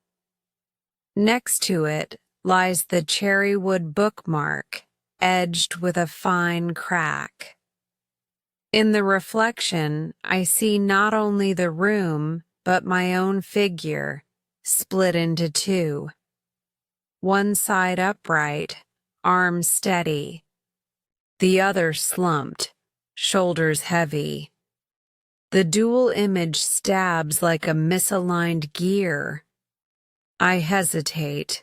Next to it lies the cherrywood bookmark, edged with a fine crack. In the reflection, I see not only the room, but my own figure, split into two. One side upright, arms steady. The other slumped, shoulders heavy. The dual image stabs like a misaligned gear. I hesitate.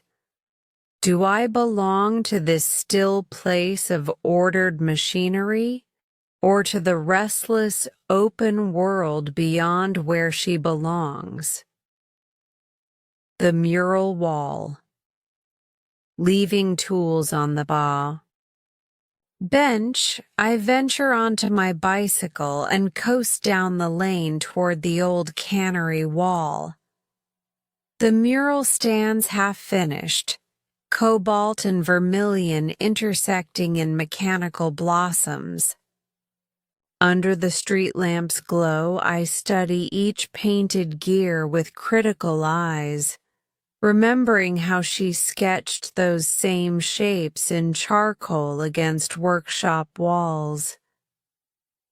Do I belong to this still place of ordered machinery, or to the restless, open world beyond where she belongs? The mural wall. Leaving tools on the bench, I venture onto my bicycle and coast down the lane toward the old cannery wall. The mural stands half-finished, cobalt and vermilion intersecting in mechanical blossoms. Under the street lamp's glow, I study each painted gear with critical eyes, remembering how she sketched those same shapes in charcoal against workshop walls.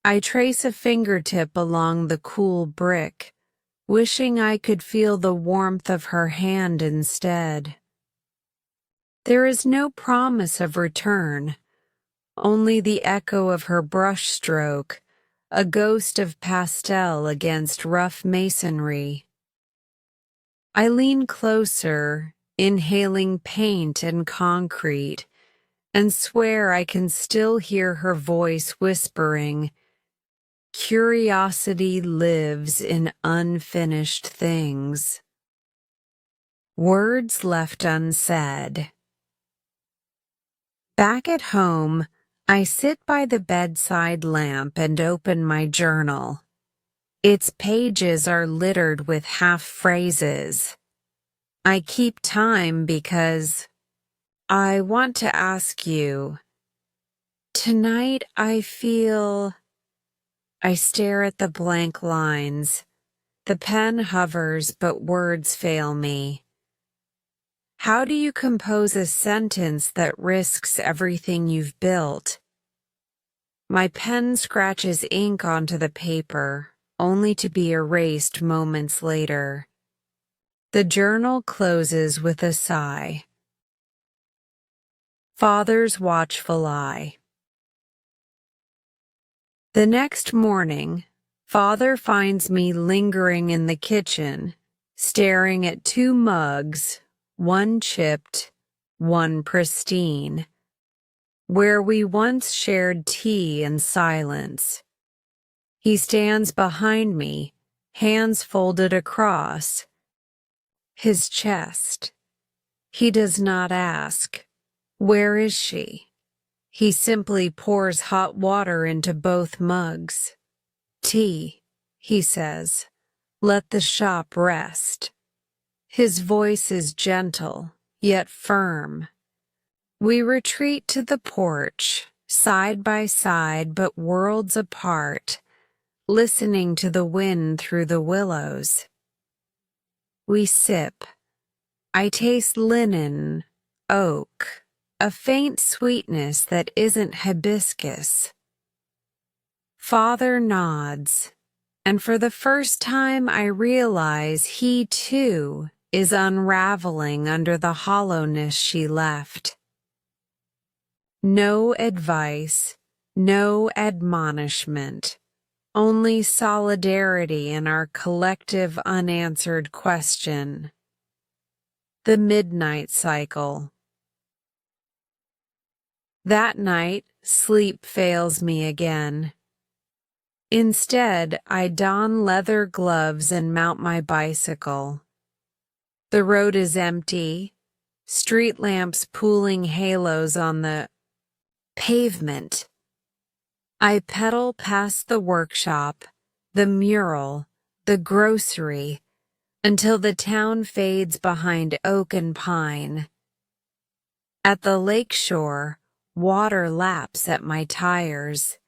I trace a fingertip along the cool brick, wishing I could feel the warmth of her hand instead. There is no promise of return, only the echo of her brushstroke, a ghost of pastel against rough masonry. I lean closer, inhaling paint and concrete, and swear I can still hear her voice whispering, "Curiosity lives in unfinished things." Words left unsaid. Back at home, I sit by the bedside lamp and open my journal. Its pages are littered with half-phrases. I keep time because I want to ask you. Tonight I feel... I stare at the blank lines. The pen hovers, but words fail me. How do you compose a sentence that risks everything you've built? My pen scratches ink onto the paper, only to be erased moments later. The journal closes with a sigh. Father's watchful eye. The next morning, Father finds me lingering in the kitchen, staring at two mugs, one chipped, one pristine, where we once shared tea in silence. He stands behind me, hands folded across his chest. He does not ask, "Where is she?" He simply pours hot water into both mugs. "Tea," he says. "Let the shop rest." His voice is gentle, yet firm. We retreat to the porch, side by side but worlds apart, listening to the wind through the willows. We sip. I taste linen, oak, a faint sweetness that isn't hibiscus. Father nods, and for the first time I realize he too is unraveling under the hollowness she left. No advice, no admonishment, only solidarity in our collective unanswered question. The midnight cycle. That night, sleep fails me again. Instead, I don leather gloves and mount my bicycle. The road is empty, street lamps pooling halos on the pavement. I pedal past the workshop, the mural, the grocery, until the town fades behind oak and pine. At the lake shore, water laps at my tires.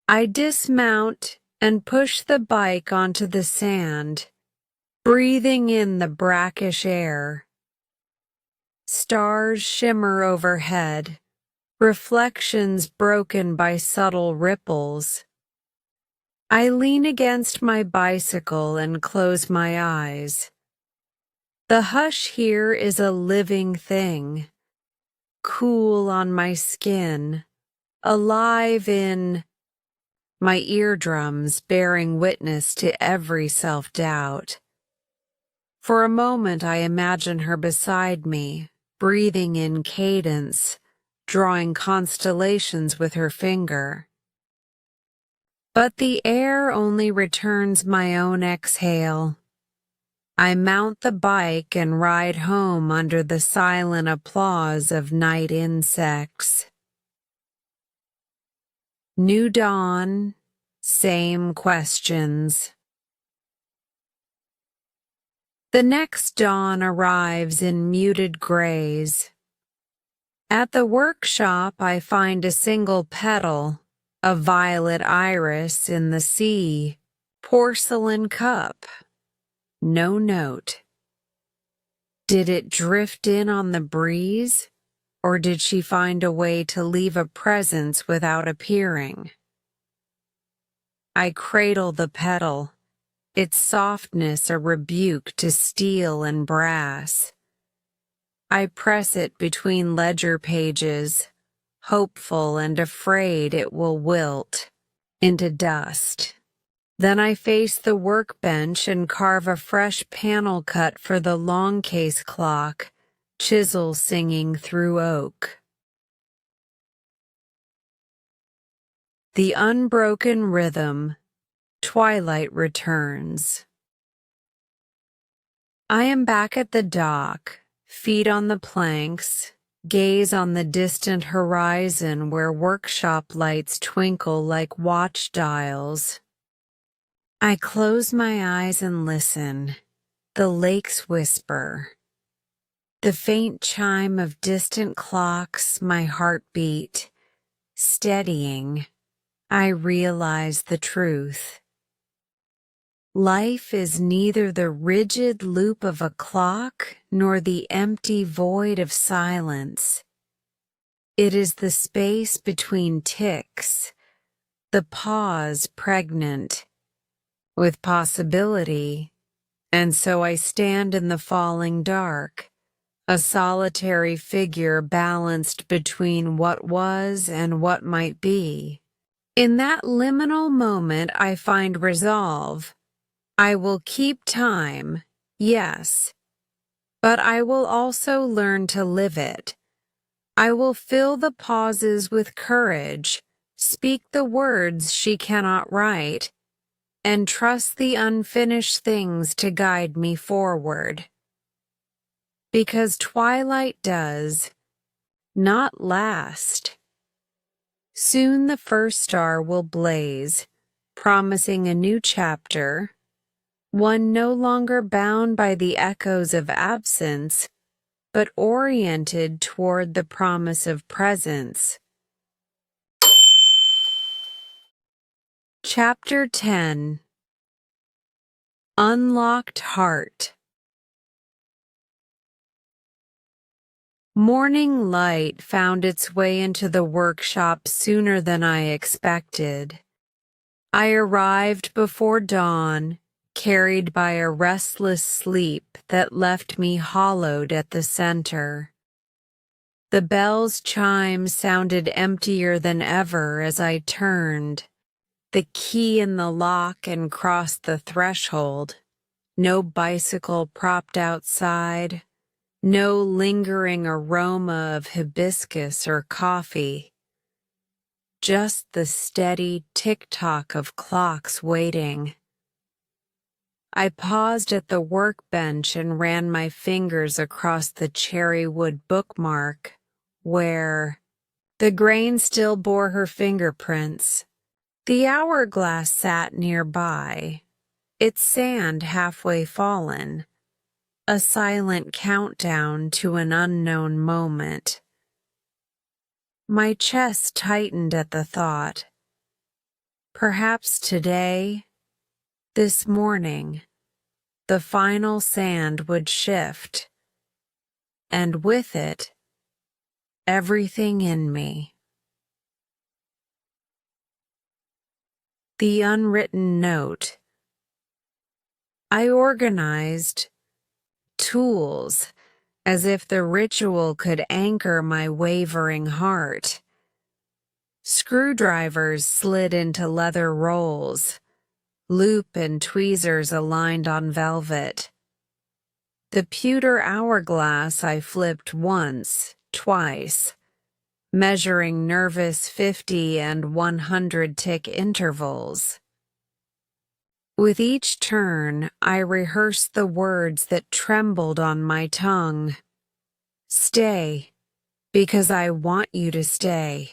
I dismount and push the bike onto the sand, breathing in the brackish air. Stars shimmer overhead, reflections broken by subtle ripples. I lean against my bicycle and close my eyes. The hush here is a living thing, cool on my skin, alive in my eardrums, bearing witness to every self-doubt. For a moment I imagine her beside me, breathing in cadence, drawing constellations with her finger. But the air only returns my own exhale. I mount the bike and ride home under the silent applause of night insects. New dawn, same questions. The next dawn arrives in muted grays. At the workshop, I find a single petal, a violet iris in the sea, porcelain cup. No note. Did it drift in on the breeze, or did she find a way to leave a presence without appearing? I cradle the petal, its softness a rebuke to steel and brass. I press it between ledger pages, hopeful and afraid it will wilt into dust. Then I face the workbench and carve a fresh panel cut for the long case clock, chisel singing through oak. The unbroken rhythm, Twilight returns. I am back at the dock, feet on the planks, gaze on the distant horizon where workshop lights twinkle like watch dials. I close my eyes and listen, the lake's whisper, the faint chime of distant clocks, my heartbeat, steadying. I realize the truth. Life is neither the rigid loop of a clock nor the empty void of silence. It is the space between ticks, the pause pregnant with possibility, and so I stand in the falling dark, a solitary figure balanced between what was and what might be. In that liminal moment I find resolve. I will keep time, yes, but I will also learn to live it. I will fill the pauses with courage, speak the words she cannot write, and trust the unfinished things to guide me forward. Because twilight does not last. Soon the first star will blaze, promising a new chapter, one no longer bound by the echoes of absence, but oriented toward the promise of presence. Chapter 10. Unlocked Heart. Morning light found its way into the workshop sooner than I expected. I arrived before dawn, carried by a restless sleep that left me hollowed at the center. The bell's chime sounded emptier than ever as I turned, the key in the lock, and crossed the threshold. No bicycle propped outside, No lingering aroma of hibiscus or coffee. Just the steady tick-tock of clocks waiting. I paused at the workbench and ran my fingers across the cherry wood bookmark, where the grain still bore her fingerprints. The hourglass sat nearby, its sand halfway fallen, a silent countdown to an unknown moment. My chest tightened at the thought. Perhaps today, this morning, the final sand would shift, and with it, everything in me. The unwritten note. I organized tools as if the ritual could anchor my wavering heart. Screwdrivers slid into leather rolls, loop and tweezers aligned on velvet. The pewter hourglass I flipped once, twice, measuring nervous 50 and 100 tick intervals. With each turn, I rehearsed the words that trembled on my tongue. Stay, because I want you to stay.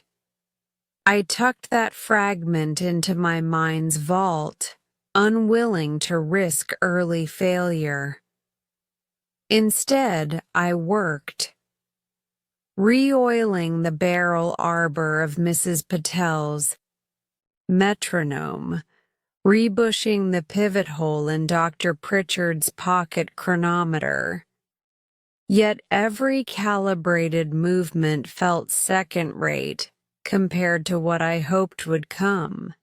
I tucked that fragment into my mind's vault, unwilling to risk early failure. Instead, I worked, re-oiling the barrel arbor of Mrs. Patel's metronome, rebushing the pivot hole in Dr. Pritchard's pocket chronometer. Yet every calibrated movement felt second-rate compared to what I hoped would come.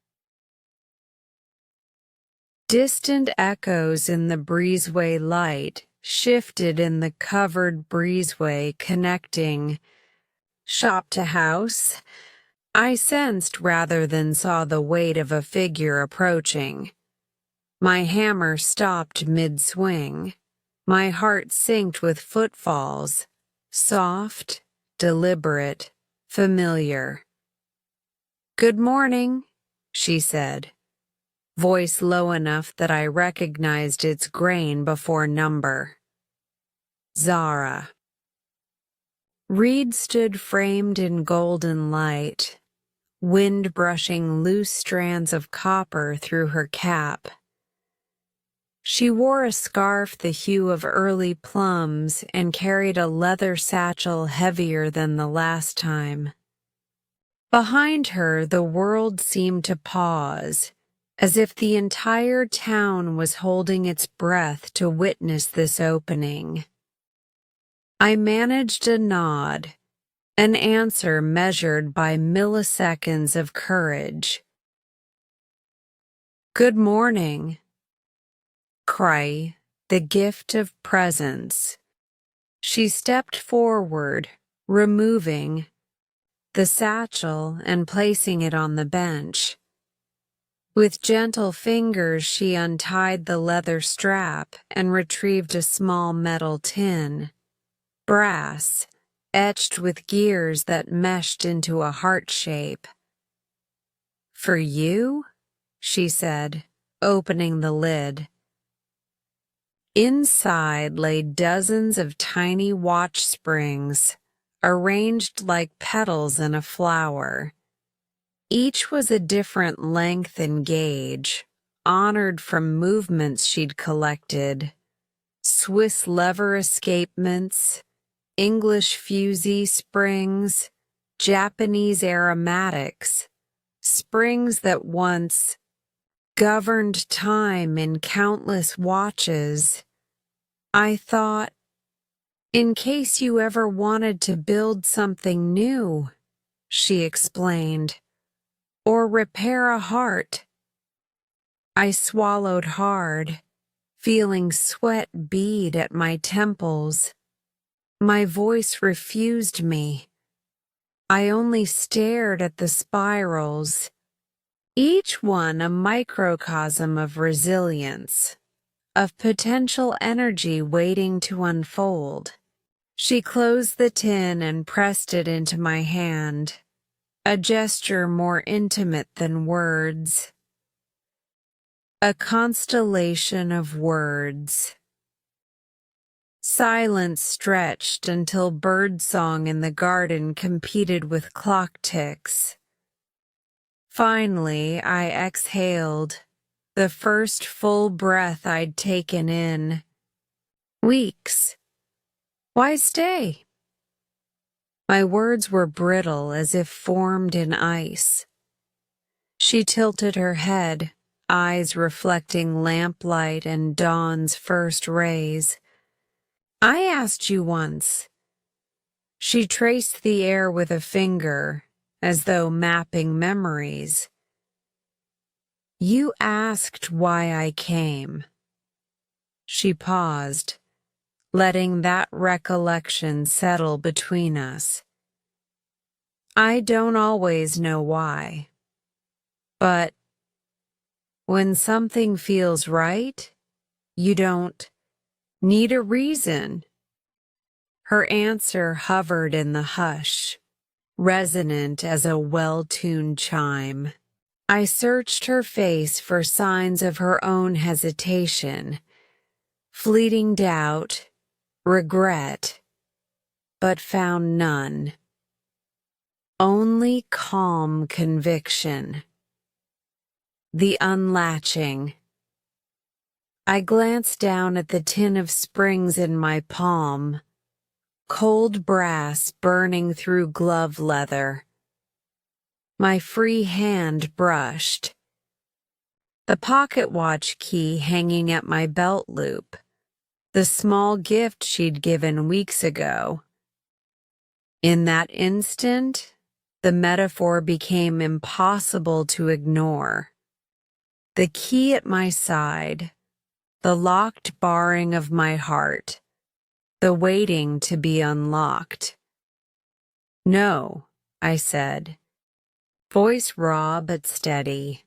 Distant echoes in the breezeway light shifted in the covered breezeway connecting shop to house. I sensed rather than saw the weight of a figure approaching. My hammer stopped mid-swing. My heart synced with footfalls, soft, deliberate, familiar. "Good morning," she said, voice low enough that I recognized its grain before number. Zara. Reed stood framed in golden light, wind brushing loose strands of copper through her cap. She wore a scarf the hue of early plums and carried a leather satchel heavier than the last time. Behind her, the world seemed to pause, as if the entire town was holding its breath to witness this opening. I managed a nod, an answer measured by milliseconds of courage. "Good morning." Cry, the gift of presence. She stepped forward, removing the satchel and placing it on the bench. With gentle fingers, she untied the leather strap and retrieved a small metal tin, brass, etched with gears that meshed into a heart shape. "For you?" she said, opening the lid. Inside lay dozens of tiny watch springs, arranged like petals in a flower. Each was a different length and gauge, honored from movements she'd collected. Swiss lever escapements, English fusee springs, Japanese aromatics, springs that once governed time in countless watches. I thought, in case you ever wanted to build something new, she explained, or repair a heart. I swallowed hard, feeling sweat bead at my temples. My voice refused me. I only stared at the spirals, each one a microcosm of resilience, of potential energy waiting to unfold. She closed the tin and pressed it into my hand, a gesture more intimate than words. A constellation of words. Silence stretched until birdsong in the garden competed with clock ticks. Finally, I exhaled, the first full breath I'd taken in weeks. Why stay? My words were brittle as if formed in ice. She tilted her head, eyes reflecting lamplight and dawn's first rays. I asked you once. She traced the air with a finger, as though mapping memories. You asked why I came. She paused, letting that recollection settle between us. I don't always know why, but when something feels right, you don't need a reason. Her answer hovered in the hush, resonant as a well-tuned chime. I searched her face for signs of her own hesitation, fleeting doubt, regret, but found none. Only calm conviction. The unlatching. I glanced down at the tin of springs in my palm, cold brass burning through glove leather. My free hand brushed. The pocket watch key hanging at my belt loop. The small gift she'd given weeks ago. In that instant, the metaphor became impossible to ignore. The key at my side, the locked barring of my heart, the waiting to be unlocked. No, I said, voice raw but steady.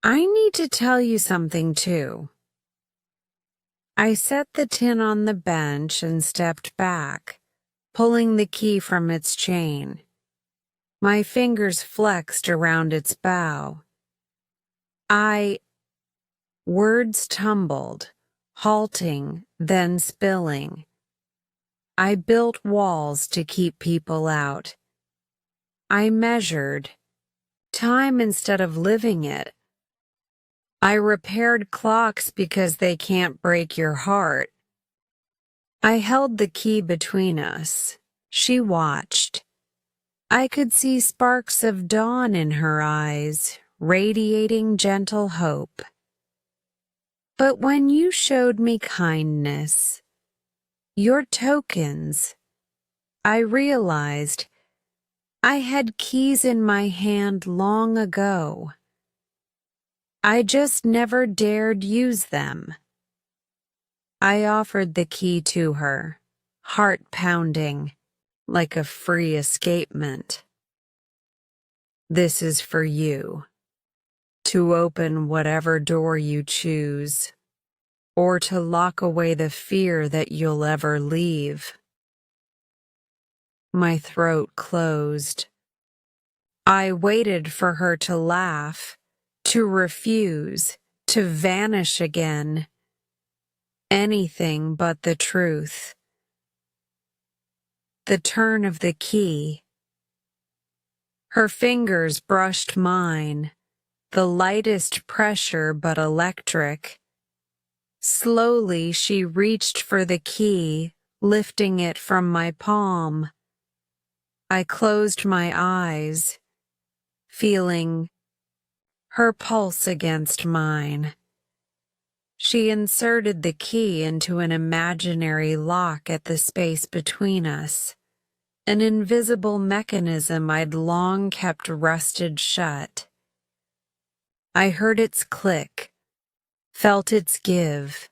I need to tell you something too. I set the tin on the bench and stepped back, pulling the key from its chain. My fingers flexed around its bow. Words tumbled, halting, then spilling. I built walls to keep people out. I measured time instead of living it. I repaired clocks because they can't break your heart. I held the key between us. She watched. I could see sparks of dawn in her eyes, radiating gentle hope. But when you showed me kindness, your tokens, I realized I had keys in my hand long ago. I just never dared use them. I offered the key to her, heart pounding, like a free escapement. This is for you, to open whatever door you choose, or to lock away the fear that you'll ever leave. My throat closed. I waited for her to laugh, to refuse, to vanish again. Anything but the truth. The turn of the key. Her fingers brushed mine, the lightest pressure but electric. Slowly she reached for the key, lifting it from my palm. I closed my eyes, feeling her pulse against mine. She inserted the key into an imaginary lock at the space between us, an invisible mechanism I'd long kept rusted shut. I heard its click, felt its give.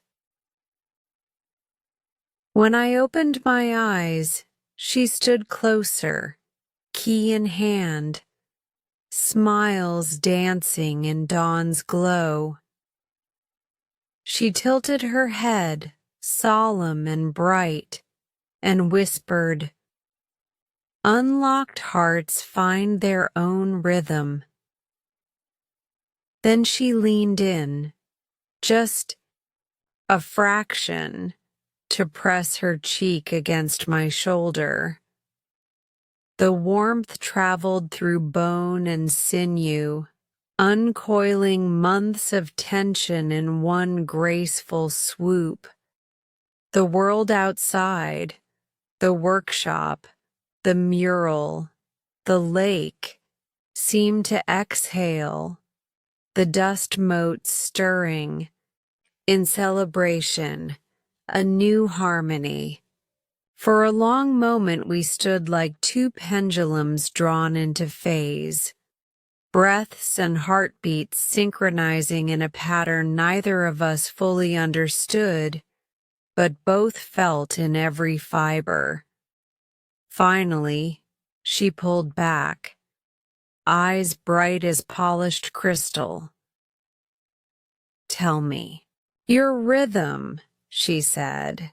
When I opened my eyes, she stood closer, key in hand, smiles dancing in dawn's glow. She tilted her head, solemn and bright, and whispered, "Unlocked hearts find their own rhythm." Then she leaned in, just a fraction, to press her cheek against my shoulder. The warmth traveled through bone and sinew, uncoiling months of tension in one graceful swoop. The world outside, the workshop, the mural, the lake, seemed to exhale, the dust motes stirring, in celebration, a new harmony. For a long moment we stood like two pendulums drawn into phase, breaths and heartbeats synchronizing in a pattern neither of us fully understood, but both felt in every fiber. Finally, she pulled back, eyes bright as polished crystal. "Tell me, your rhythm," she said.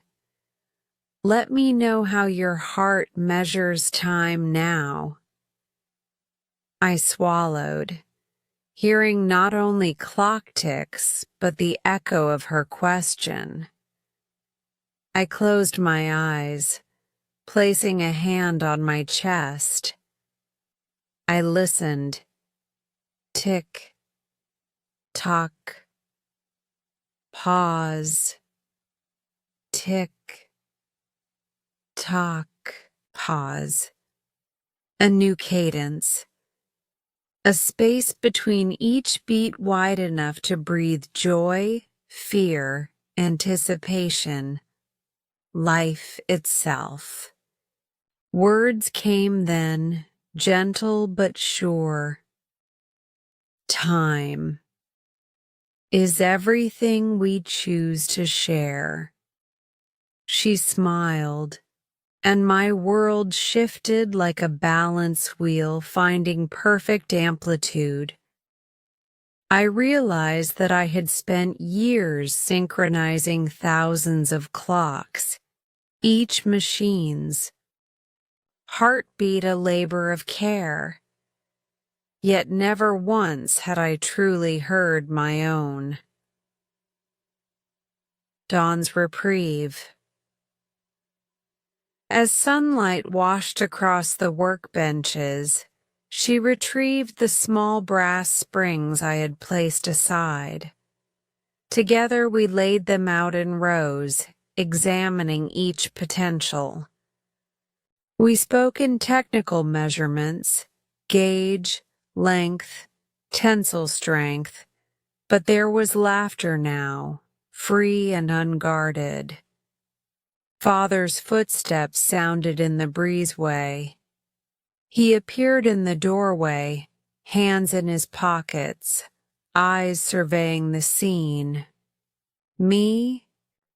"Let me know how your heart measures time now." I swallowed, hearing not only clock ticks, but the echo of her question. I closed my eyes, placing a hand on my chest. I listened. Tick, tock, pause, tick, tock, pause. A new cadence. A space between each beat wide enough to breathe joy, fear, anticipation, life itself. Words came then, gentle but sure. Time is everything we choose to share. She smiled, and my world shifted like a balance wheel finding perfect amplitude. I realized that I had spent years synchronizing thousands of clocks, each machine's heartbeat a labor of care. Yet never once had I truly heard my own. Dawn's reprieve. As sunlight washed across the workbenches, she retrieved the small brass springs I had placed aside. Together we laid them out in rows, examining each potential. We spoke in technical measurements, gauge, length, tensile strength, but there was laughter now, free and unguarded. Father's footsteps sounded in the breezeway. He appeared in the doorway, hands in his pockets, eyes surveying the scene. Me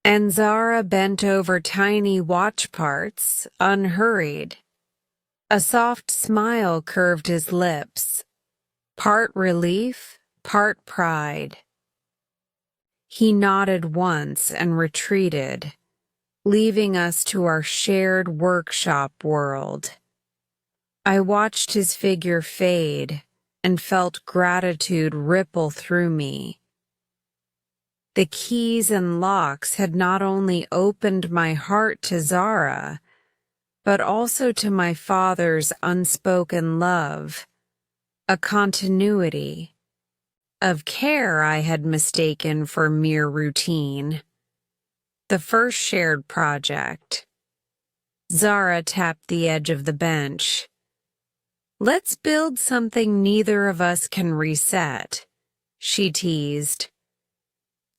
and Zara bent over tiny watch parts, unhurried. A soft smile curved his lips, part relief, part pride. He nodded once and retreated, leaving us to our shared workshop world. I watched his figure fade and felt gratitude ripple through me. The keys and locks had not only opened my heart to Zara, but also to my father's unspoken love, a continuity of care I had mistaken for mere routine. The first shared project. Zara tapped the edge of the bench. "Let's build something neither of us can reset," she teased.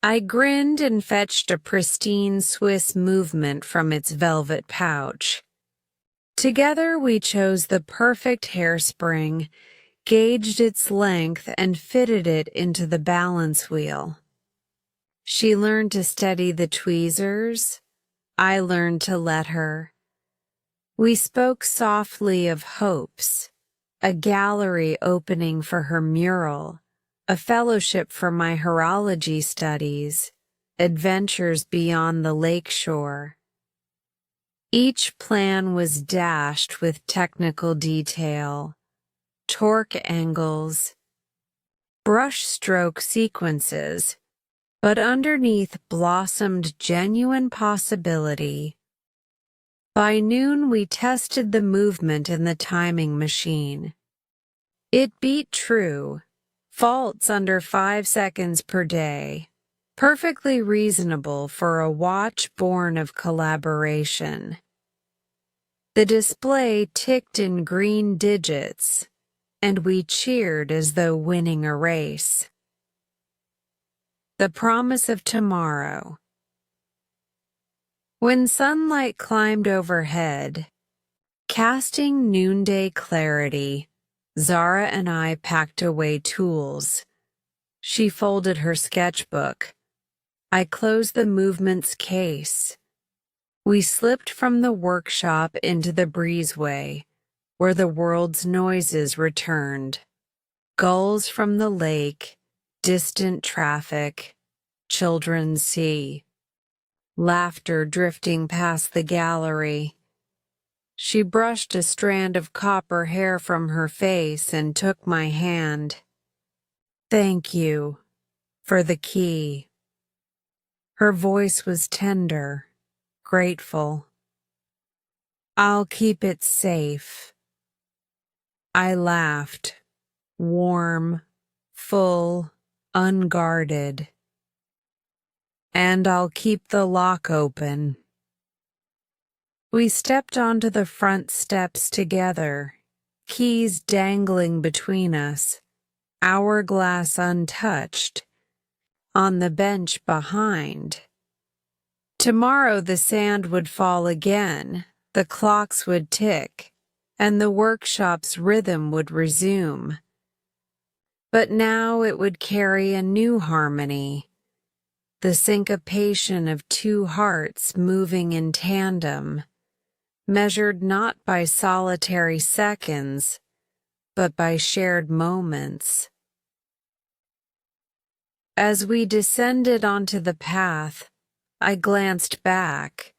I grinned and fetched a pristine Swiss movement from its velvet pouch. Together we chose the perfect hairspring, gauged its length, and fitted it into the balance wheel. She learned to steady the tweezers. I learned to let her. We spoke softly of hopes, a gallery opening for her mural, a fellowship for my horology studies, adventures beyond the lakeshore. Each plan was dashed with technical detail, torque angles, brushstroke sequences, but underneath blossomed genuine possibility. By noon, we tested the movement in the timing machine. It beat true, faults under 5 seconds per day, perfectly reasonable for a watch born of collaboration. The display ticked in green digits, and we cheered as though winning a race. The promise of tomorrow. When sunlight climbed overhead, casting noonday clarity, Zara and I packed away tools. She folded her sketchbook. I closed the movement's case. We slipped from the workshop into the breezeway, where the world's noises returned. Gulls from the lake, distant traffic, children's sea. Laughter drifting past the gallery. She brushed a strand of copper hair from her face and took my hand. "Thank you for the key." Her voice was tender, grateful. "I'll keep it safe." I laughed, warm, full, unguarded. "And I'll keep the lock open." We stepped onto the front steps together, keys dangling between us, hourglass untouched, on the bench behind. Tomorrow the sand would fall again, the clocks would tick, and the workshop's rhythm would resume. But now it would carry a new harmony. The syncopation of two hearts moving in tandem, measured not by solitary seconds, but by shared moments. As we descended onto the path, I glanced back,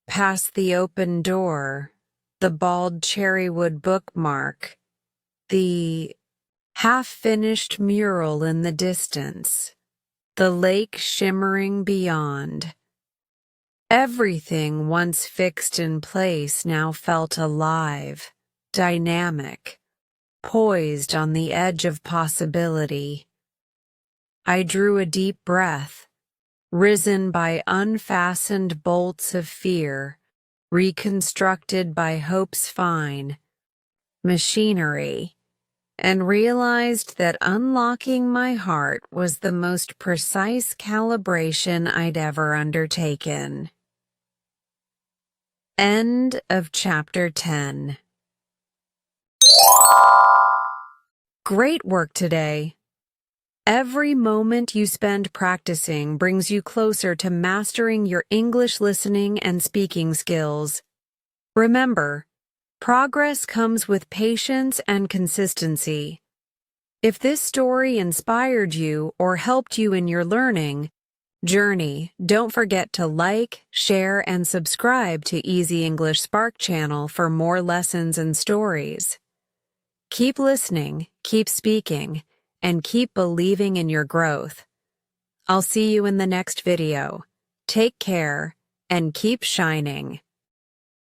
past the open door, the bald cherrywood bookmark, the half-finished mural in the distance, the lake shimmering beyond. Everything once fixed in place now felt alive, dynamic, poised on the edge of possibility. I drew a deep breath, risen by unfastened bolts of fear, reconstructed by hope's fine machinery, and realized that unlocking my heart was the most precise calibration I'd ever undertaken. End of Chapter 10. Great work today. Every moment you spend practicing brings you closer to mastering your English listening and speaking skills. Remember, progress comes with patience and consistency. If this story inspired you or helped you in your learning journey, don't forget to like, share, and subscribe to Easy English Spark channel for more lessons and stories. Keep listening, keep speaking, and keep believing in your growth. I'll see you in the next video. Take care and keep shining.